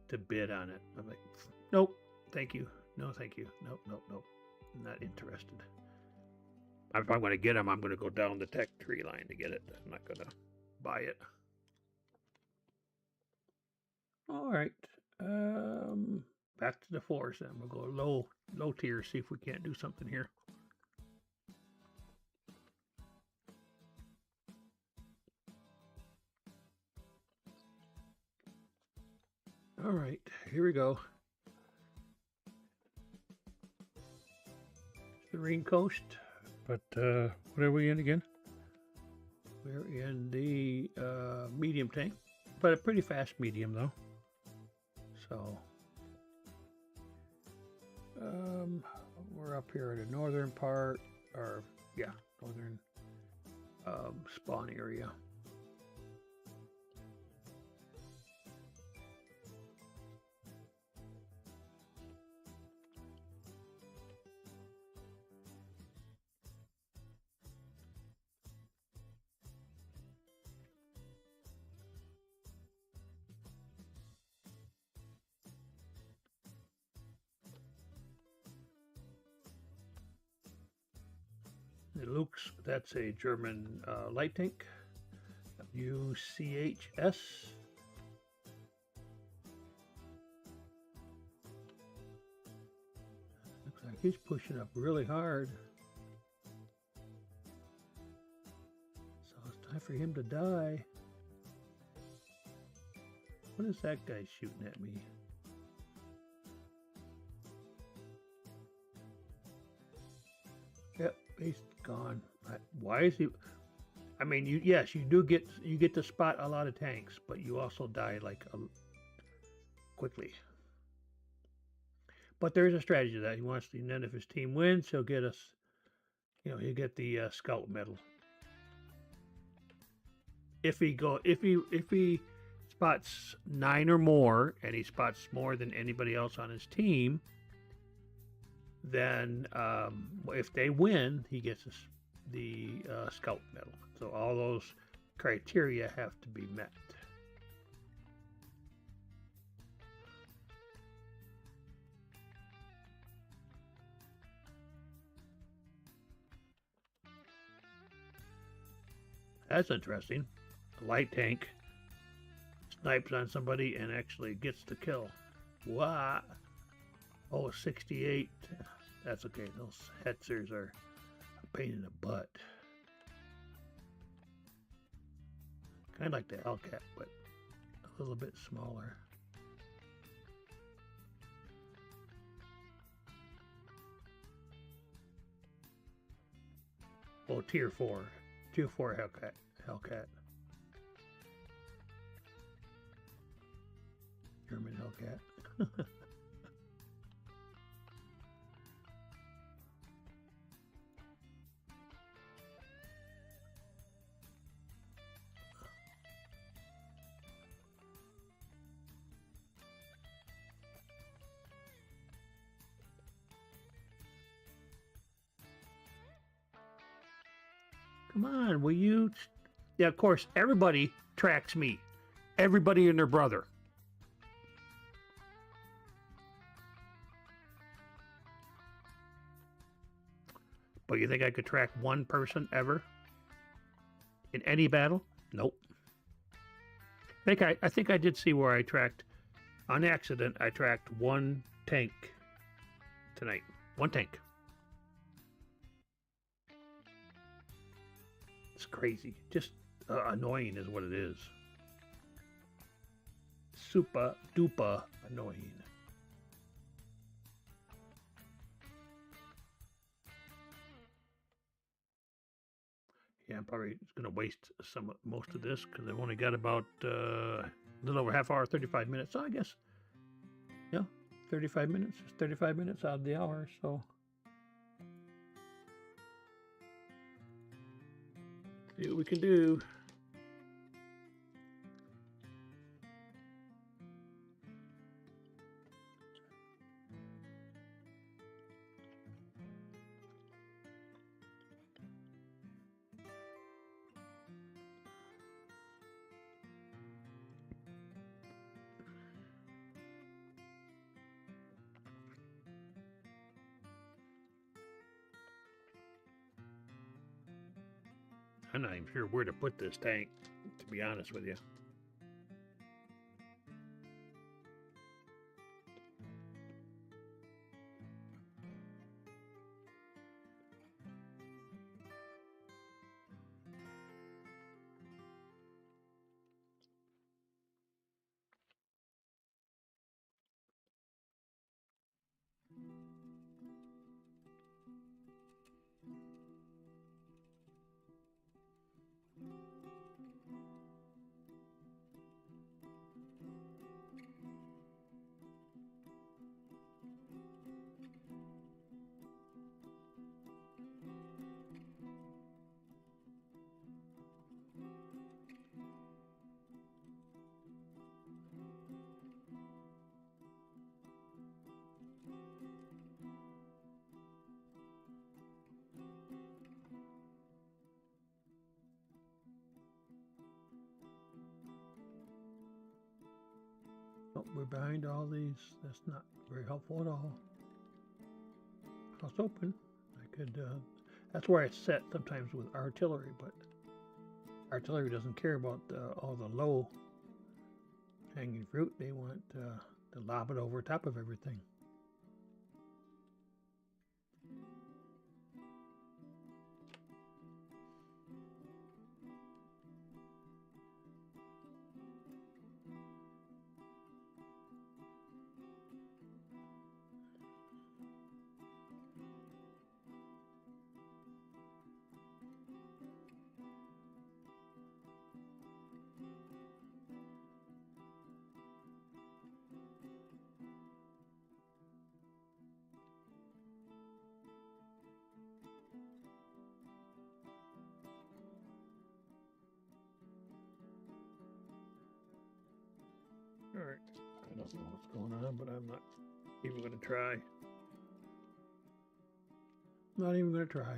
to bid on it. I'm like, nope, thank you. No, thank you. Nope. I'm not interested. If I'm going to get them, I'm going to go down the tech tree line to get it. I'm not going to buy it. All right. Back to the floors then. We'll go low tier, see if we can't do something here. All right, here we go. Serene Coast, but what are we in again? We're in the medium tank, but a pretty fast medium though. So we're up here in the northern part, northern spawn area. It looks, that's a German light tank, UCHS. Looks like he's pushing up really hard. So it's time for him to die. What is that guy shooting at me? Yep, he's gone. Why is he? I mean, you get to spot a lot of tanks, but you also die like quickly. But there is a strategy to that he wants to. And then if his team wins, he'll get us. He'll get the scout medal. If he spots 9 or more, and he spots more than anybody else on his team, then if they win, he gets the scout medal. So all those criteria have to be met. That's interesting. light tank snipes on somebody and actually gets the kill. What? Oh, 68. That's okay. Those hetzers are a pain in the butt. Kind of like the Hellcat, but a little bit smaller. Oh, tier 4. Tier 4 Hellcat. German Hellcat. Come on, will you? Yeah, of course, everybody tracks me. Everybody and their brother. But you think I could track one person ever? In any battle? Nope. I think I did see where I tracked, on accident, I tracked one tank tonight. One tank. It's crazy. Just annoying is what it is. Super duper annoying. Yeah, I'm probably going to waste most of this because I've only got about a little over half hour, 35 minutes. So I guess, yeah, 35 minutes. It's 35 minutes out of the hour, so. See what we can do. I'm not even sure where to put this tank, to be honest with you. Oh, we're behind all these. That's not very helpful at all. House open. I could, that's where I set sometimes with artillery, but artillery doesn't care about all the low hanging fruit. They want to lob it over top of everything. Alright, I don't know what's going on, but I'm not even going to try. Not even going to try.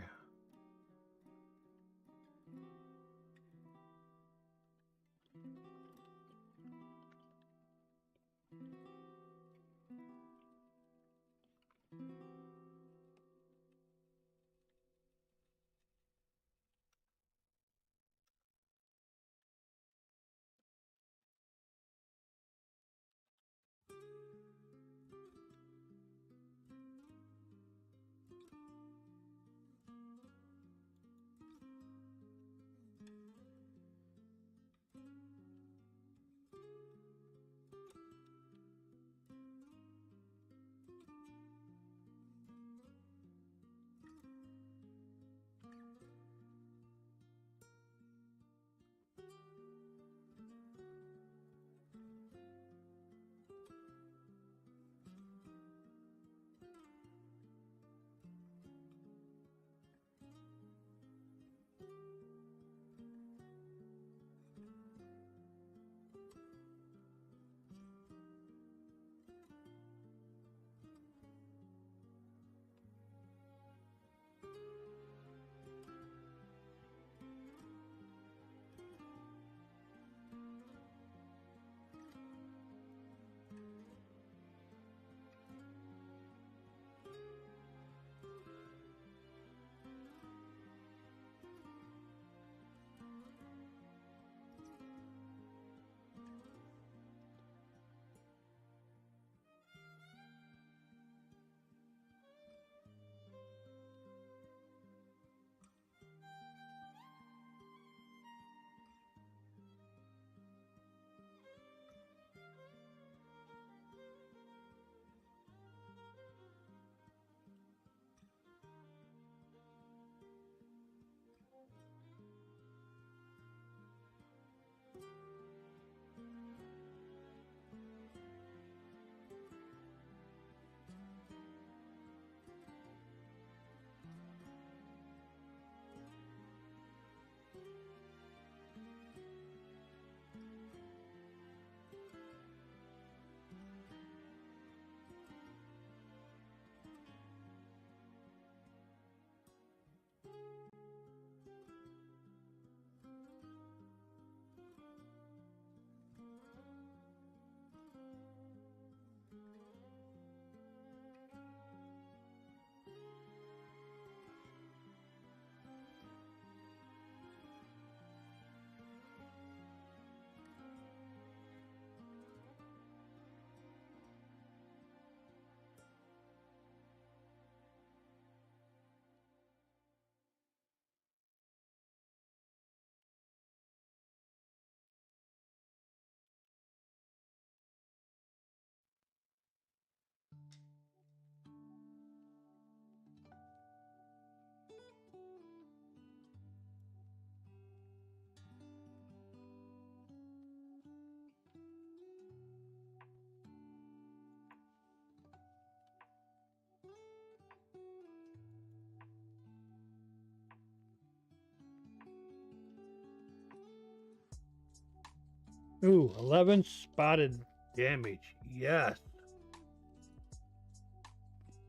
Ooh, 11 spotted damage. Yes.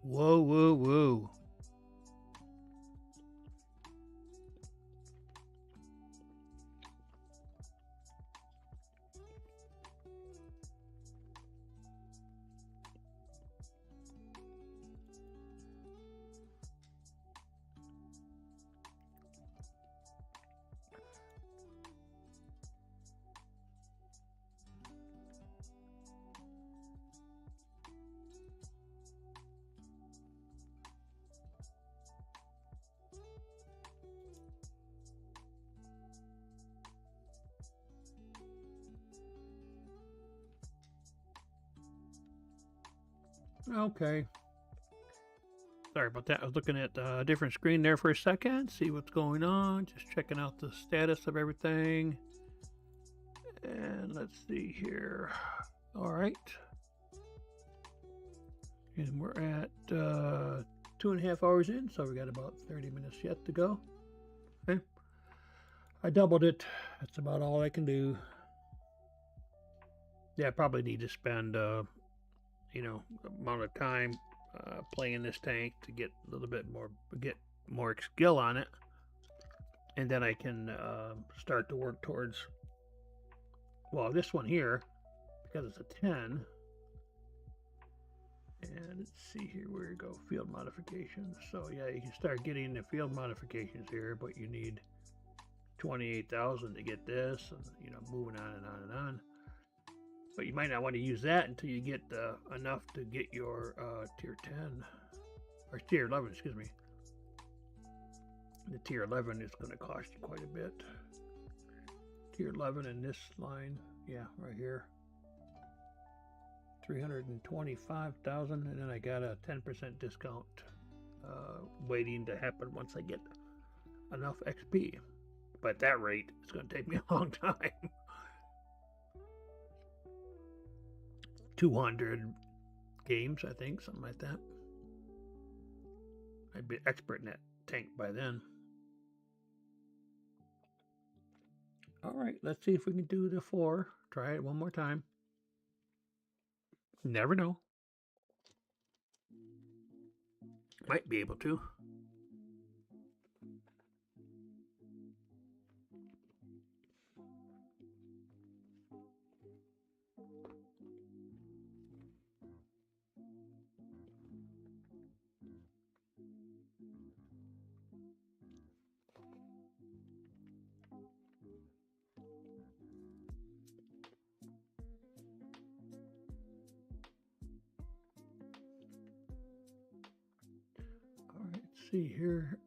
Whoa, whoa, whoa. Okay. Sorry about that. I was looking at a different screen there for a second. See what's going on. Just checking out the status of everything. And let's see here. All right. And we're at 2.5 hours in, so we got about 30 minutes yet to go. Okay. I doubled it. That's about all I can do. Yeah, I probably need to spend, amount of time playing this tank to get a little bit more skill on it, and then I can start to work towards. Well, this one here, because it's a 10. And let's see here where you go. Field modifications. So yeah, you can start getting the field modifications here, but you need 28,000 to get this, and moving on and on and on. But you might not want to use that until you get enough to get your tier 10 or tier 11, excuse me. The tier 11 is going to cost you quite a bit. Tier 11 in this line, yeah, right here. 325,000, and then I got a 10% discount waiting to happen once I get enough XP. But at that rate, it's going to take me a long time. 200 games, I think, something like that. I'd be expert in that tank by then. All right, let's see if we can do the 4. Try it one more time. Never know. Might be able to. See here,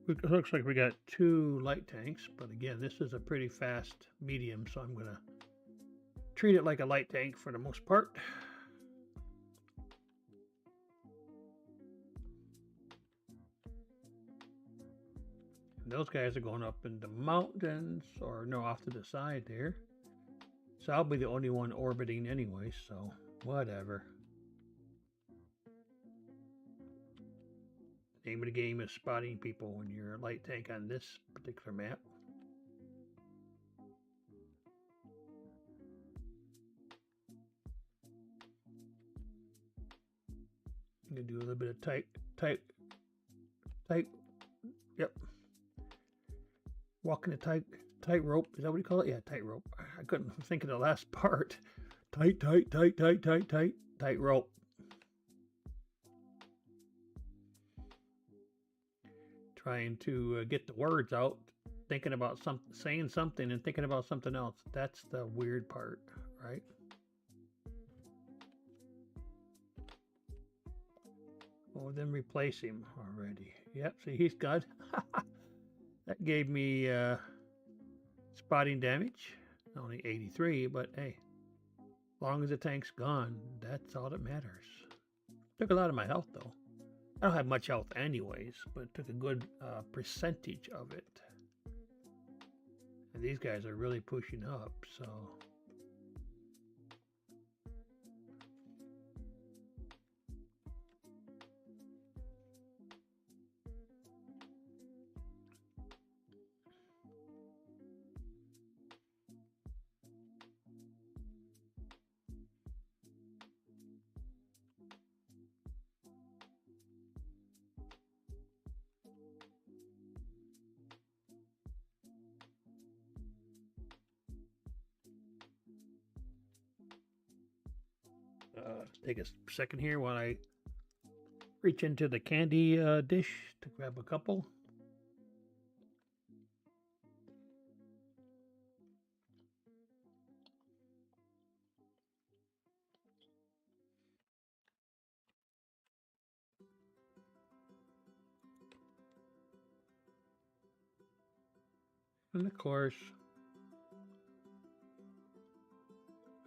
it looks like we got 2 light tanks, but again, this is a pretty fast medium, so I'm going to treat it like a light tank for the most part. And those guys are going up in the mountains, or no, off to the side there. So I'll be the only one orbiting anyway, so whatever. Name of the game is spotting people when you're a light tank on this particular map. I'm gonna do a little bit of tight. Yep. Walking a tight rope. Is that what you call it? Yeah, tight rope. I couldn't think of the last part. Tight rope. Trying to get the words out, thinking about saying something and thinking about something else. That's the weird part, right? Oh, then replace him already. Yep, see, he's good. That gave me spotting damage. Only 83, but hey, as long as the tank's gone, that's all that matters. Took a lot of my health, though. I don't have much health anyways, but it took a good percentage of it. And these guys are really pushing up, so... Take a second here while I reach into the candy dish to grab a couple. And of course,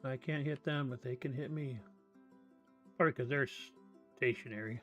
I can't hit them, but they can hit me. Probably because they're stationary.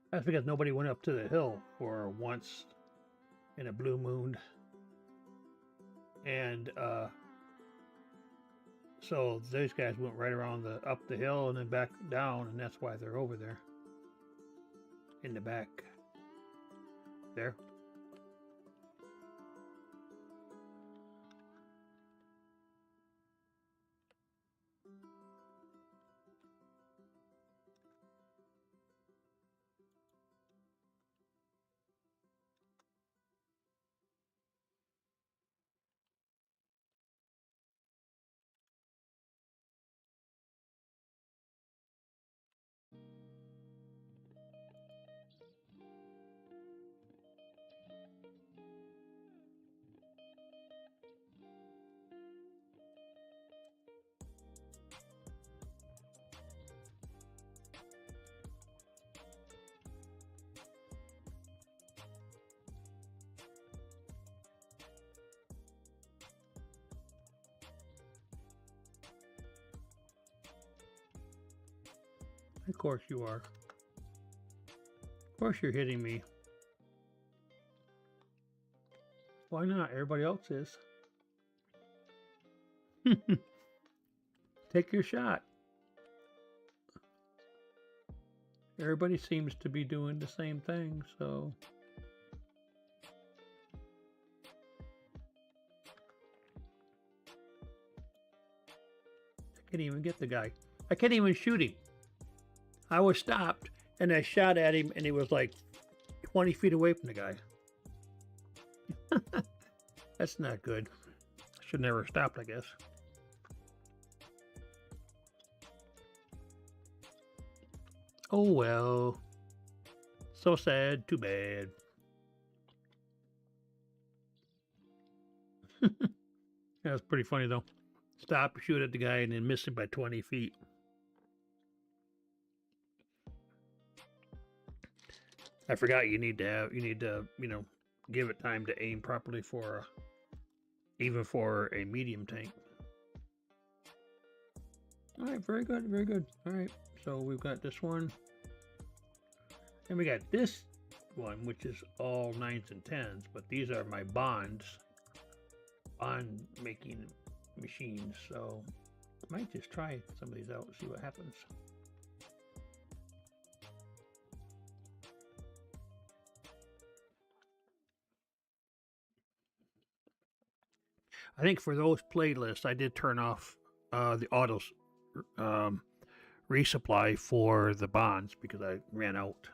That's because nobody went up to the hill for once in a blue moon. And so those guys went right around up the hill and then back down, and that's why they're over there in the back there. Of course you are. Of course you're hitting me. Why not? Everybody else is. Take your shot. Everybody seems to be doing the same thing, so... I can't even get the guy. I can't even shoot him. I was stopped, and I shot at him, and he was like 20 feet away from the guy. That's not good. Should never have stopped, I guess. Oh well. So sad, too bad. That was pretty funny though. Stop, shoot at the guy, and then miss him by 20 feet. I forgot you need to, you know, give it time to aim properly for, even for a medium tank. All right, very good, very good. All right, so we've got this one. And we got this one, which is all 9s and 10s, but these are my bond making machines. So I might just try some of these out and see what happens. I think for those playlists, I did turn off the auto resupply for the bonds because I ran out.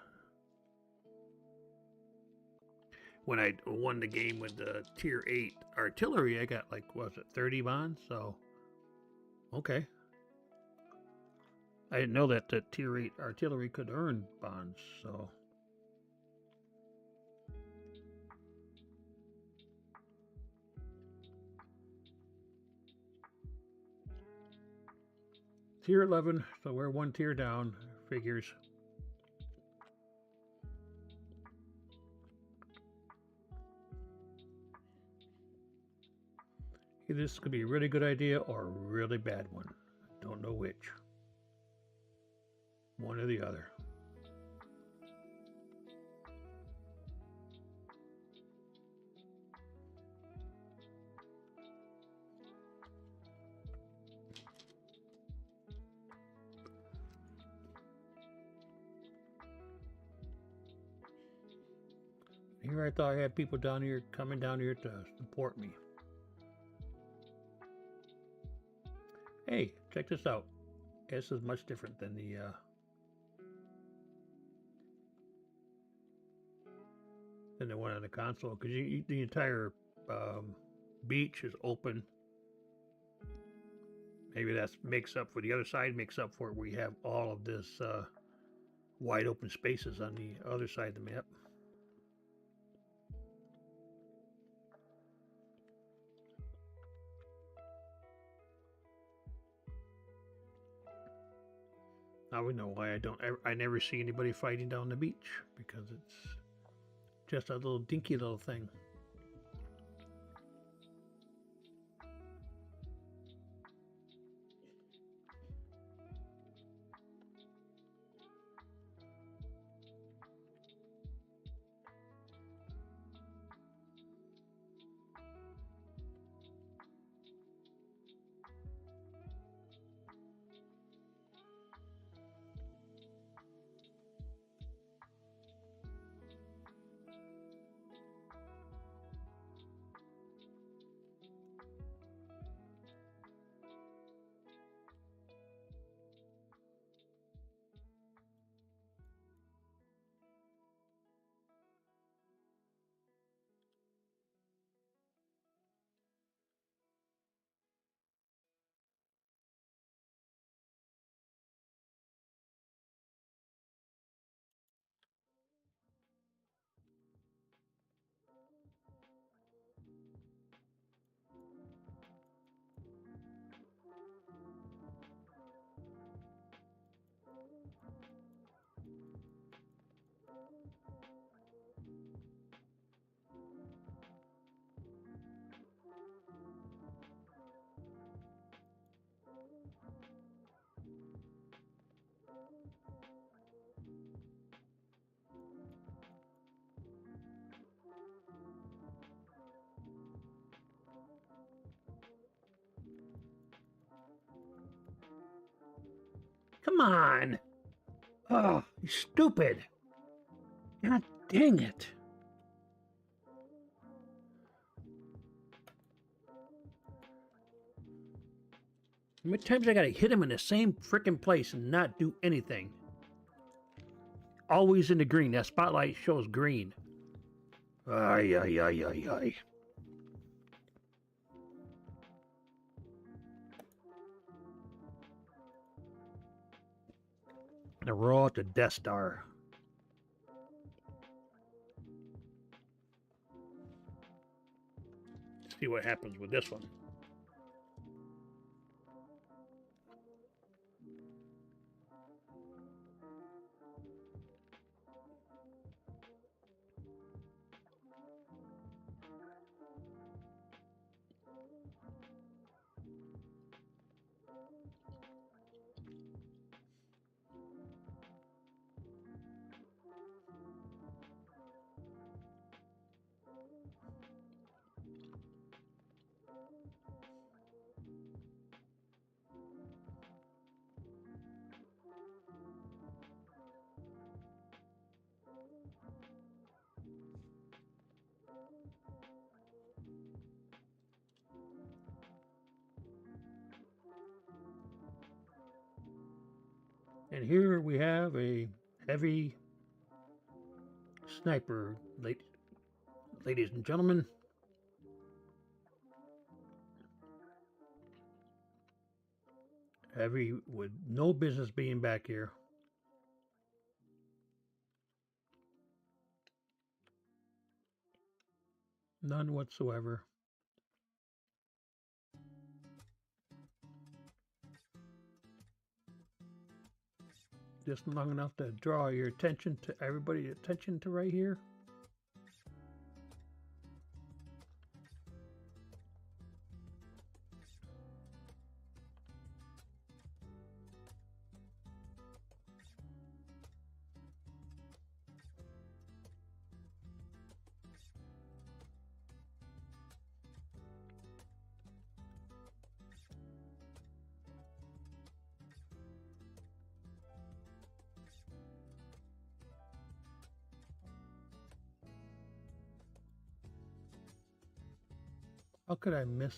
When I won the game with the tier 8 artillery, I got like, what was it, 30 bonds? So, okay. I didn't know that the tier 8 artillery could earn bonds, so... Tier 11, so we're one tier down. Figures. This could be a really good idea or a really bad one. Don't know which. One or the other. Here I thought I had people down here coming down here to support me. Hey, check this out. This is much different than the one on the console, because the entire beach is open. Maybe that makes up for the other side, makes up for it. We have all of this wide open spaces on the other side of the map. Now we know why I never see anybody fighting down the beach, because it's just a little dinky little thing. Come on! Oh, you stupid! God dang it! How many times I gotta hit him in the same freaking place and not do anything? Always in the green. That spotlight shows green. Ay, ay, ay, ay, ay. And we're all at the Death Star. Let's see what happens with this one. And here we have a heavy sniper, ladies and gentlemen. Heavy with no business being back here. None whatsoever. Just long enough to draw your attention to everybody's attention to right here. How could I miss?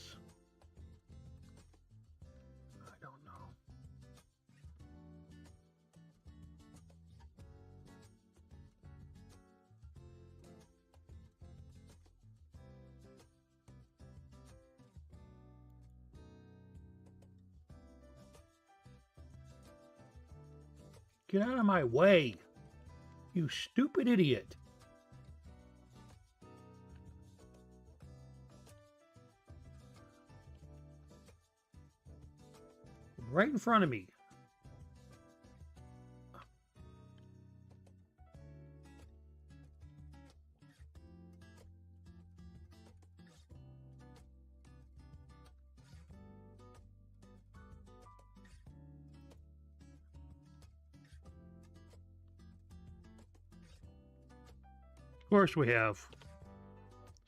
I don't know. Get out of my way, you stupid idiot. Right in front of me. Of course we have.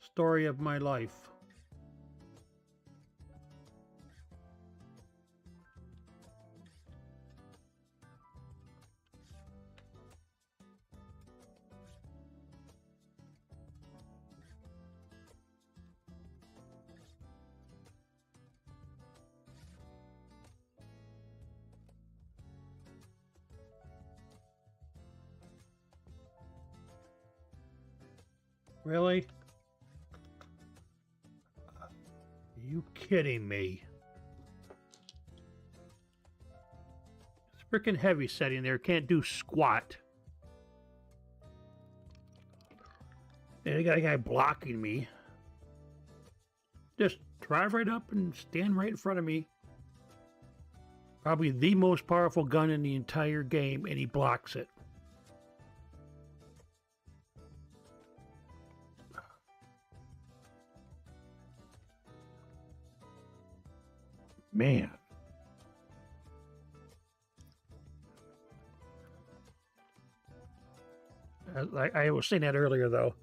Story of my life. Really? Are you kidding me? It's freaking heavy setting there. Can't do squat. And I got a guy blocking me. Just drive right up and stand right in front of me. Probably the most powerful gun in the entire game, and he blocks it. Man. I was saying that earlier, though.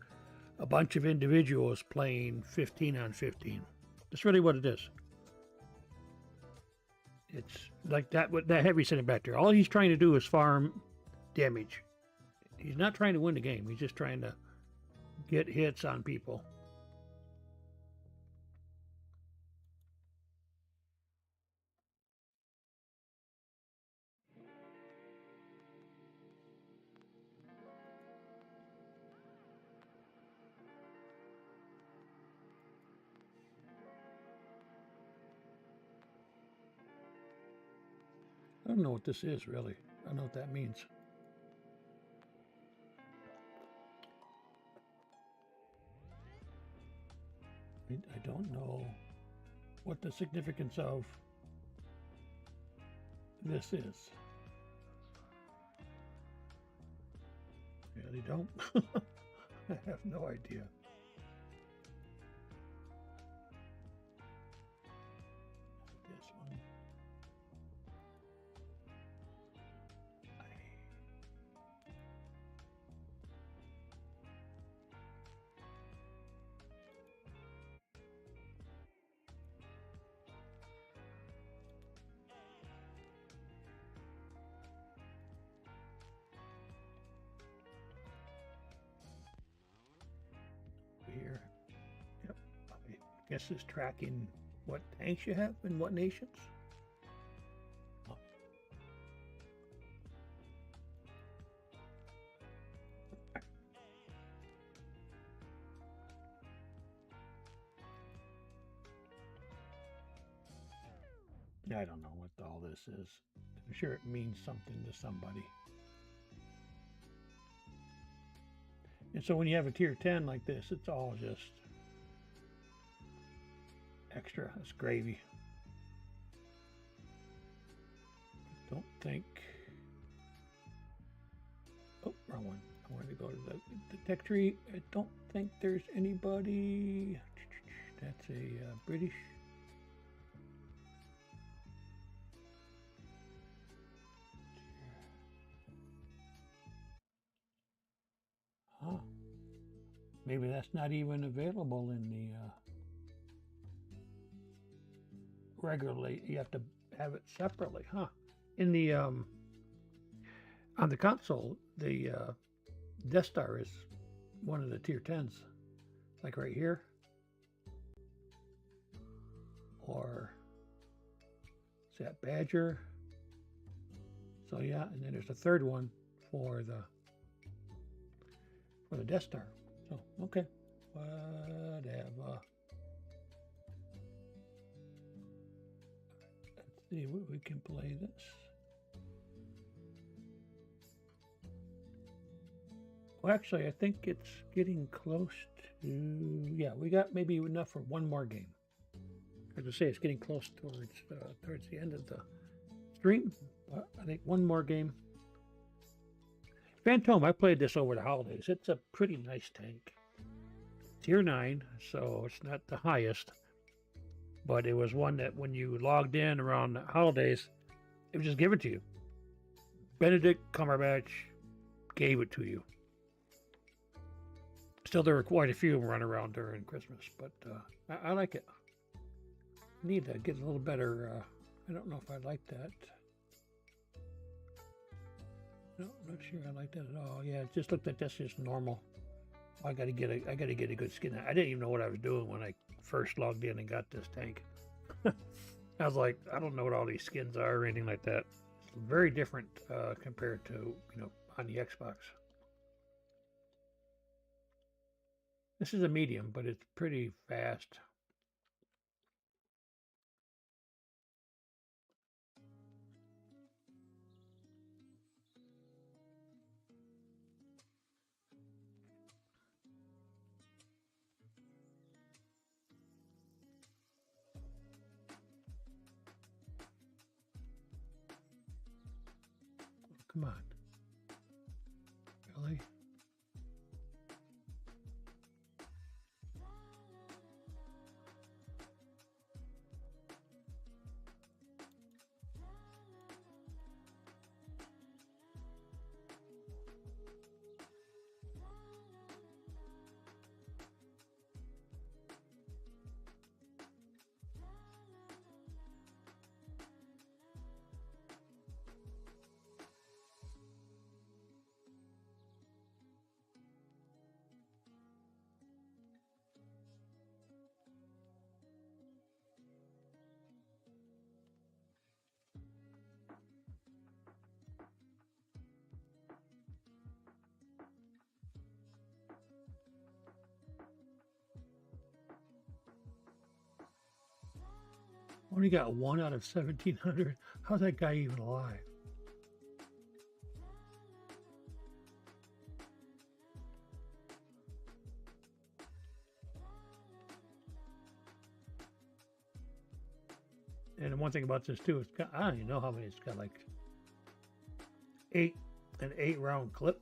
A bunch of individuals playing 15 on 15. That's really what it is. It's like that with that heavy sitting back there. All he's trying to do is farm damage. He's not trying to win the game. He's just trying to get hits on people. I don't know what this is, really. I don't know what that means. I don't know what the significance of this is. Really don't. I have no idea. This one. Here. Yep. I guess it's tracking what tanks you have in what nations. Oh. I don't know what all this is. I'm sure it means something to somebody. And so when you have a tier 10 like this, it's all just extra. It's gravy. Don't think wrong one. I wanted to go to the tech tree. I don't think there's anybody. That's a British. Huh. Maybe that's not even available in the regularly. You have to have it separately, huh? In the on the console, the Death Star is one of the tier 10s, like right here, or is that Badger? So yeah, and then there's a third one for the Death Star. So okay, whatever. Let's see what we can play this. Well, actually, I think it's getting close to, yeah, we got maybe enough for one more game. As I say, it's getting close towards the end of the stream. I think one more game. Phantom, I played this over the holidays. It's a pretty nice tank. Tier 9, so it's not the highest. But it was one that when you logged in around the holidays, it was just given to you. Benedict Cumberbatch gave it to you. Still, there were quite a few of them running around during Christmas, but I like it. I need to get a little better. I don't know if I like that. No, not sure I like that at all. Yeah, it just looked like that's just normal. I gotta get a good skin. I didn't even know what I was doing when I first logged in and got this tank. I was like, I don't know what all these skins are or anything like that. It's very different compared to, on the Xbox. This is a medium, but it's pretty fast. Come on. Really? Only got 1 out of 1,700. How's that guy even alive? And one thing about this too, I don't even know how many. It's got like an 8-round clip.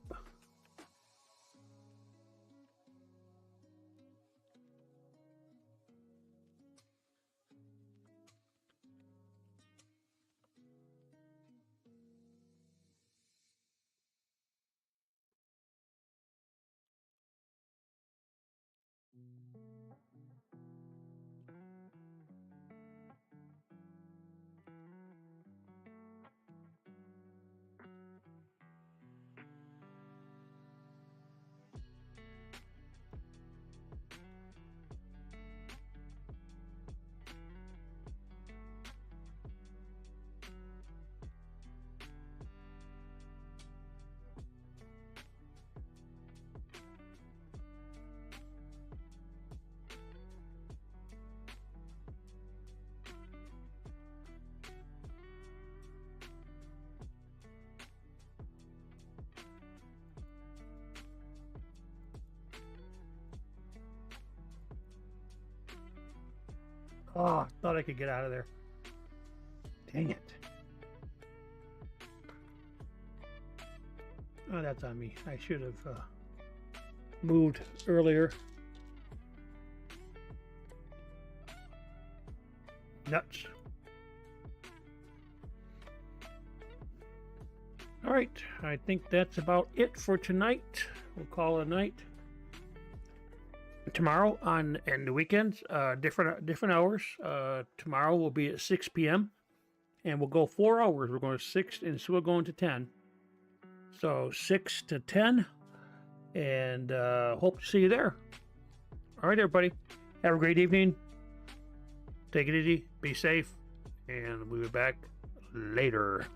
Oh, thought I could get out of there. Dang it. Oh, that's on me. I should have moved earlier. Nuts. All right, I think that's about it for tonight. We'll call it a night. Tomorrow and the weekends, different hours. Tomorrow will be at 6 p.m. and we'll go 4 hours. We're going to 6 and so we're going to 10. So 6 to 10, and hope to see you there. All right, everybody. Have a great evening. Take it easy. Be safe, and we'll be back later.